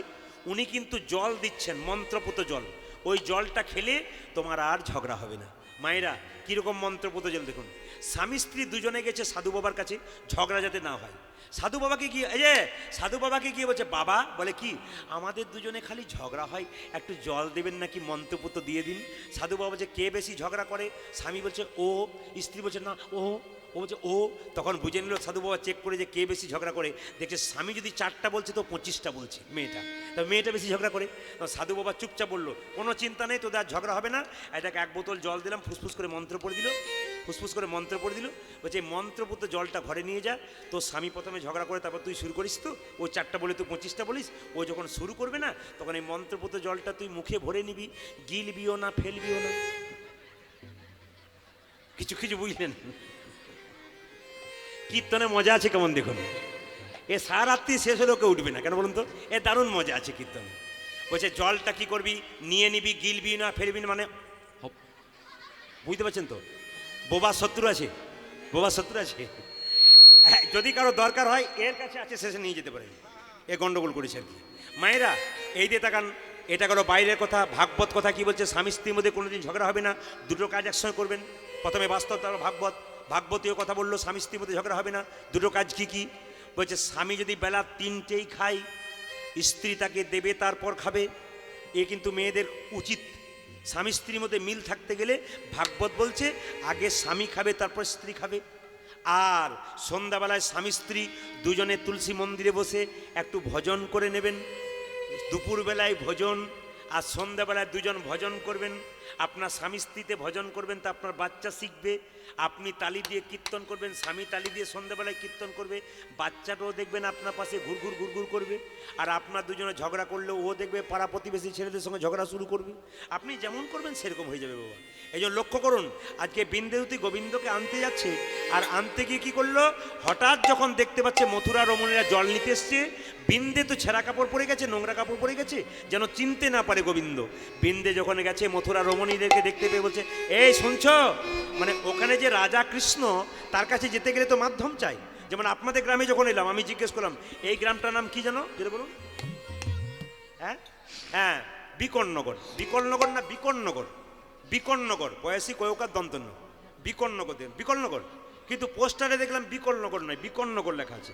S1: উনি কিন্তু জল দিচ্ছেন, মন্ত্রপুত জল, ওই জলটা খেলে তোমার আর ঝগড়া হবে না। মায়েরা, কীরকম মন্ত্রপুত জল দেখুন। স্বামী স্ত্রী দুজনে গেছে সাধু বাবার কাছে, ঝগড়া যাতে না হয়। সাধু বাবাকে গিয়ে, এই যে সাধু বাবাকে গিয়ে বলছে, বাবা, বলে কি, আমাদের দুজনে খালি ঝগড়া হয়, একটু জল দেবেন নাকি, মন্ত্রপুত দিয়ে দিন। সাধু বাবা বলছে, কে বেশি ঝগড়া করে? স্বামী বলছে ও, স্ত্রী বলছে না ও, ও বলছে ও। তখন বুঝে নিল সাধু বাবা, চেক করে যে কে বেশি ঝগড়া করে, দেখছে স্বামী যদি 4টা বলছে তো 25টা বলছে মেয়েটা, তো মেয়েটা বেশি ঝগড়া করে। সাধু বাবা চুপচাপ বললো, কোনো চিন্তা নেই, তোদের আর ঝগড়া হবে না। এটাকে 1 বোতল জল দিলাম, ফুসফুস করে মন্ত্র পড়ে দিল, ফুসফুস করে মন্ত্র পড়ে দিল। বলছে মন্ত্রপুত জলটা ঘরে নিয়ে যা, তো স্বামী প্রথমে ঝগড়া করে, তারপর তুই শুরু করিস, তো ও 4টা বলে তুই 25টা বলিস, ও যখন শুরু করবে না, তখন এই মন্ত্রপুত জলটা তুই মুখে ভরে নিবি, গিলবিও না, ফেলবিও না। কিছু বুঝলেন? কীর্তনে মজা আছে কেমন দেখুন। এ সারাত্রি শেষ হলেও কেউ উঠবে না কেন বলুন তো, এ দারুণ মজা আছে কীর্তনে। বলছে জলটা কি করবি, নিয়ে নিবি, গিলবি না, ফেলবি না, মানে বুঝতে পারছেন তো? বোবার শত্রু আছে, বোবার শত্রু আছে। হ্যাঁ, যদি কারো দরকার হয় এর কাছে আছে, শেষে নিয়ে যেতে পারেন। এ গন্ডগোল করেছে আর কি। মায়েরা এই দিয়ে তাকান, এটা গেল বাইরের কথা। ভাগবত কথা কি বলছে, স্বামী স্ত্রীর মধ্যে কোনোদিন ঝগড়া হবে না, দুটো কাজ একসঙ্গে করবেন। প্রথমে বাস্তব, তারপর ভাগবত। ভাগবতীয় কথা বললো, স্বামী স্ত্রীর মধ্যে ঝগড়া হবে না, দুটো কাজ কি কি বলছে, স্বামী যদি বেলা 3টেই খায়, স্ত্রী তাকে দেবে তারপর খাবে। এ কিন্তু মেয়েদের উচিত। স্বামী স্ত্রীর মধ্যে মিল থাকতে গেলে ভাগবত বলছে আগে স্বামী খাবে তারপর স্ত্রী খাবে। আর সন্ধ্যাবেলায় স্বামী স্ত্রী দুজনে তুলসী মন্দিরে বসে একটু ভজন করে নেবেন। দুপুরবেলায় ভজন, আর সন্ধ্যাবেলায় দুজন ভজন করবেন। আপনার স্বামী স্ত্রীতে ভজন করবেন, তা আপনার বাচ্চা শিখবে। আপনি তালি দিয়ে কীর্তন করবেন, স্বামী তালি দিয়ে সন্ধ্যাবেলায় কীর্তন করবে। বাচ্চাটাও দেখবেন আপনার পাশে ঘুরঘুর ঘুরঘুর করবে। আর আপনার দুজনে ঝগড়া করলেও ও দেখবে পাড়া প্রতিবেশী ছেলেদের সঙ্গে ঝগড়া শুরু করবে। আপনি যেমন করবেন সেরকম হয়ে যাবে বাবা। এই জন্য লক্ষ্য করুন, আজকে বিন্দেরুতি গোবিন্দকে আনতে যাচ্ছে, আর আনতে গিয়ে কী করলো, হঠাৎ যখন দেখতে পাচ্ছে মথুরা রমণীরা জল নিতে এসছে, বিন্দে তো ছেঁড়া কাপড় পরে গেছে, নোংরা কাপড় পরে গেছে, যেন চিনতে না পারে গোবিন্দ। বিন্দে যখন গেছে মথুরা রমণীদেরকে দেখতে পেয়ে বলছে, এই শুনছ, মানে ওখানে যে রাজা কৃষ্ণ, তার কাছে যেতে গেলে তো মাধ্যম চাই। যেমন আপনাদের গ্রামে যখন এলাম, আমি জিজ্ঞেস করলাম এই গ্রামটার নাম কি জানো, যেটা বলুন। হ্যাঁ হ্যাঁ, বিকর্ণনগর। বিকর্ণনগর না বিকর্ণনগর, বিকর্ণনগর, বয়সী কয়কার দন্তন্য, বিকর্ণনগর। বিকর্ণনগর, কিন্তু পোস্টারে দেখলাম বিকর্ণনগর নয়, বিকর্ণনগর লেখা আছে।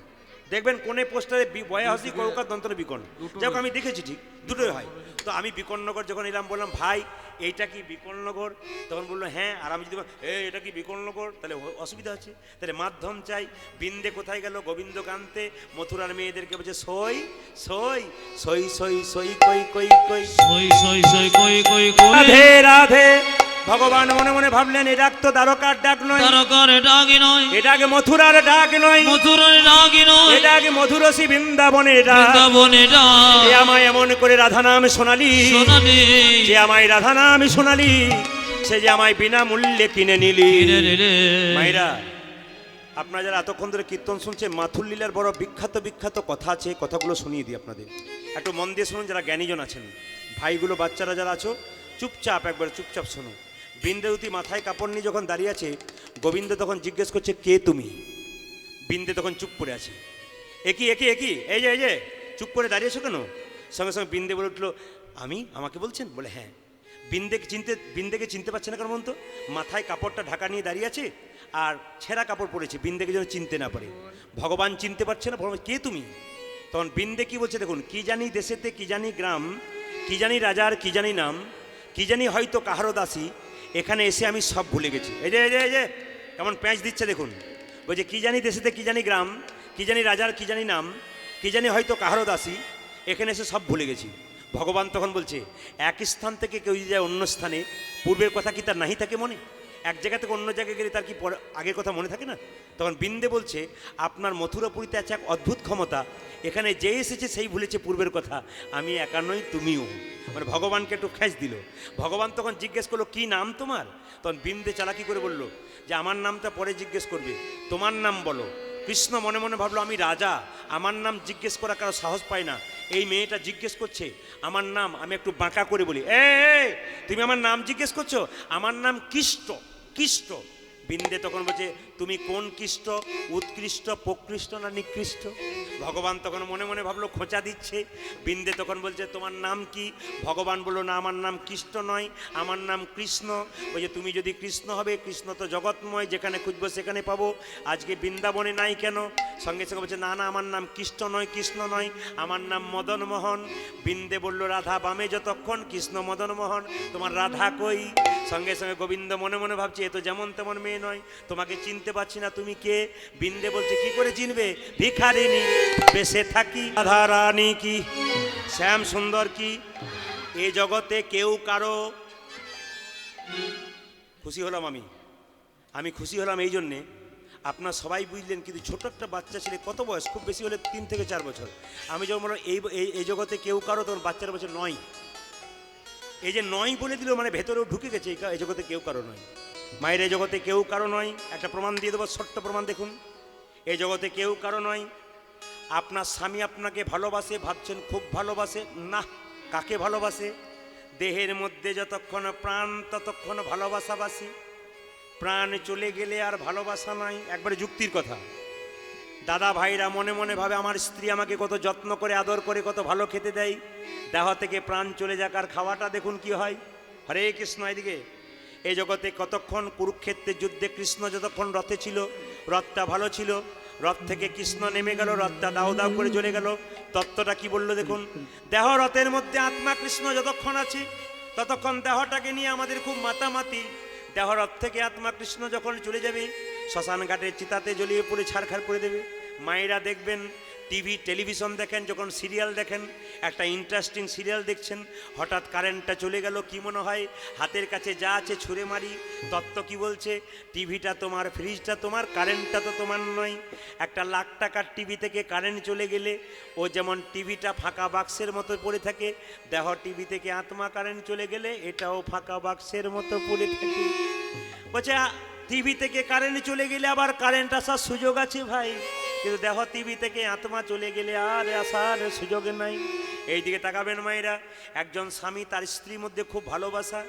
S1: দেখবেন কোনে পোস্টারে বয়াসী কয়কার দন্তন্য বিকর্ণ। যাই আমি দেখেছি, ঠিক দুটোই হয়। তো আমি বিকর্ণনগর যখন এলাম, বললাম ভাই এইটা কি বিকর্ণনগর? তখন বললো হ্যাঁ। আর আমি যদি এটা কি বিকর্ণনগর, তাহলে অসুবিধা হচ্ছে। তাহলে মাধ্যম চাই। বিন্দে কোথায় গেল গোবিন্দ কান্তে, মথুরার মেয়েদেরকে বলছে সই সই সই সই সই কই কই কই
S2: সই সই সই কই কই কই
S1: রাধে রাধে। ভগবান মনে মনে ভাবলেন, এ ডাক তো দ্বারকার ডাক নয়,
S2: তারকার ডাকি নয়,
S1: এটা আগে মথুরার ডাক নয়,
S2: মথুরার ডাকি নয়,
S1: এটা আগে মধুরসী বৃন্দাবনের ডাক।
S2: বৃন্দাবনে ডাক।
S1: যে আমায় এমন করে রাধা নাম শোনালি,
S2: সোনালি
S1: যে আমায় রাধা নাম শোনালি, সে যে আমায় বিনামূল্যে কিনে নিলি।
S2: কিনে নিলে।
S1: মায়েরা, আপনারা যারা এতক্ষণ ধরে কীর্তন শুনছে, মাথুর লীলার বড় বিখ্যাত বিখ্যাত কথা আছে, কথাগুলো শুনিয়ে দিই আপনাদের। একটু মন দিয়ে শুনুন, যারা জ্ঞানীজন আছেন, ভাইগুলো, বাচ্চারা যারা আছো, চুপচাপ একবার চুপচাপ শোনো। বিন্দেরুতি মাথায় কাপড় নিয়ে যখন দাঁড়িয়ে আছে, গোবিন্দ তখন জিজ্ঞেস করছে কে তুমি? বিন্দে তখন চুপ করে আছে। একই একই একই, এই যে চুপ করে দাঁড়িয়েছো কেন? সঙ্গে সঙ্গে বিন্দে বলে উঠলো, আমি? আমাকে বলছেন? বলে হ্যাঁ। বিন্দেকে চিনতে পারছে না, কারণ বলুন তো, মাথায় কাপড়টা ঢাকা নিয়ে দাঁড়িয়ে আছে, আর ছেঁড়া কাপড় পরেছে, বিন্দেকে যেন চিনতে না পারে। ভগবান চিনতে পারছে না, ভগবান কে তুমি? তখন বিন্দে কি বলছে দেখুন, কি জানি দেশেতে কি জানি গ্রাম, কি জানি রাজার কি জানি নাম, কি জানি হয়তো কাহারও দাসী, এখানে এসে আমি সব ভুলে গেছি। এই যে কেমন প্যাঁচ দিচ্ছে দেখুন। বলছে কি জানি দেশেতে কি জানি গ্রাম, কি জানি রাজার কি জানি নাম, কি জানি হয়তো কাহারও দাসী, এখানে এসে সব ভুলে গেছি। ভগবান তখন বলছে, এক স্থান থেকে কেউ যদি যায় অন্য স্থানে, পূর্বের কথা কি তার নাহি থাকে মনে? এক জায়গা থেকে অন্য জায়গায় গেলে তার কি আগের কথা মনে থাকে না? তখন বিন্দে বলছে, আপনার মথুরাপুরীতে আছে এক অদ্ভুত ক্ষমতা, এখানে যে এসেছে সেই ভুলেছে পূর্বের কথা, আমি একা নই, তুমিও। মানে ভগবানকে একটু খ্যাচ দিল। ভগবান তখন জিজ্ঞেস করলো, কি নাম তোমার? তখন বিন্দে চালাকি করে বলল যে আমার নামটা পরে জিজ্ঞেস করবে, তোমার নাম বলো। কৃষ্ণ মনে মনে ভাবলো, আমি রাজা, আমার নাম জিজ্ঞেস করা কারো সাহস পায় না। এই মেয়েটা জিজ্ঞেস করছে আমার নাম, আমি একটু বাঁকা করে বলি, তুমি আমার নাম জিজ্ঞেস করছো? আমার নাম কৃষ্ট। কৃষ্ট। বিন্দে তখন বলছে, তুমি কোন কৃষ্ট? উৎকৃষ্ট, প্রকৃষ্ট না নিকৃষ্ট? ভগবান তখন মনে মনে ভাবলো খোঁচা দিচ্ছে। বিন্দে তখন বলছে, তোমার নাম কি? ভগবান বললো, না আমার নাম কৃষ্ণ নয়, আমার নাম কৃষ্ণ। বলছে, তুমি যদি কৃষ্ণ হবে, কৃষ্ণ তো জগৎময়, যেখানে খুঁজবো সেখানে পাবো, আজকে বৃন্দাবনে নাই কেন? সঙ্গে সঙ্গে বলছে, না আমার নাম কৃষ্ণ নয়, কৃষ্ণ নয়, আমার নাম মদন মোহন। বিন্দে বলল, রাধা বামে যতক্ষণ, কৃষ্ণ মদন মোহন, তোমার রাধা কই? সঙ্গে সঙ্গে গোবিন্দ মনে মনে ভাবছে, এ তো যেমন তেমন মেয়ে নয়, তোমাকে চিনতে পারছি না, তুমি কে? বিন্দে বলছে, কি করে চিনবে? ভিখারিনী বেশে থাকি, রাধা রানী কি, শ্যাম সুন্দর কি, এ জগতে কেউ কারো। খুশি হলাম আমি খুশি হলাম এই জন্যে, আপনার সবাই বুঝলেন, কিন্তু ছোট একটা বাচ্চা ছেলে, কত বয়স, খুব বেশি হলে 3 থেকে 4 বছর। আমি যখন বললাম এই জগতে কেউ কারো, তখন বাচ্চার বছর নয়। এই যে নয় বলে দিল, মানে ভেতরেও ঢুকে গেছে, এই জগতে কেউ কারো নয়। মায়ের এই জগতে কেউ কারো নয়। একটা প্রমাণ দিয়ে দেবো, ছোট্ট প্রমাণ দেখুন। এই জগতে কেউ কারো নয়। আপনার স্বামী আপনাকে ভালোবাসে, ভাবছেন খুব ভালোবাসে, না। কাকে ভালোবাসে? দেহের মধ্যে যতক্ষণ প্রাণ ততক্ষণ ভালোবাসাবাসি, প্রাণ চলে গেলে আর ভালোবাসা নাই। একবারে যুক্তির কথা। দাদা ভাইরা মনে মনে ভাবে আমার স্ত্রী আমাকে কত যত্ন করে আদর করে কত ভালো খেতে দেয়, দেহ থেকে প্রাণ চলে যাক আর খাওয়াটা দেখুন কি হয়। হরে কৃষ্ণ। এদিকে এই জগতে কতক্ষণ কুরুক্ষেত্রের যুদ্ধে কৃষ্ণ যতক্ষণ রথে ছিল, রথটা ভালো ছিল, রথ থেকে কৃষ্ণ নেমে গেল, রথটা দাও দাও করে জ্বলে গেল। তত্ত্বটা কি বললো দেখুন, দেহ রথের মধ্যে আত্মা কৃষ্ণ যতক্ষণ আছে ততক্ষণ দেহটাকে নিয়ে আমাদের খুব মাতামাতি। দেহ রথ থেকে আত্মা কৃষ্ণ যখন চলে যাবে, শ্মশান ঘাটের চিতাতে জ্বলিয়ে পড়ে ছাড়খাড় করে দেবে। মায়েরা দেখবেন টিভি টেলিভিশন দেখেন, যখন সিরিয়াল দেখেন, একটা ইন্টারেস্টিং সিরিয়াল দেখছেন, হঠাৎ কারেন্টটা চলে গেল, কি মনে হয় হাতের কাছে যা আছে ছুঁড়ে মারি। তত্ত্ব কি বলছে, টিভিটা তোমার, ফ্রিজটা তোমার, কারেন্টটা তো তোমার নয়। একটা লাখ টাকার টিভি থেকে কারেন্ট চলে গেলে ও যেমন টিভিটা ফাঁকা বাক্সের মতো পড়ে থাকে, দেহ টিভি থেকে আত্মা কারেন্ট চলে গেলে এটাও ফাঁকা বাক্সের মতো পড়ে থাকে। বলছে টিভি থেকে কারেন্ট চলে গেলে আবার কারেন্ট আসার সুযোগ আছে ভাই, কিন্তু দেহ টিভি থেকে আত্মা চলে গেলে আর আসার সুযোগ নাই। এইদিকে তাকাবেন মায়েরা, একজন স্বামী তার স্ত্রীর মধ্যে খুব ভালোবাসা।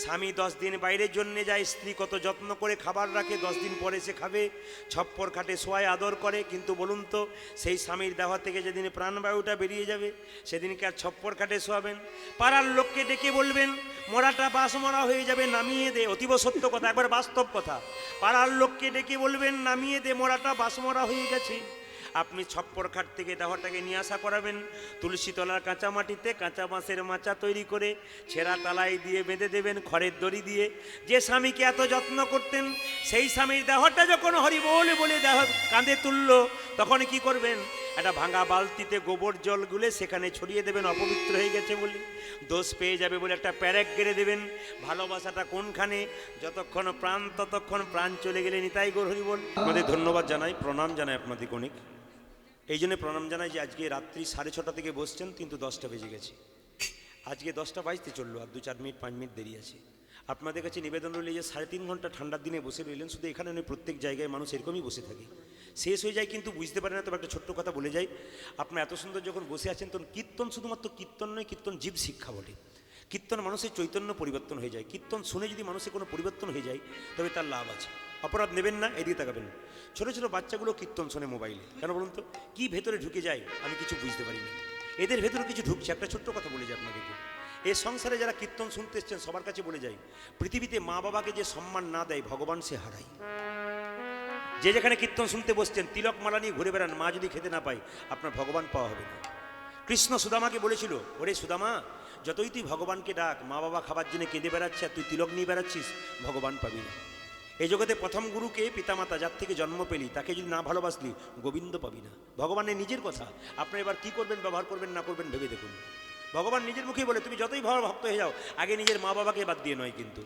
S1: স্বামী 10 দিন বাইরের জন্য যায়, স্ত্রী কত যত্ন করে খাবার রাখে, 10 দিন পরে সে খাবে, ছপ্পর খাটে শোয়ায়, আদর করে। কিন্তু বলুন তো, সেই স্বামীর দেহ থেকে যেদিন প্রাণবায়ুটা বেরিয়ে যাবে সেদিনকে আর ছপ্পর খাটে শোয়াবেন? পাড়ার লোককে ডেকে বলবেন মরাটা বাস মরা হয়ে যাবে, নামিয়ে দে। অতীব সত্য কথা, একবার বাস্তব কথা। পাড়ার লোককে ডেকে বলবেন নামিয়ে দে, মরাটা বাস মরা হয়ে গেছে। আপনি ছপ্পর খাট থেকে দেহটাকে নিয়ে আসা করাবেন, তুলসী তলার কাঁচা মাটিতে কাঁচা বাঁশের মাচা তৈরি করে ছেঁড়া তালাই দিয়ে বেঁধে দেবেন খড়ের দড়ি দিয়ে। যে স্বামীকে এত যত্ন করতেন সেই স্বামীর দেহটা যখন হরি বলে বলে দেহ কাঁধে তুলল, তখন কি করবেন? একটা ভাঙা বালতিতে গোবর জল গুলে সেখানে ছড়িয়ে দেবেন, অপবিত্র হয়ে গেছে বলে, দোষ পেয়ে যাবে বলে একটা প্যারেক গেড়ে দেবেন। ভালোবাসাটা কোনখানে? যতক্ষণ প্রাণ ততক্ষণ, প্রাণ চলে গেলে নিতাই গৌর হরি বল। আপনাদের ধন্যবাদ জানাই, প্রণাম জানাই আপনাদের অনেক। এই জন্য প্রণাম জানাই যে আজকে রাত্রি 6:30 থেকে বসছেন, কিন্তু 10টা বেজে গেছে। আজকে 10টা বাজতে চললো, আর 2-4 মিনিট 5 মিনিট দেরি আছে। আপনাদের কাছে নিবেদন রইল যে 3.5 ঘন্টা ঠান্ডার দিনে বসে রইলেন, শুধু এখানে নয়, প্রত্যেক জায়গায় মানুষ এরকমই বসে থাকে, শেষ হয়ে যায় কিন্তু বুঝতে পারে না। তবে একটা ছোট্ট কথা বলে যাই, আপনার এত সুন্দর যখন বসে আছেন, তখন কীর্তন শুধুমাত্র কীর্তন নয়, কীর্তন জীব শিক্ষা বলে। কীর্তন মানুষের চৈতন্য পরিবর্তন হয়ে যায়। কীর্তন শুনে যদি মানুষের কোনো পরিবর্তন হয়ে যায় তবে তার লাভ আছে। অপরাধ নেবেন না, এদিকে তাকাবেন। ছোটো ছোটো বাচ্চাগুলো কীর্তন শোনে মোবাইলে, কেন বলুন তো? কি ভেতরে ঢুকে যায় আমি কিছু বুঝতে পারি না। এদের ভেতরে কিছু ঢুকছে। একটা ছোট্ট কথা বলে যায় আপনাদেরকে, এই সংসারে যারা কীর্তন শুনতে এসছেন সবার কাছে বলে যায়, পৃথিবীতে মা বাবাকে যে সম্মান না দেয় ভগবান সে হারায়। যে যেখানে কীর্তন শুনতে বসছেন, তিলক মালা নিয়ে ঘুরে বেড়ান, মা যদি খেতে না পায় আপনার ভগবান পাওয়া হবে না। কৃষ্ণ সুদামাকে বলেছিল, ওরে সুদামা, যতই তুই ভগবানকে ডাক, মা বাবা খাবার জন্য কেঁদে বেড়াচ্ছে আর তুই তিলক নিয়ে বেড়াচ্ছিস, ভগবান পাবি না। এই জগতে প্রথম গুরুকে পিতামাতা, যার থেকে জন্ম পেলি, তাকে যদি না ভালোবাসলি গোবিন্দ পাবি না। ভগবানের নিজের কথা। আপনি এবার কি করবেন, ব্যবহার করবেন না করবেন ভেবে দেখুন। ভগবান নিজের মুখেই বলে, তুমি যতই ভক্ত হয়ে যাও, আগে নিজের মা বাবাকে বাদ দিয়ে নয়। কিন্তু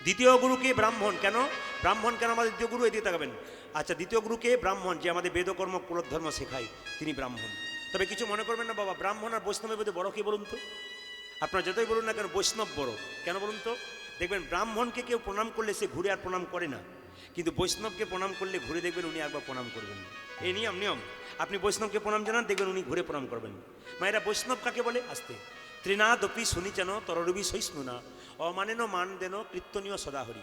S1: দ্বিতীয় গুরুকে ব্রাহ্মণ, কেন ব্রাহ্মণ, কেন আমাদের দ্বিতীয় গুরু? এদিকে তাকাবেন। আচ্ছা, দ্বিতীয় গুরুকে ব্রাহ্মণ, যে আমাদের বেদকর্ম কুলধর্ম শেখায়, তিনি ব্রাহ্মণ। তবে কিছু মনে করবেন না বাবা, ব্রাহ্মণ আর বৈষ্ণবের মধ্যে বড় কে বলুন তো? আপনারা যতই বলুন না কেন, বৈষ্ণব বড়। কেন বলুন তো? দেখবেন ব্রাহ্মণকে কেউ প্রণাম করলে সে ঘুরে আর প্রণাম করে না, কিন্তু বৈষ্ণবকে প্রণাম করলে ঘুরে দেখবেন উনি একবার প্রণাম করবেন। এই নিয়ম। আপনি বৈষ্ণবকে প্রণাম জানান, দেখবেন উনি ঘুরে প্রণাম করবেন। মায়েরা, বৈষ্ণব কাকে বলে? আসতে ত্রিনাদপি শুনিচেন তররবি সহিষ্ণুনা অমানেন মান দেন কীর্তনীয় সদাহরি।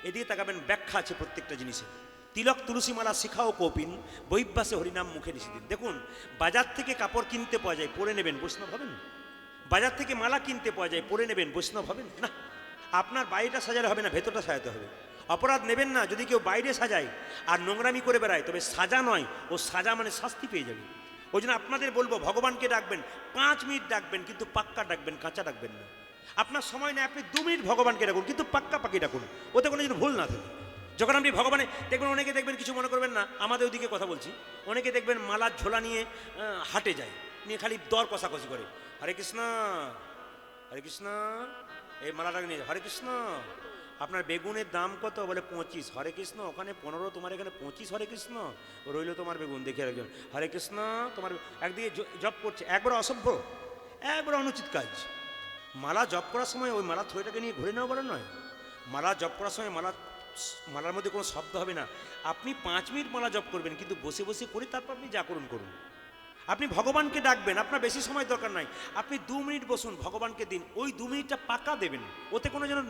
S1: এদিকে তাকাবেন, ব্যাখ্যা আছে প্রত্যেকটা জিনিসে। তিলক তুলসী মালা শিখাও কৌপিন, বৈভ্যাসে হরিনাম মুখে নিষেদিন। দেখুন, বাজার থেকে কাপড় কিনতে পাওয়া যায়, পরে নেবেন, বৈষ্ণব হবেন। বাজার থেকে মালা কিনতে পাওয়া যায়, পরে নেবেন, বৈষ্ণব হবেন না। আপনার বাইরেটা সাজালে হবে না, ভেতরটা সাজাতে হবে। অপরাধ নেবেন না যদি কেউ বাইরে সাজায় আর নোংরামি করে বেড়ায়, তবে সাজা নয়, ও সাজা মানে শাস্তি পেয়ে যাবে। ওই জন্য আপনাদের বলবো, ভগবানকে ডাকবেন 5 মিনিট ডাকবেন, কিন্তু পাক্কা ডাকবেন, কাঁচা ডাকবেন না। আপনার সময় নেই, আপনি 2 মিনিট ভগবানকে ডাকুন, কিন্তু পাক্কা পাকি ডাকুন, ওতে কোনো যেন ভুল না থাকে। যখন আপনি ভগবানে দেখবেন, অনেকে দেখবেন, কিছু মনে করবেন না, আমাদের ওইদিকে কথা বলছি, অনেকে দেখবেন মালার ঝোলা নিয়ে হাটে যায়, নিয়ে খালি দর কষাকষি করে, হরে কৃষ্ণ হরে কৃষ্ণ, এই মালাটাকে নিয়ে হরে কৃষ্ণ। আপনার বেগুনের দাম কত? বলে 25। হরে কৃষ্ণ। ওখানে 15, তোমার এখানে 25। হরে কৃষ্ণ। রইল তোমার বেগুন, দেখে একজন হরে কৃষ্ণ, তোমার একদিকে জপ করছে। একবার অসভ্য, একবার অনুচিত কাজ। মালা জপ করার সময় ওই মালা থইটাকে নিয়ে ঘুরে নেওয়া বলে নয়। মালা জপ করার সময় মালা মালার মধ্যে কোনো শব্দ হবে না। আপনি 5 মিনিট মালা জপ করবেন, কিন্তু বসে বসে করে তারপর আপনি জাগরণ করুন। আপনি ভগবানকে ডাকবেন, আপনার বেশি সময় দরকার নাই। আপনি 2 মিনিট বসুন, ভগবানকে দিন। ওই 2 মিনিটটা পাকা দেবেন, ওতে কোনো যেন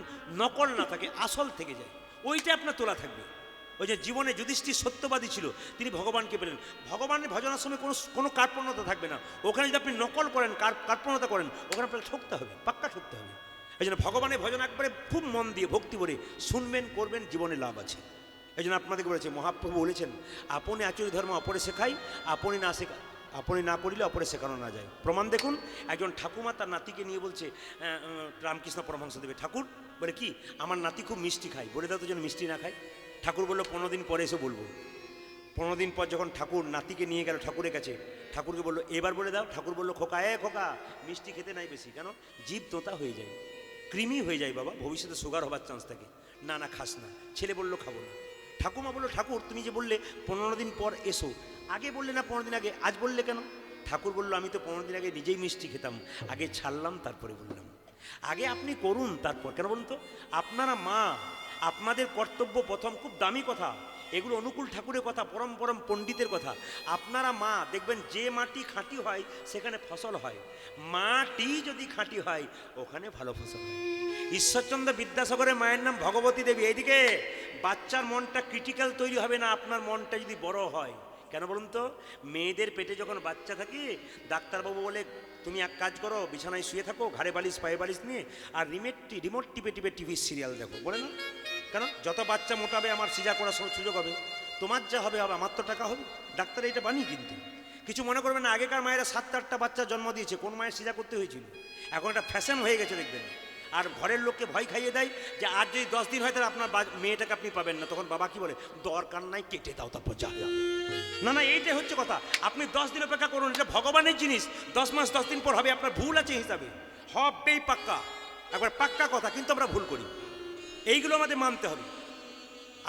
S1: নকল না থাকে, আসল থেকে যায়, ওইটা আপনার তোলা থাকবে। ওই যে জীবনে যুধিষ্ঠির সত্যবাদী ছিল, তিনি ভগবানকে পেলেন। ভগবানের ভজনার সময় কোনো কার্পণ্যতা থাকবে না। ওখানে যদি আপনি নকল করেন, কার্পণ্যতা করেন, ওখানে আপনাকে ঠকতে হবে, পাক্কা ঠকতে হবে। এই জন্য ভগবানের ভজন একবারে খুব মন দিয়ে ভক্তি করে শুনবেন, করবেন, জীবনে লাভ আছে। এই জন্য আপনাদেরকে বলেছে, মহাপ্রভু বলেছেন, আপনি আচরি ধর্ম অপরে শেখাই, আপনি না করিলে অপরে শেখানো না যায়। প্রমাণ দেখুন, একজন ঠাকুমা তার নাতিকে নিয়ে বলছে, রামকৃষ্ণ পরমহংস দেবে, ঠাকুর বলে কি, আমার নাতি খুব মিষ্টি খায়, বলে দাও তো যেন মিষ্টি না খায়। ঠাকুর বললো 15 দিন পরে এসে বলবো। 15 দিন পর যখন ঠাকুর নাতিকে নিয়ে গেল ঠাকুরের কাছে, ঠাকুরকে বললো এবার বলে দাও। ঠাকুর বললো, খোকা খোকা, মিষ্টি খেতে নাই বেশি, কেন জিভ তোতা হয়ে যায়, কৃমি হয়ে যায় বাবা, ভবিষ্যতে সুগার হবার চান্স থাকে, না না খাস না। ছেলে বললো খাবো না। ঠাকুমা বললো, ঠাকুর তুমি যে বললে 15 দিন পর এসো, আগে বললে না 15 দিন আগে, আজ বললে কেন? ঠাকুর বললো, আমি তো 15 দিন আগে নিজেই মিষ্টি খেতাম, আগে ছাড়লাম তারপরে বললাম। আগে আপনি করুন তারপর, কেন বলুন তো? আপনারা মা, আপনাদের কর্তব্য প্রথম। খুব দামি কথা এগুলো, অনুকূল ঠাকুরের কথা, পরম পরম পণ্ডিতের কথা। আপনারা মা, দেখবেন যে মাটি খাঁটি হয় সেখানে ফসল হয়, মাটি যদি খাঁটি হয় ওখানে ভালো ফসল হয়। ঈশ্বরচন্দ্র বিদ্যাসাগরের মায়ের নাম ভগবতী দেবী। এইদিকে বাচ্চার মনটা ক্রিটিক্যাল তৈরি হবে না আপনার মনটা যদি বড় হয়। কেন বলুন তো? মেয়েদের পেটে যখন বাচ্চা থাকে, ডাক্তারবাবু বলে তুমি এক কাজ করো, বিছানায় শুয়ে থাকো, ঘাড়ে বালিশ পায়ে বালিশ নিয়ে, আর রিমোট টিপে টিপে টিভির সিরিয়াল দেখো, বলে না? কেন? যত বাচ্চা মোটাবে আমার সিজা করার সুযোগ হবে, তোমার যা হবে হবে, আমার তো টাকা হবে। ডাক্তার এটা বানিয়ে, কিন্তু কিছু মনে করবেন না, আগেকার মায়েরা 7-8টা বাচ্চা জন্ম দিয়েছে, কোন মায়ের সিজা করতে হয়েছিল? এখন এটা ফ্যাশন হয়ে গেছে দেখবেন। আর ঘরের লোককে ভয় খাইয়ে দেয় যে আর যদি 10 দিন হয় তাহলে আপনার মেয়েটাকে আপনি পাবেন না। তখন বাবা কি বলে, দরকার নাই, কেটে দাও, তারপর যা যাবে। না না, এইটাই হচ্ছে কথা। আপনি 10 দিন অপেক্ষা করুন, এটা ভগবানের জিনিস। 10 মাস 10 দিন পর হবে, আপনার ভুল আছে হিসাবে, হবেই পাক্কা, একবার পাক্কা কথা। কিন্তু আমরা ভুল করি, এইগুলো আমাদের মানতে হবে।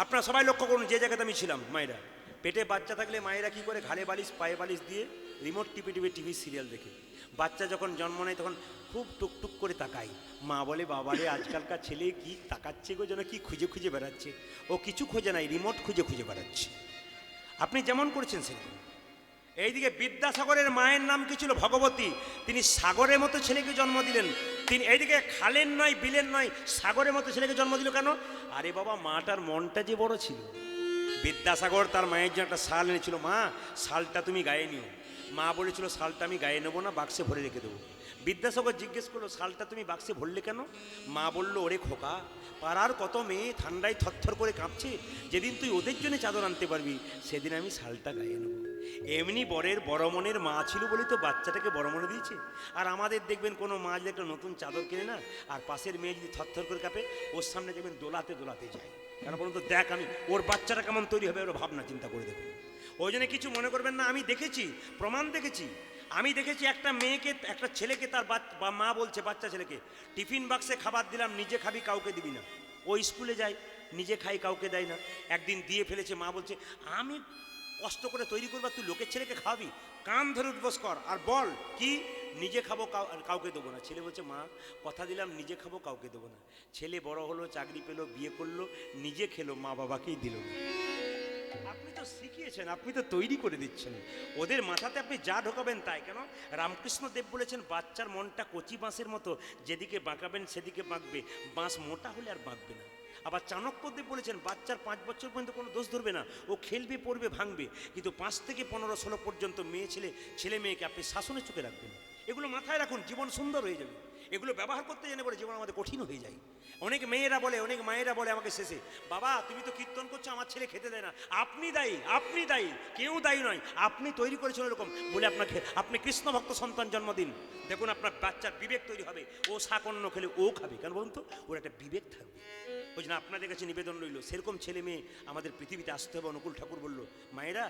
S1: আপনারা সবাই লক্ষ্য করুন, যে জায়গাতে আমি ছিলাম, মায়েরা পেটে বাচ্চা থাকলে মায়েরা কি করে, ঘাড়ে বালিশ পায়ে বালিশ দিয়ে রিমোট টিপে টিপে টিভি সিরিয়াল দেখে। বাচ্চা যখন জন্ম নেয় তখন খুব টুকটুক করে তাকায়। মা বলে, বাবারে আজকালকার ছেলে কি তাকাচ্ছে গো, যেন কি খুঁজে খুঁজে বেড়াচ্ছে। ও কিছু খুঁজে নাই, রিমোট খুঁজে খুঁজে বেড়াচ্ছে। আপনি যেমন করেছেন সেরকম। এইদিকে বিদ্যাসাগরের মায়ের নাম কি ছিল? ভগবতী। তিনি সাগরের মতো ছেলেকে জন্ম দিলেন। তিনি এইদিকে খালের নয়, বিলের নয়, সাগরের মতো ছেলেকে জন্ম দিল। কেন? আরে বাবা, মাটার মনটা যে বড় ছিল। বিদ্যাসাগর তার মায়ের জন্য একটা শাল এনেছিল, মা শালটা তুমি গায়ে নিও। মা বলেছিল, শালটা আমি গায়ে নেবো না, বাক্সে ভরে রেখে দেবো। বিদ্যাসাগর জিজ্ঞেস করলো, শালটা তুমি বাক্সে ভরলে কেন? মা বলল, ওরে খোকা, পাড়ার কত মেয়ে ঠান্ডায় থরথর করে কাঁপছে, যেদিন তুই ওদের জন্য চাদর আনতে পারবি সেদিন আমি শালটা গায়ে নেবো। এমনি বরের বড় মনের মা ছিল বলেই তো বাচ্চাটাকে বড় মনে দিয়েছে। আর আমাদের দেখবেন কোনো মা যদি একটা নতুন চাদর কিনে না, আর পাশের মেয়ে যদি থরথর করে কাঁপে, ওর সামনে দেখবেন দোলাতে দোলাতে যায়। কেন বলুন তো? দেখ আমি ওর বাচ্চাটা কেমন তৈরি হবে, ওর ভাবনা চিন্তা করে দেখুন। ওই জন্য কিছু মনে করবেন না, আমি দেখেছি, প্রমাণ দেখেছি। আমি দেখেছি একটা মেয়েকে, একটা ছেলেকে তার মা বলছে বাচ্চা ছেলেকে, টিফিন বাক্সে খাবার দিলাম, নিজে খাবি, কাউকে দিবি না। ও স্কুলে যায়, নিজে খাই, কাউকে দেয় না। একদিন দিয়ে ফেলেছে, মা বলছে, আমি কষ্ট করে তৈরি করবা, তুই লোকের ছেলেকে খাওয়াবি? কান ধরে উঠবস কর আর বল কি, নিজে খাবো, কাউকে দেবো না। ছেলে বলছে, মা কথা দিলাম নিজে খাবো, কাউকে দেবো না। ছেলে বড় হলো, চাকরি পেলো, বিয়ে করলো, নিজে খেলো, মা বাবাকেই দিল না। আপনি তো শিখিয়েছেন, আপনি তো তৈরি করে দিচ্ছেন, ওদের মাথাতে আপনি যা ঢোকাবেন তাই। কেন? রামকৃষ্ণ দেব বলেছেন, বাচ্চার মনটা কচি বাঁশের মতো, যেদিকে বাঁকাবেন সেদিকে বাঁকবে, বাঁশ মোটা হলে আর বাঁকবে না। আবার চাণক্যদেব বলেছেন, বাচ্চার 5 বছর পর্যন্ত কোনো দোষ ধরবে না, ও খেলবে, পড়বে, ভাঙবে, কিন্তু 5 থেকে 15-16 পর্যন্ত ছেলে মেয়েকে আপনি শাসনের চোখে রাখবেন। এগুলো মাথায় রাখুন, জীবন সুন্দর হয়ে যাবে। এগুলো ব্যবহার করতে জেনে পড়ে জীবন আমাদের কঠিন হয়ে যায়। অনেক মেয়েরা বলে, অনেক মায়েরা বলে আমাকে শেষে, বাবা তুমি তো কীর্তন করছো, আমার ছেলে খেতে দেয় না। আপনি দায়ী, আপনি দায়ী, কেউ দায়ী নয়। আপনি তৈরি করেছেন এরকম বলে আপনি কৃষ্ণ ভক্ত সন্তান জন্ম দিন, দেখুন আপনার বাচ্চার বিবেক তৈরি হবে। ও শাকন্য খেলে ও খাবে, কেন বলুন তো? ওর একটা বিবেক থাকবে। ওই জন্য আপনাদের কাছে নিবেদন রইল, সেরকম ছেলে মেয়ে আমাদের পৃথিবীতে আসতে হবে। অনুকূল ঠাকুর বলল, মায়েরা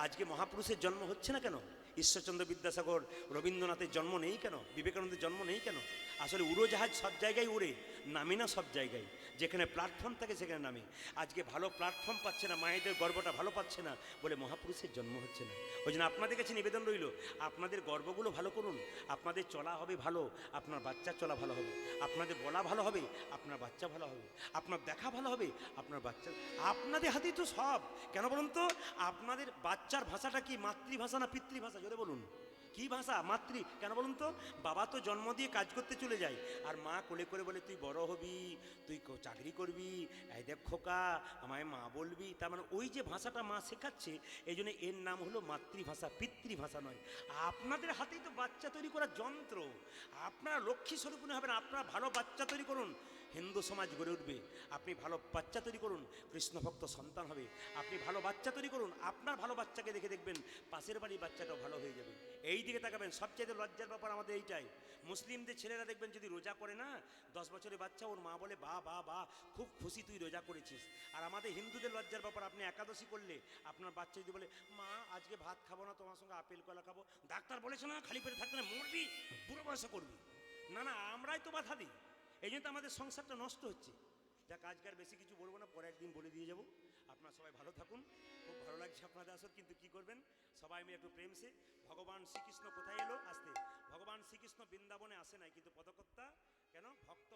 S1: আজকে মহাপুরুষের জন্ম হচ্ছে না কেন? ঈশ্বরচন্দ্র বিদ্যাসাগর, রবীন্দ্রনাথের জন্ম নেই কেন, বিবেকানন্দের জন্ম নেই কেন? আসলে উড়োজাহাজ সব জায়গায় উড়ে, নামে না সব জায়গায়। যেখানে প্ল্যাটফর্ম থাকে সেখানে নামে। আজকে ভালো প্ল্যাটফর্ম পাচ্ছে না, মায়েদের গর্বটা ভালো পাচ্ছে না বলে মহাপুরুষের জন্ম হচ্ছে না। ওই জন্য আপনাদের কাছে নিবেদন রইল, আপনাদের গর্বগুলো ভালো করুন। আপনাদের চলা হবে ভালো, আপনার বাচ্চার চলা ভালো হবে। আপনাদের বলা ভালো হবে, আপনার বাচ্চা ভালো হবে। আপনার দেখা ভালো হবে, আপনার বাচ্চা। আপনাদের হাতেই তো সব। কেন বলুন তো? আপনাদের বাচ্চার ভাষাটা কি, মাতৃভাষা না পিতৃভাষা? জোরে বলুন, কি ভাষা? মাতৃ। কেন বলুন তো? বাবা তো জন্ম দিয়ে কাজ করতে চলে যায়, আর মা কোলে করে বলে তুই বড় হবি, তুই চাকরি করবি, এই দেখ খোকা আমায় মা বলবি। তার মানে ওই যে ভাষাটা মা শেখাচ্ছে, এই জন্য এর নাম হলো মাতৃভাষা, পিতৃভাষা নয়। আপনাদের হাতেই তো বাচ্চা তৈরি করার যন্ত্র। আপনারা লক্ষ্মী স্বরূপিণী হবেন, আপনারা ভালো বাচ্চা তৈরি করুন, হিন্দু সমাজ গড়ে উঠবে। আপনি ভালো বাচ্চা তৈরি করুন, কৃষ্ণভক্ত সন্তান হবে। আপনি ভালো বাচ্চা তৈরি করুন, আপনার ভালো বাচ্চাকে দেখে দেখবেন পাশের বাড়ির বাচ্চাটাও ভালো হয়ে যাবে। এই দিকে তাকাবেন। সবচেয়ে লজ্জার ব্যাপার আমাদের এইটাই, মুসলিমদের ছেলেরা দেখবেন যদি রোজা করে না, 10 বছরের বাচ্চা, ওর মা বলে বা বা বা খুব খুশি তুই রোজা করেছিস। আর আমাদের হিন্দুদের লজ্জার ব্যাপার, আপনি একাদশী করলে আপনার বাচ্চা যদি বলে মা আজকে ভাত খাবো না, তোমার সঙ্গে আপেল কলা খাবো, ডাক্তার বলেছে না খালি পেটে থাকতে না মরবি, বুড়ো বয়সে করবি। না না, আমরাই তো বাধা দিই। এই জন্য তো আমাদের সংসারটা নষ্ট হচ্ছে। যাক, আজকে আর বেশি কিছু বলবো না, পরে একদিন বলে দিয়ে যাবো। আপনারা সবাই ভালো থাকুন। খুব ভালো লাগছে আপনাদের আসর, কিন্তু কি করবেন, সবাই মিলে একটু প্রেম সে। ভগবান শ্রীকৃষ্ণ কোথায় এলো? আসতে। ভগবান শ্রীকৃষ্ণ বৃন্দাবনে আসে নাই, কিন্তু পদকর্তা কেন ভক্ত